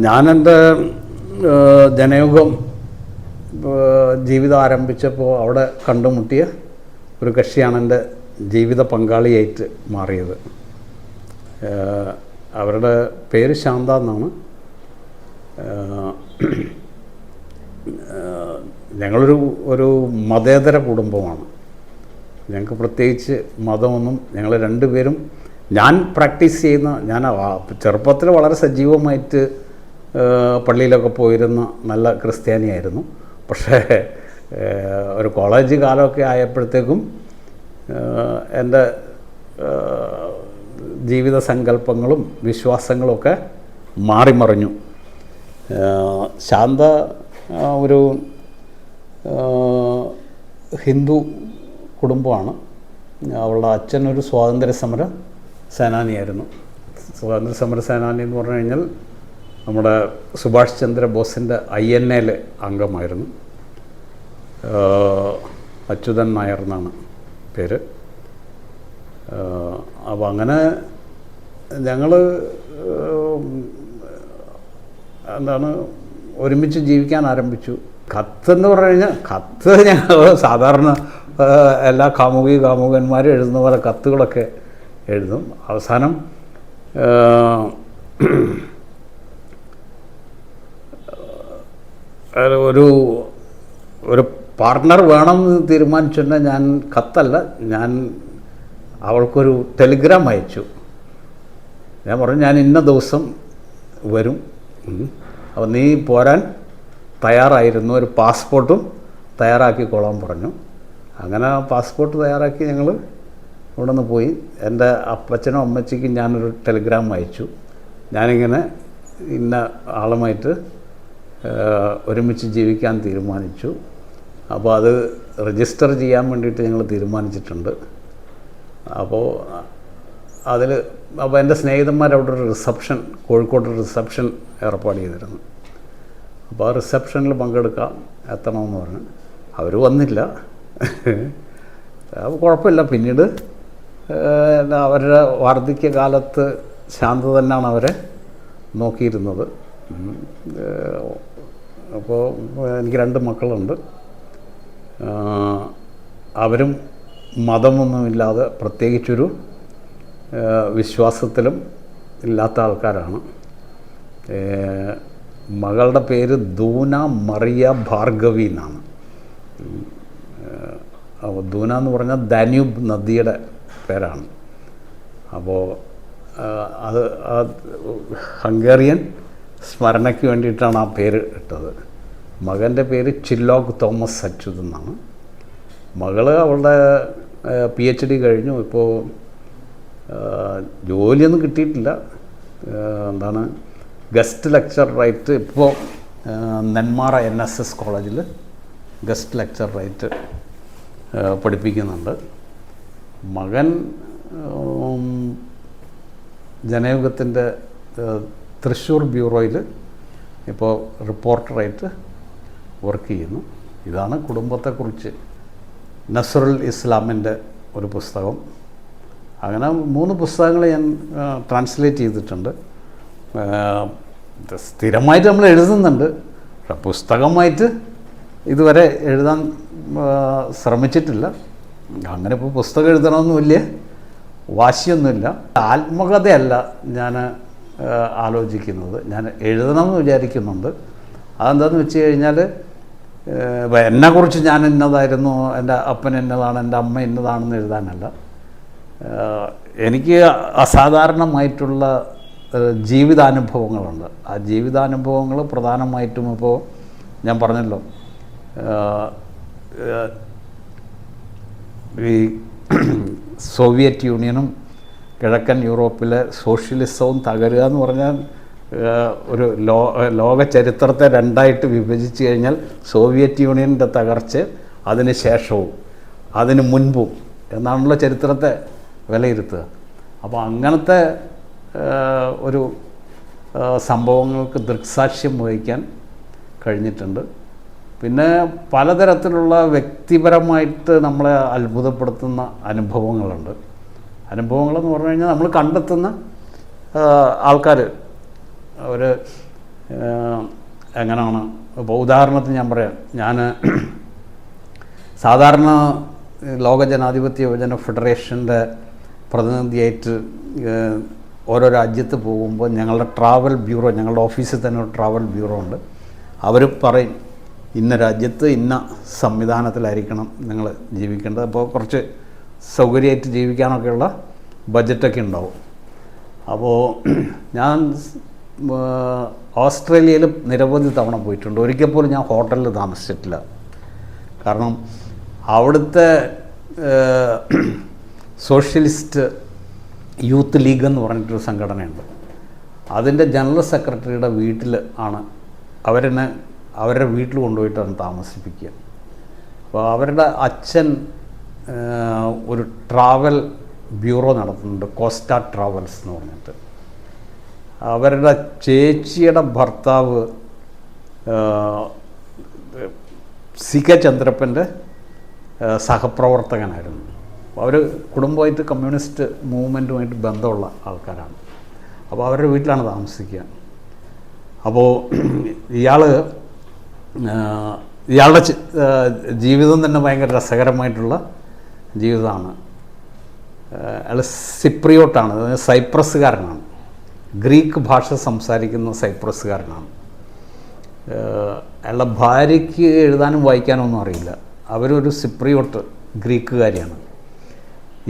A: ഞാനെൻ്റെ ജനയുഗം ജീവിതം ആരംഭിച്ചപ്പോൾ അവിടെ കണ്ടുമുട്ടിയ ഒരു കക്ഷിയാണ് എൻ്റെ ജീവിത പങ്കാളിയായിട്ട് മാറിയത്. അവരുടെ പേര് ശാന്ത എന്നാണ്. ഞങ്ങളൊരു മതേതര കുടുംബമാണ്. ഞങ്ങൾക്ക് പ്രത്യേകിച്ച് മതമൊന്നും, ഞങ്ങൾ രണ്ടുപേരും, ഞാൻ പ്രാക്ടീസ് ചെയ്യുന്ന, ഞാൻ ചെറുപ്പത്തിൽ വളരെ സജീവമായിട്ട് പള്ളിയിലൊക്കെ പോയിരുന്ന നല്ല ക്രിസ്ത്യാനിയായിരുന്നു. പക്ഷേ ഒരു കോളേജ് കാലമൊക്കെ ആയപ്പോഴത്തേക്കും എൻ്റെ ജീവിത സങ്കല്പങ്ങളും വിശ്വാസങ്ങളുമൊക്കെ മാറിമറിഞ്ഞു. ശാന്ത ഒരു ഹിന്ദു കുടുംബമാണ്. അവളുടെ അച്ഛനൊരു സ്വാതന്ത്ര്യ സമര സേനാനിയായിരുന്നു. സ്വാതന്ത്ര്യ സമര സേനാനി എന്ന് പറഞ്ഞു കഴിഞ്ഞാൽ നമ്മുടെ സുഭാഷ് ചന്ദ്ര ബോസിൻ്റെ INA അംഗമായിരുന്നു. അച്യുതൻ നായർ എന്നാണ് പേര്. അപ്പോൾ അങ്ങനെ ഞങ്ങൾ എന്താണ് ഒരുമിച്ച് ജീവിക്കാൻ ആരംഭിച്ചു. കത്തെന്ന് പറഞ്ഞു കഴിഞ്ഞാൽ കത്ത് ഞങ്ങൾ സാധാരണ എല്ലാ കാമുകന്മാരും എഴുതുന്ന പോലെ കത്തുകളൊക്കെ എഴുതും. അവസാനം ഒരു പാർട്ട്ണർ വേണമെന്ന് തീരുമാനിച്ചിട്ട് ഞാൻ കത്തല്ല, ഞാൻ അവൾക്കൊരു ടെലിഗ്രാം അയച്ചു. ഞാൻ പറഞ്ഞു ഞാൻ ഇന്ന ദിവസം വരും, അപ്പോൾ നീ പോരാൻ തയ്യാറായിരുന്നു, ഒരു പാസ്പോർട്ടും തയ്യാറാക്കിക്കോളാൻ പറഞ്ഞു. അങ്ങനെ പാസ്പോർട്ട് തയ്യാറാക്കി ഞങ്ങൾ ഇവിടെ നിന്ന് പോയി. എൻ്റെ അപ്പച്ചനും അമ്മച്ചിക്കും ഞാനൊരു ടെലിഗ്രാം അയച്ചു. ഞാനിങ്ങനെ ഇന്ന ആളുമായിട്ട് ഒരുമിച്ച് ജീവിക്കാൻ തീരുമാനിച്ചു, അപ്പോൾ അത് രജിസ്റ്റർ ചെയ്യാൻ വേണ്ടിയിട്ട് ഞങ്ങൾ തീരുമാനിച്ചിട്ടുണ്ട്. അപ്പോൾ എൻ്റെ സ്നേഹിതന്മാരവിടെ ഒരു റിസപ്ഷൻ, കോഴിക്കോട് റിസപ്ഷൻ ഏർപ്പാട് ചെയ്തിരുന്നു. അപ്പോൾ ആ റിസപ്ഷനിൽ പങ്കെടുക്കാം, എത്തണമെന്ന് പറഞ്ഞു. അവർ വന്നില്ല. അപ്പോൾ കുഴപ്പമില്ല. പിന്നീട് അവരുടെ വാർദ്ധക്യകാലത്ത് ശാന്ത തന്നെയാണ് അവരെ നോക്കിയിരുന്നത്. അപ്പോൾ എനിക്ക് 2 മക്കളുണ്ട്. അവരും മതമൊന്നുമില്ലാതെ പ്രത്യേകിച്ചൊരു വിശ്വാസത്തിലും ഇല്ലാത്ത ആൾക്കാരാണ്. മകളുടെ പേര് ദൂന മറിയ ഭാർഗവി എന്നാണ്. അപ്പോൾ ദൂന എന്ന് പറഞ്ഞാൽ ദാന്യൂബ് നദിയുടെ പേരാണ്. അപ്പോൾ അത് ഹംഗേറിയൻ സ്മരണയ്ക്ക് വേണ്ടിയിട്ടാണ് ആ പേര് ഇട്ടത്. മകൻ്റെ പേര് ചില്ലോഗ് തോമസ് അച്യുത് എന്നാണ്. മകള് അവളുടെ PhD കഴിഞ്ഞു. ഇപ്പോൾ ജോലിയൊന്നും കിട്ടിയിട്ടില്ല. എന്താണ് ഗസ്റ്റ് ലെക്ചറായിട്ട് ഇപ്പോൾ നെന്മാറ NSS കോളേജിൽ ഗസ്റ്റ് ലെക്ചറായിട്ട് പഠിപ്പിക്കുന്നുണ്ട്. മകൻ ജനയുഗത്തിൻ്റെ തൃശ്ശൂർ ബ്യൂറോയിൽ ഇപ്പോൾ റിപ്പോർട്ടറായിട്ട് വർക്ക് ചെയ്യുന്നു. ഇതാണ് കുടുംബത്തെക്കുറിച്ച് നസ്റുൽ ഇസ്ലാമിൻ്റെ ഒരു പുസ്തകം. അങ്ങനെ 3 പുസ്തകങ്ങൾ ഞാൻ ട്രാൻസ്ലേറ്റ് ചെയ്തിട്ടുണ്ട്. സ്ഥിരമായിട്ട് നമ്മൾ എഴുതുന്നുണ്ട്, പക്ഷെ പുസ്തകമായിട്ട് ഇതുവരെ എഴുതാൻ ശ്രമിച്ചിട്ടില്ല. അങ്ങനെ ഇപ്പോൾ പുസ്തകം എഴുതണമെന്ന് വലിയ വാശിയൊന്നുമില്ല. ആത്മകഥയല്ല ഞാൻ ആലോചിക്കുന്നത്, ഞാൻ എഴുതണമെന്ന് വിചാരിക്കുന്നുണ്ട്. അതെന്താണെന്ന് വെച്ച് കഴിഞ്ഞാൽ എന്നെക്കുറിച്ച് ഞാൻ ഇന്നതായിരുന്നു, എൻ്റെ അപ്പൻ ഇന്നതാണ്, എൻ്റെ അമ്മ ഇന്നതാണെന്ന് എഴുതാനല്ല. എനിക്ക് അസാധാരണമായിട്ടുള്ള ജീവിതാനുഭവങ്ങളുണ്ട്. ആ ജീവിതാനുഭവങ്ങൾ പ്രധാനമായിട്ടും ഇപ്പോൾ ഞാൻ പറഞ്ഞല്ലോ, ഈ സോവിയറ്റ് യൂണിയനും കിഴക്കൻ യൂറോപ്പിലെ സോഷ്യലിസവും തകരുക എന്ന് പറഞ്ഞാൽ ഒരു ലോക ചരിത്രത്തെ 2ആയിട്ട് വിഭജിച്ച് കഴിഞ്ഞാൽ സോവിയറ്റ് യൂണിയൻ്റെ തകർച്ച, അതിന് ശേഷവും അതിന് മുൻപും എന്നാണല്ലോ ചരിത്രത്തെ വിലയിരുത്തുക. അപ്പോൾ അങ്ങനത്തെ ഒരു സംഭവങ്ങൾക്ക് ദൃക്സാക്ഷ്യം വഹിക്കാൻ കഴിഞ്ഞിട്ടുണ്ട്. പിന്നെ പലതരത്തിലുള്ള വ്യക്തിപരമായിട്ട് നമ്മളെ അത്ഭുതപ്പെടുത്തുന്ന അനുഭവങ്ങളുണ്ട്. അനുഭവങ്ങളെന്ന് പറഞ്ഞു കഴിഞ്ഞാൽ നമ്മൾ കണ്ടെത്തുന്ന ആൾക്കാർ അവർ എങ്ങനെയാണ്. ഇപ്പോൾ ഉദാഹരണത്തിന് ഞാൻ പറയാം, ഞാൻ സാധാരണ ലോക ജനാധിപത്യ യുവജന ഫെഡറേഷൻ്റെ പ്രതിനിധിയായിട്ട് ഓരോ രാജ്യത്ത് പോകുമ്പോൾ ഞങ്ങളുടെ ട്രാവൽ ബ്യൂറോ, ഞങ്ങളുടെ ഓഫീസിൽ തന്നെ ഒരു ട്രാവൽ ബ്യൂറോ ഉണ്ട്. അവർ പറയും ഇന്ന രാജ്യത്ത് ഇന്ന സംവിധാനത്തിലായിരിക്കണം നിങ്ങൾ ജീവിക്കേണ്ടത്. അപ്പോൾ കുറച്ച് സൗകര്യമായിട്ട് ജീവിക്കാനൊക്കെയുള്ള ബഡ്ജറ്റൊക്കെ ഉണ്ടാവും. അപ്പോൾ ഞാൻ ഓസ്ട്രേലിയയിൽ നിരവധി തവണ പോയിട്ടുണ്ട്. ഒരിക്കൽ പോലും ഞാൻ ഹോട്ടലിൽ താമസിച്ചിട്ടില്ല. കാരണം അവിടുത്തെ സോഷ്യലിസ്റ്റ് യൂത്ത് ലീഗ് എന്ന് പറഞ്ഞിട്ടൊരു സംഘടനയുണ്ട്. അതിൻ്റെ ജനറൽ സെക്രട്ടറിയുടെ വീട്ടിൽ ആണ് അവരുടെ വീട്ടിൽ കൊണ്ടുപോയിട്ടാണ് താമസിപ്പിക്കുക. അപ്പോൾ അവരുടെ അച്ഛൻ ഒരു ട്രാവൽ ബ്യൂറോ നടത്തുന്നുണ്ട്, കോസ്റ്റ ട്രാവൽസ് എന്ന് പറഞ്ഞിട്ട്. അവരുടെ ചേച്ചിയുടെ ഭർത്താവ് CK ചന്ദ്രപ്പൻ്റെ സഹപ്രവർത്തകനായിരുന്നു. അവർ കുടുംബമായിട്ട് കമ്മ്യൂണിസ്റ്റ് മൂവ്മെൻറ്റുമായിട്ട് ബന്ധമുള്ള ആൾക്കാരാണ്. അപ്പോൾ അവരുടെ വീട്ടിലാണ് താമസിക്കുക. അപ്പോൾ ഇയാളുടെ ജീവിതം തന്നെ ഭയങ്കര രസകരമായിട്ടുള്ള ജീവിതമാണ്. അയാൾ സിപ്രിയോട്ടാണ്, സൈപ്രസ്സുകാരനാണ്, ഗ്രീക്ക് ഭാഷ സംസാരിക്കുന്ന സൈപ്രസ്സുകാരനാണ്. അയാളുടെ ഭാര്യയ്ക്ക് എഴുതാനും വായിക്കാനും ഒന്നും അറിയില്ല. അവരൊരു സിപ്രിയോട്ട് ഗ്രീക്കുകാരിയാണ്.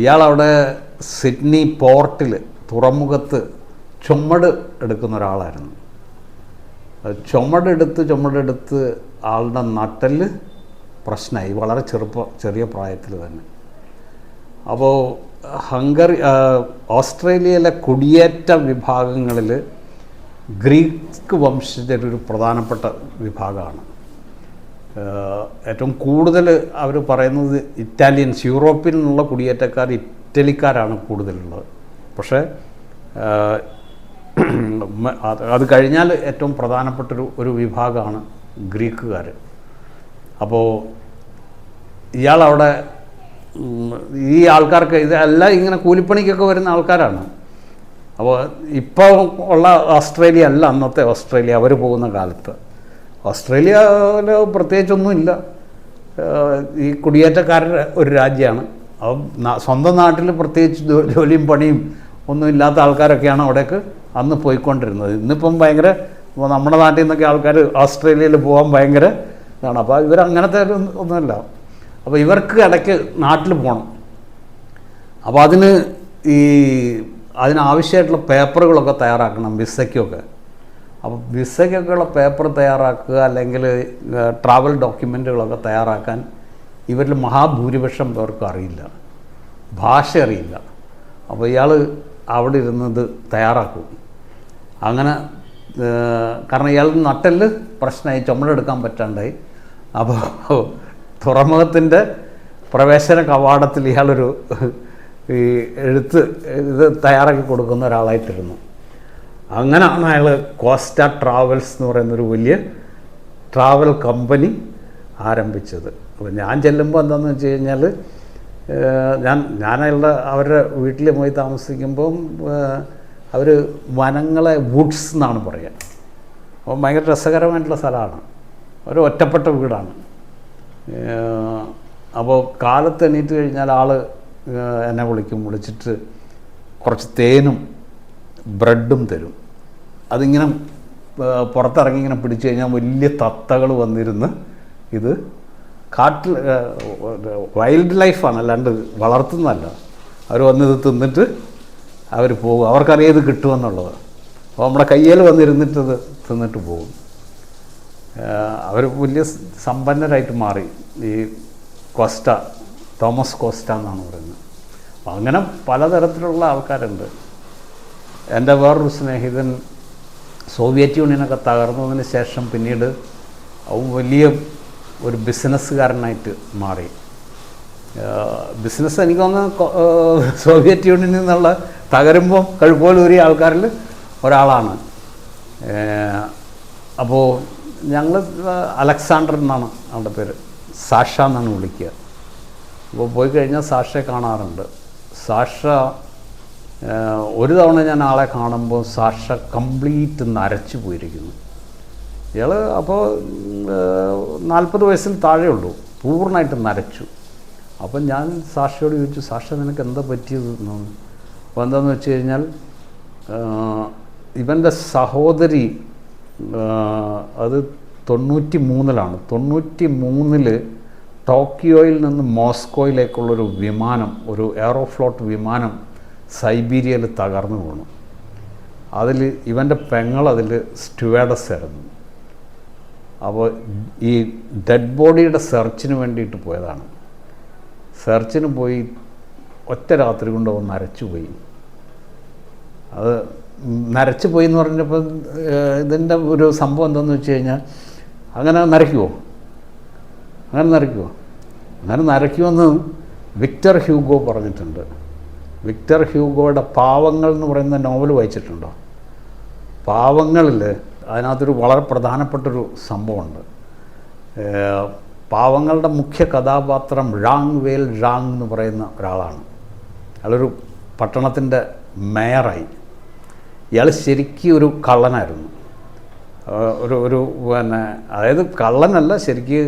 A: ഇയാളവിടെ സിഡ്നി പോർട്ടിൽ തുറമുഖത്ത് ചുമട് എടുക്കുന്ന ഒരാളായിരുന്നു. ചുമടെടുത്ത് ആളുടെ നട്ടൽ പ്രശ്നമായി, വളരെ ചെറിയ പ്രായത്തിൽ തന്നെ. അപ്പോൾ ഓസ്ട്രേലിയയിലെ കുടിയേറ്റ വിഭാഗങ്ങളിൽ ഗ്രീക്ക് വംശജരൊരു പ്രധാനപ്പെട്ട വിഭാഗമാണ്. ഏറ്റവും കൂടുതൽ അവർ പറയുന്നത് ഇറ്റാലിയൻസ്, യൂറോപ്പിൽ നിന്നുള്ള കുടിയേറ്റക്കാർ ഇറ്റലിക്കാരാണ് കൂടുതലുള്ളത്. പക്ഷേ അത് കഴിഞ്ഞാൽ ഏറ്റവും പ്രധാനപ്പെട്ടൊരു വിഭാഗമാണ് ഗ്രീക്കുകാർ. അപ്പോൾ ഇയാളവിടെ ഈ ആൾക്കാർക്ക് ഇതെല്ലാം ഇങ്ങനെ കൂലിപ്പണിക്കൊക്കെ വരുന്ന ആൾക്കാരാണ്. അപ്പോൾ ഇപ്പോൾ ഉള്ള ഓസ്ട്രേലിയ അല്ല അന്നത്തെ ഓസ്ട്രേലിയ, അവർ പോകുന്ന കാലത്ത്. ഓസ്ട്രേലിയയിൽ പ്രത്യേകിച്ചൊന്നുമില്ല, ഈ കുടിയേറ്റക്കാരുടെ ഒരു രാജ്യമാണ്. സ്വന്തം നാട്ടിൽ പ്രത്യേകിച്ച് ജോലിയും പണിയും ഒന്നും ഇല്ലാത്ത ആൾക്കാരൊക്കെയാണ് അവിടേക്ക് അന്ന് പോയിക്കൊണ്ടിരുന്നത്. ഇന്നിപ്പം ഭയങ്കര, നമ്മുടെ നാട്ടിൽ നിന്നൊക്കെ ആൾക്കാർ ഓസ്ട്രേലിയയിൽ പോകാൻ ഭയങ്കര ഇതാണ്. അപ്പോൾ ഇവരങ്ങനത്തെ ഒന്നുമില്ല. അപ്പോൾ ഇവർക്ക് ഇടയ്ക്ക് നാട്ടിൽ പോകണം. അപ്പോൾ അതിന് ഈ അതിനാവശ്യമായിട്ടുള്ള പേപ്പറുകളൊക്കെ തയ്യാറാക്കണം വിസയ്ക്കൊക്കെ. അപ്പോൾ വിസയ്ക്കൊക്കെയുള്ള പേപ്പർ തയ്യാറാക്കുക അല്ലെങ്കിൽ ട്രാവൽ ഡോക്യുമെൻറ്റുകളൊക്കെ തയ്യാറാക്കാൻ ഇവരിൽ മഹാഭൂരിപക്ഷം പേർക്കും അറിയില്ല, ഭാഷ അറിയില്ല. അപ്പോൾ ഇയാൾ അവിടെ ഇരുന്നത് തയ്യാറാക്കും. അങ്ങനെ കാരണം ഇയാൾ നട്ടെല്ല് പ്രശ്നമായി, ചുമടെടുക്കാൻ പറ്റാണ്ടായി. അപ്പോൾ തുറമുഖത്തിൻ്റെ പ്രവേശന കവാടത്തിൽ ഇയാളൊരു ഈ എഴുത്ത് ഇത് തയ്യാറാക്കി കൊടുക്കുന്ന ഒരാളായിട്ടിരുന്നു. അങ്ങനെയാണ് അയാൾ കോസ്റ്റ ട്രാവൽസ് എന്ന് പറയുന്നൊരു വലിയ ട്രാവൽ കമ്പനി ആരംഭിച്ചത്. അപ്പോൾ ഞാൻ ചെല്ലുമ്പോൾ എന്താണെന്ന് വെച്ച് കഴിഞ്ഞാൽ ഞാൻ അവരുടെ വീട്ടിൽ പോയി താമസിക്കുമ്പം അവർ വനങ്ങളെ വുഡ്സ് എന്നാണ് പറയുക. അപ്പോൾ ഭയങ്കര രസകരമായിട്ടുള്ള സ്ഥലമാണ്, ഒരു ഒറ്റപ്പെട്ട വീടാണ്. അപ്പോൾ കാലത്ത് എണീറ്റ് കഴിഞ്ഞാൽ ആൾ എന്നെ വിളിച്ചിട്ട് കുറച്ച് തേനും ബ്രെഡും തരും. അതിങ്ങനെ പുറത്തിറങ്ങി ഇങ്ങനെ പിടിച്ചു കഴിഞ്ഞാൽ വലിയ തത്തകൾ വന്നിരുന്ന് ഇത് കാട്ടിൽ വൈൽഡ് ലൈഫാണ്, അല്ലാണ്ട് വളർത്തുന്നതല്ല. അവർ വന്നിത് തിന്നിട്ട് അവർ പോകും. അവർക്കറിയാം ഇത് കിട്ടുമെന്നുള്ളത്. അപ്പോൾ നമ്മുടെ കയ്യിൽ വന്നിരുന്നിട്ടത് തിന്നിട്ട് പോകും. അവർ വലിയ സമ്പന്നരായിട്ട് മാറി. ഈ തോമസ് കോസ്റ്റ എന്നാണ് പറയുന്നത്. അങ്ങനെ പലതരത്തിലുള്ള ആൾക്കാരുണ്ട്. എൻ്റെ വേറൊരു സ്നേഹിതൻ സോവിയറ്റ് യൂണിയനൊക്കെ തകർന്നതിന് ശേഷം പിന്നീട് വലിയ ഒരു ബിസിനസ്സുകാരനായിട്ട് മാറി. ബിസിനസ് എനിക്ക് തോന്നുന്നു സോവിയറ്റ് യൂണിയനിൽ നിന്നുള്ള തകരുമ്പോൾ കഴുക്കോലൂരിയ ആൾക്കാരിൽ ഒരാളാണ്. അപ്പോൾ ഞങ്ങൾ അലക്സാണ്ടർ എന്നാണ് അവളുടെ പേര്, സാഷ എന്നാണ് വിളിക്കുക. അപ്പോൾ പോയി കഴിഞ്ഞാൽ സാഷയെ കാണാറുണ്ട്. സാഷ ഒരു തവണ ഞാൻ ആളെ കാണുമ്പോൾ സാഷ കംപ്ലീറ്റ് നരച്ചു പോയിരിക്കുന്നു. ഇയാൾ അപ്പോൾ 40 വയസ്സിൽ താഴെയുള്ളൂ, പൂർണ്ണമായിട്ട് നരച്ചു. അപ്പം ഞാൻ സാഷയോട് ചോദിച്ചു, സാഷ നിനക്ക് എന്താ പറ്റിയത് എന്നാണ്. അപ്പോൾ എന്താണെന്ന് വെച്ച് കഴിഞ്ഞാൽ ഇവൻ്റെ സഹോദരി അത് 93-ലാണ്. 93 ടോക്കിയോയിൽ നിന്ന് മോസ്കോയിലേക്കുള്ളൊരു വിമാനം, ഒരു എയറോഫ്ലോട്ട് വിമാനം സൈബീരിയയിൽ തകർന്നു വീണു. അതിൽ ഇവൻ്റെ പെങ്ങൾ അതിൽ സ്റ്റുവേഡസ് ആയിരുന്നു. അപ്പോൾ ഈ ഡെഡ് ബോഡിയുടെ സെർച്ചിന് വേണ്ടിയിട്ട് പോയതാണ്. സെർച്ചിന് പോയി ഒറ്റ രാത്രി കൊണ്ട് അവൻ നരച്ചു പോയി. അത് നരച്ചു പോയി എന്ന് പറഞ്ഞപ്പോൾ ഇതിൻ്റെ ഒരു സംഭവം എന്താണെന്ന് വെച്ച് കഴിഞ്ഞാൽ, അങ്ങനെ നരയ്ക്കുമോ? അങ്ങനെ നരയ്ക്കുമെന്ന് വിക്ടർ ഹ്യൂഗോ പറഞ്ഞിട്ടുണ്ട്. വിക്ടർ ഹ്യൂഗോയുടെ പാവങ്ങൾ എന്ന് പറയുന്ന നോവൽ വായിച്ചിട്ടുണ്ടോ? പാവങ്ങളിൽ അതിനകത്തൊരു വളരെ പ്രധാനപ്പെട്ടൊരു സംഭവമുണ്ട്. പാവങ്ങളുടെ മുഖ്യ കഥാപാത്രം ഴാങ് വേൽ ഴാങ് എന്ന് പറയുന്ന ഒരാളാണ്. അയാളൊരു പട്ടണത്തിൻ്റെ മേയറായി. ഇയാൾ ശരിക്കും ഒരു കള്ളനായിരുന്നു. ഒരു അതായത് കള്ളനല്ല, ശരിക്ക്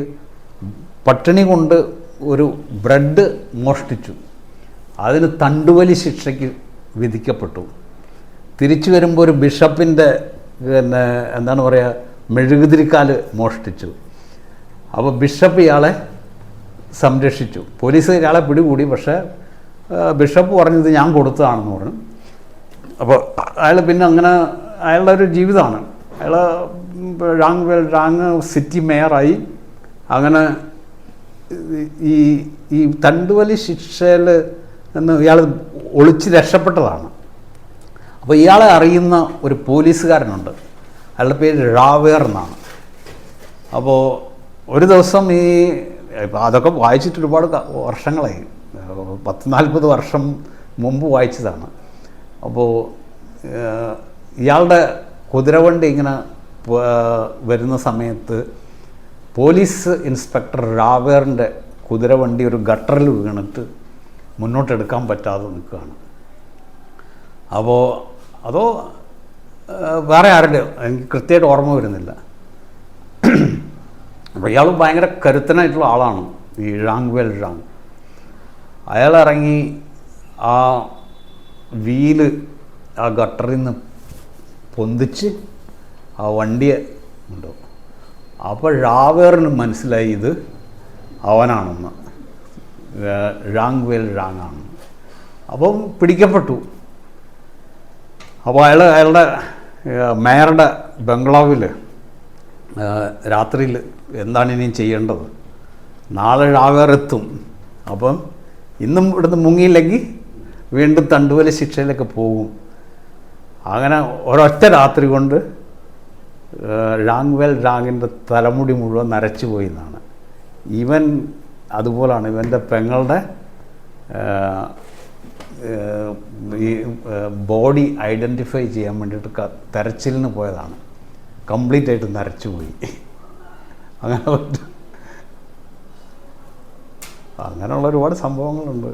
A: പട്ടിണി കൊണ്ട് ഒരു ബ്രെഡ് മോഷ്ടിച്ചു. അതിന് തണ്ടുവലി ശിക്ഷയ്ക്ക് വിധിക്കപ്പെട്ടു. തിരിച്ചു വരുമ്പോൾ ഒരു ബിഷപ്പിൻ്റെ എന്താണ് പറയുക, മെഴുകുതിരിക്കാൽ മോഷ്ടിച്ചു. അപ്പോൾ ബിഷപ്പ് ഇയാളെ സംരക്ഷിച്ചു. പോലീസ് ഇയാളെ പിടികൂടി. പക്ഷേ ബിഷപ്പ് പറഞ്ഞത് ഞാൻ കൊടുത്തതാണെന്ന് പറഞ്ഞു. അപ്പോൾ അയാൾ പിന്നെ അങ്ങനെ അയാളുടെ ഒരു ജീവിതമാണ്. അയാൾ ഴാങ് സിറ്റി മേയറായി. അങ്ങനെ ഈ തണ്ടുവലി ശിക്ഷയിൽ നിന്ന് ഇയാൾ ഒളിച്ച് രക്ഷപ്പെട്ടതാണ്. അപ്പോൾ ഇയാളെ അറിയുന്ന ഒരു പോലീസുകാരനുണ്ട്. അയാളുടെ പേര് റാവേർ എന്നാണ്. അപ്പോൾ ഒരു ദിവസം അതൊക്കെ വായിച്ചിട്ട് ഒരുപാട് വർഷങ്ങളായി, 40-40 വർഷം മുമ്പ് വായിച്ചതാണ്. അപ്പോൾ ഇയാളുടെ കുതിരവണ്ടി ഇങ്ങനെ വരുന്ന സമയത്ത് പോലീസ് ഇൻസ്പെക്ടർ റാവേറിൻ്റെ കുതിരവണ്ടി ഒരു ഗട്ടറിൽ വീണിട്ട് മുന്നോട്ടെടുക്കാൻ പറ്റാതെ നിൽക്കുകയാണ്. അപ്പോൾ അതോ വേറെ ആരുടെ എനിക്ക് കൃത്യമായിട്ട് ഓർമ്മ വരുന്നില്ല. അപ്പോൾ ഇയാൾ ഭയങ്കര കരുത്തനായിട്ടുള്ള ആളാണ്, ഈ ഴാങ് വേൽ ഴാങ്. അയാൾ ഇറങ്ങി ആ വീല് ആ ഗട്ടറിൽ നിന്ന് പൊന്തിച്ച് ആ വണ്ടിയെ കൊണ്ടുപോകും. അപ്പോൾ റാവേറിന് മനസ്സിലായി ഇത് അവനാണെന്ന്, ഴാങ് വേൽ ഴാങ് ആണെന്ന്. അപ്പം പിടിക്കപ്പെട്ടു. അപ്പോൾ അയാളുടെ മേയറുടെ ബംഗ്ലാവിൽ രാത്രിയിൽ എന്താണ് ഇനിയും ചെയ്യേണ്ടത്, നാളെ രാവേറെത്തും, അപ്പം ഇന്നും ഇവിടുന്ന് മുങ്ങിയില്ലെങ്കിൽ വീണ്ടും തണ്ടുവല ശിക്ഷയിലൊക്കെ പോകും. അങ്ങനെ ഒരൊറ്റ രാത്രി കൊണ്ട് ഴാങ്വേൽ ഴാങ്ങിൻ്റെ തലമുടി മുഴുവൻ നരച്ചു പോയി എന്നാണ്. ഇവൻ അതുപോലാണ്, ഇവൻ്റെ പെങ്ങളുടെ ഈ ബോഡി ഐഡൻറ്റിഫൈ ചെയ്യാൻ വേണ്ടിയിട്ട് തെരച്ചിലിന് പോയതാണ്. കംപ്ലീറ്റ് ആയിട്ട് നരച്ചു പോയി. അങ്ങനെ അങ്ങനെയുള്ള ഒരുപാട് സംഭവങ്ങളുണ്ട്.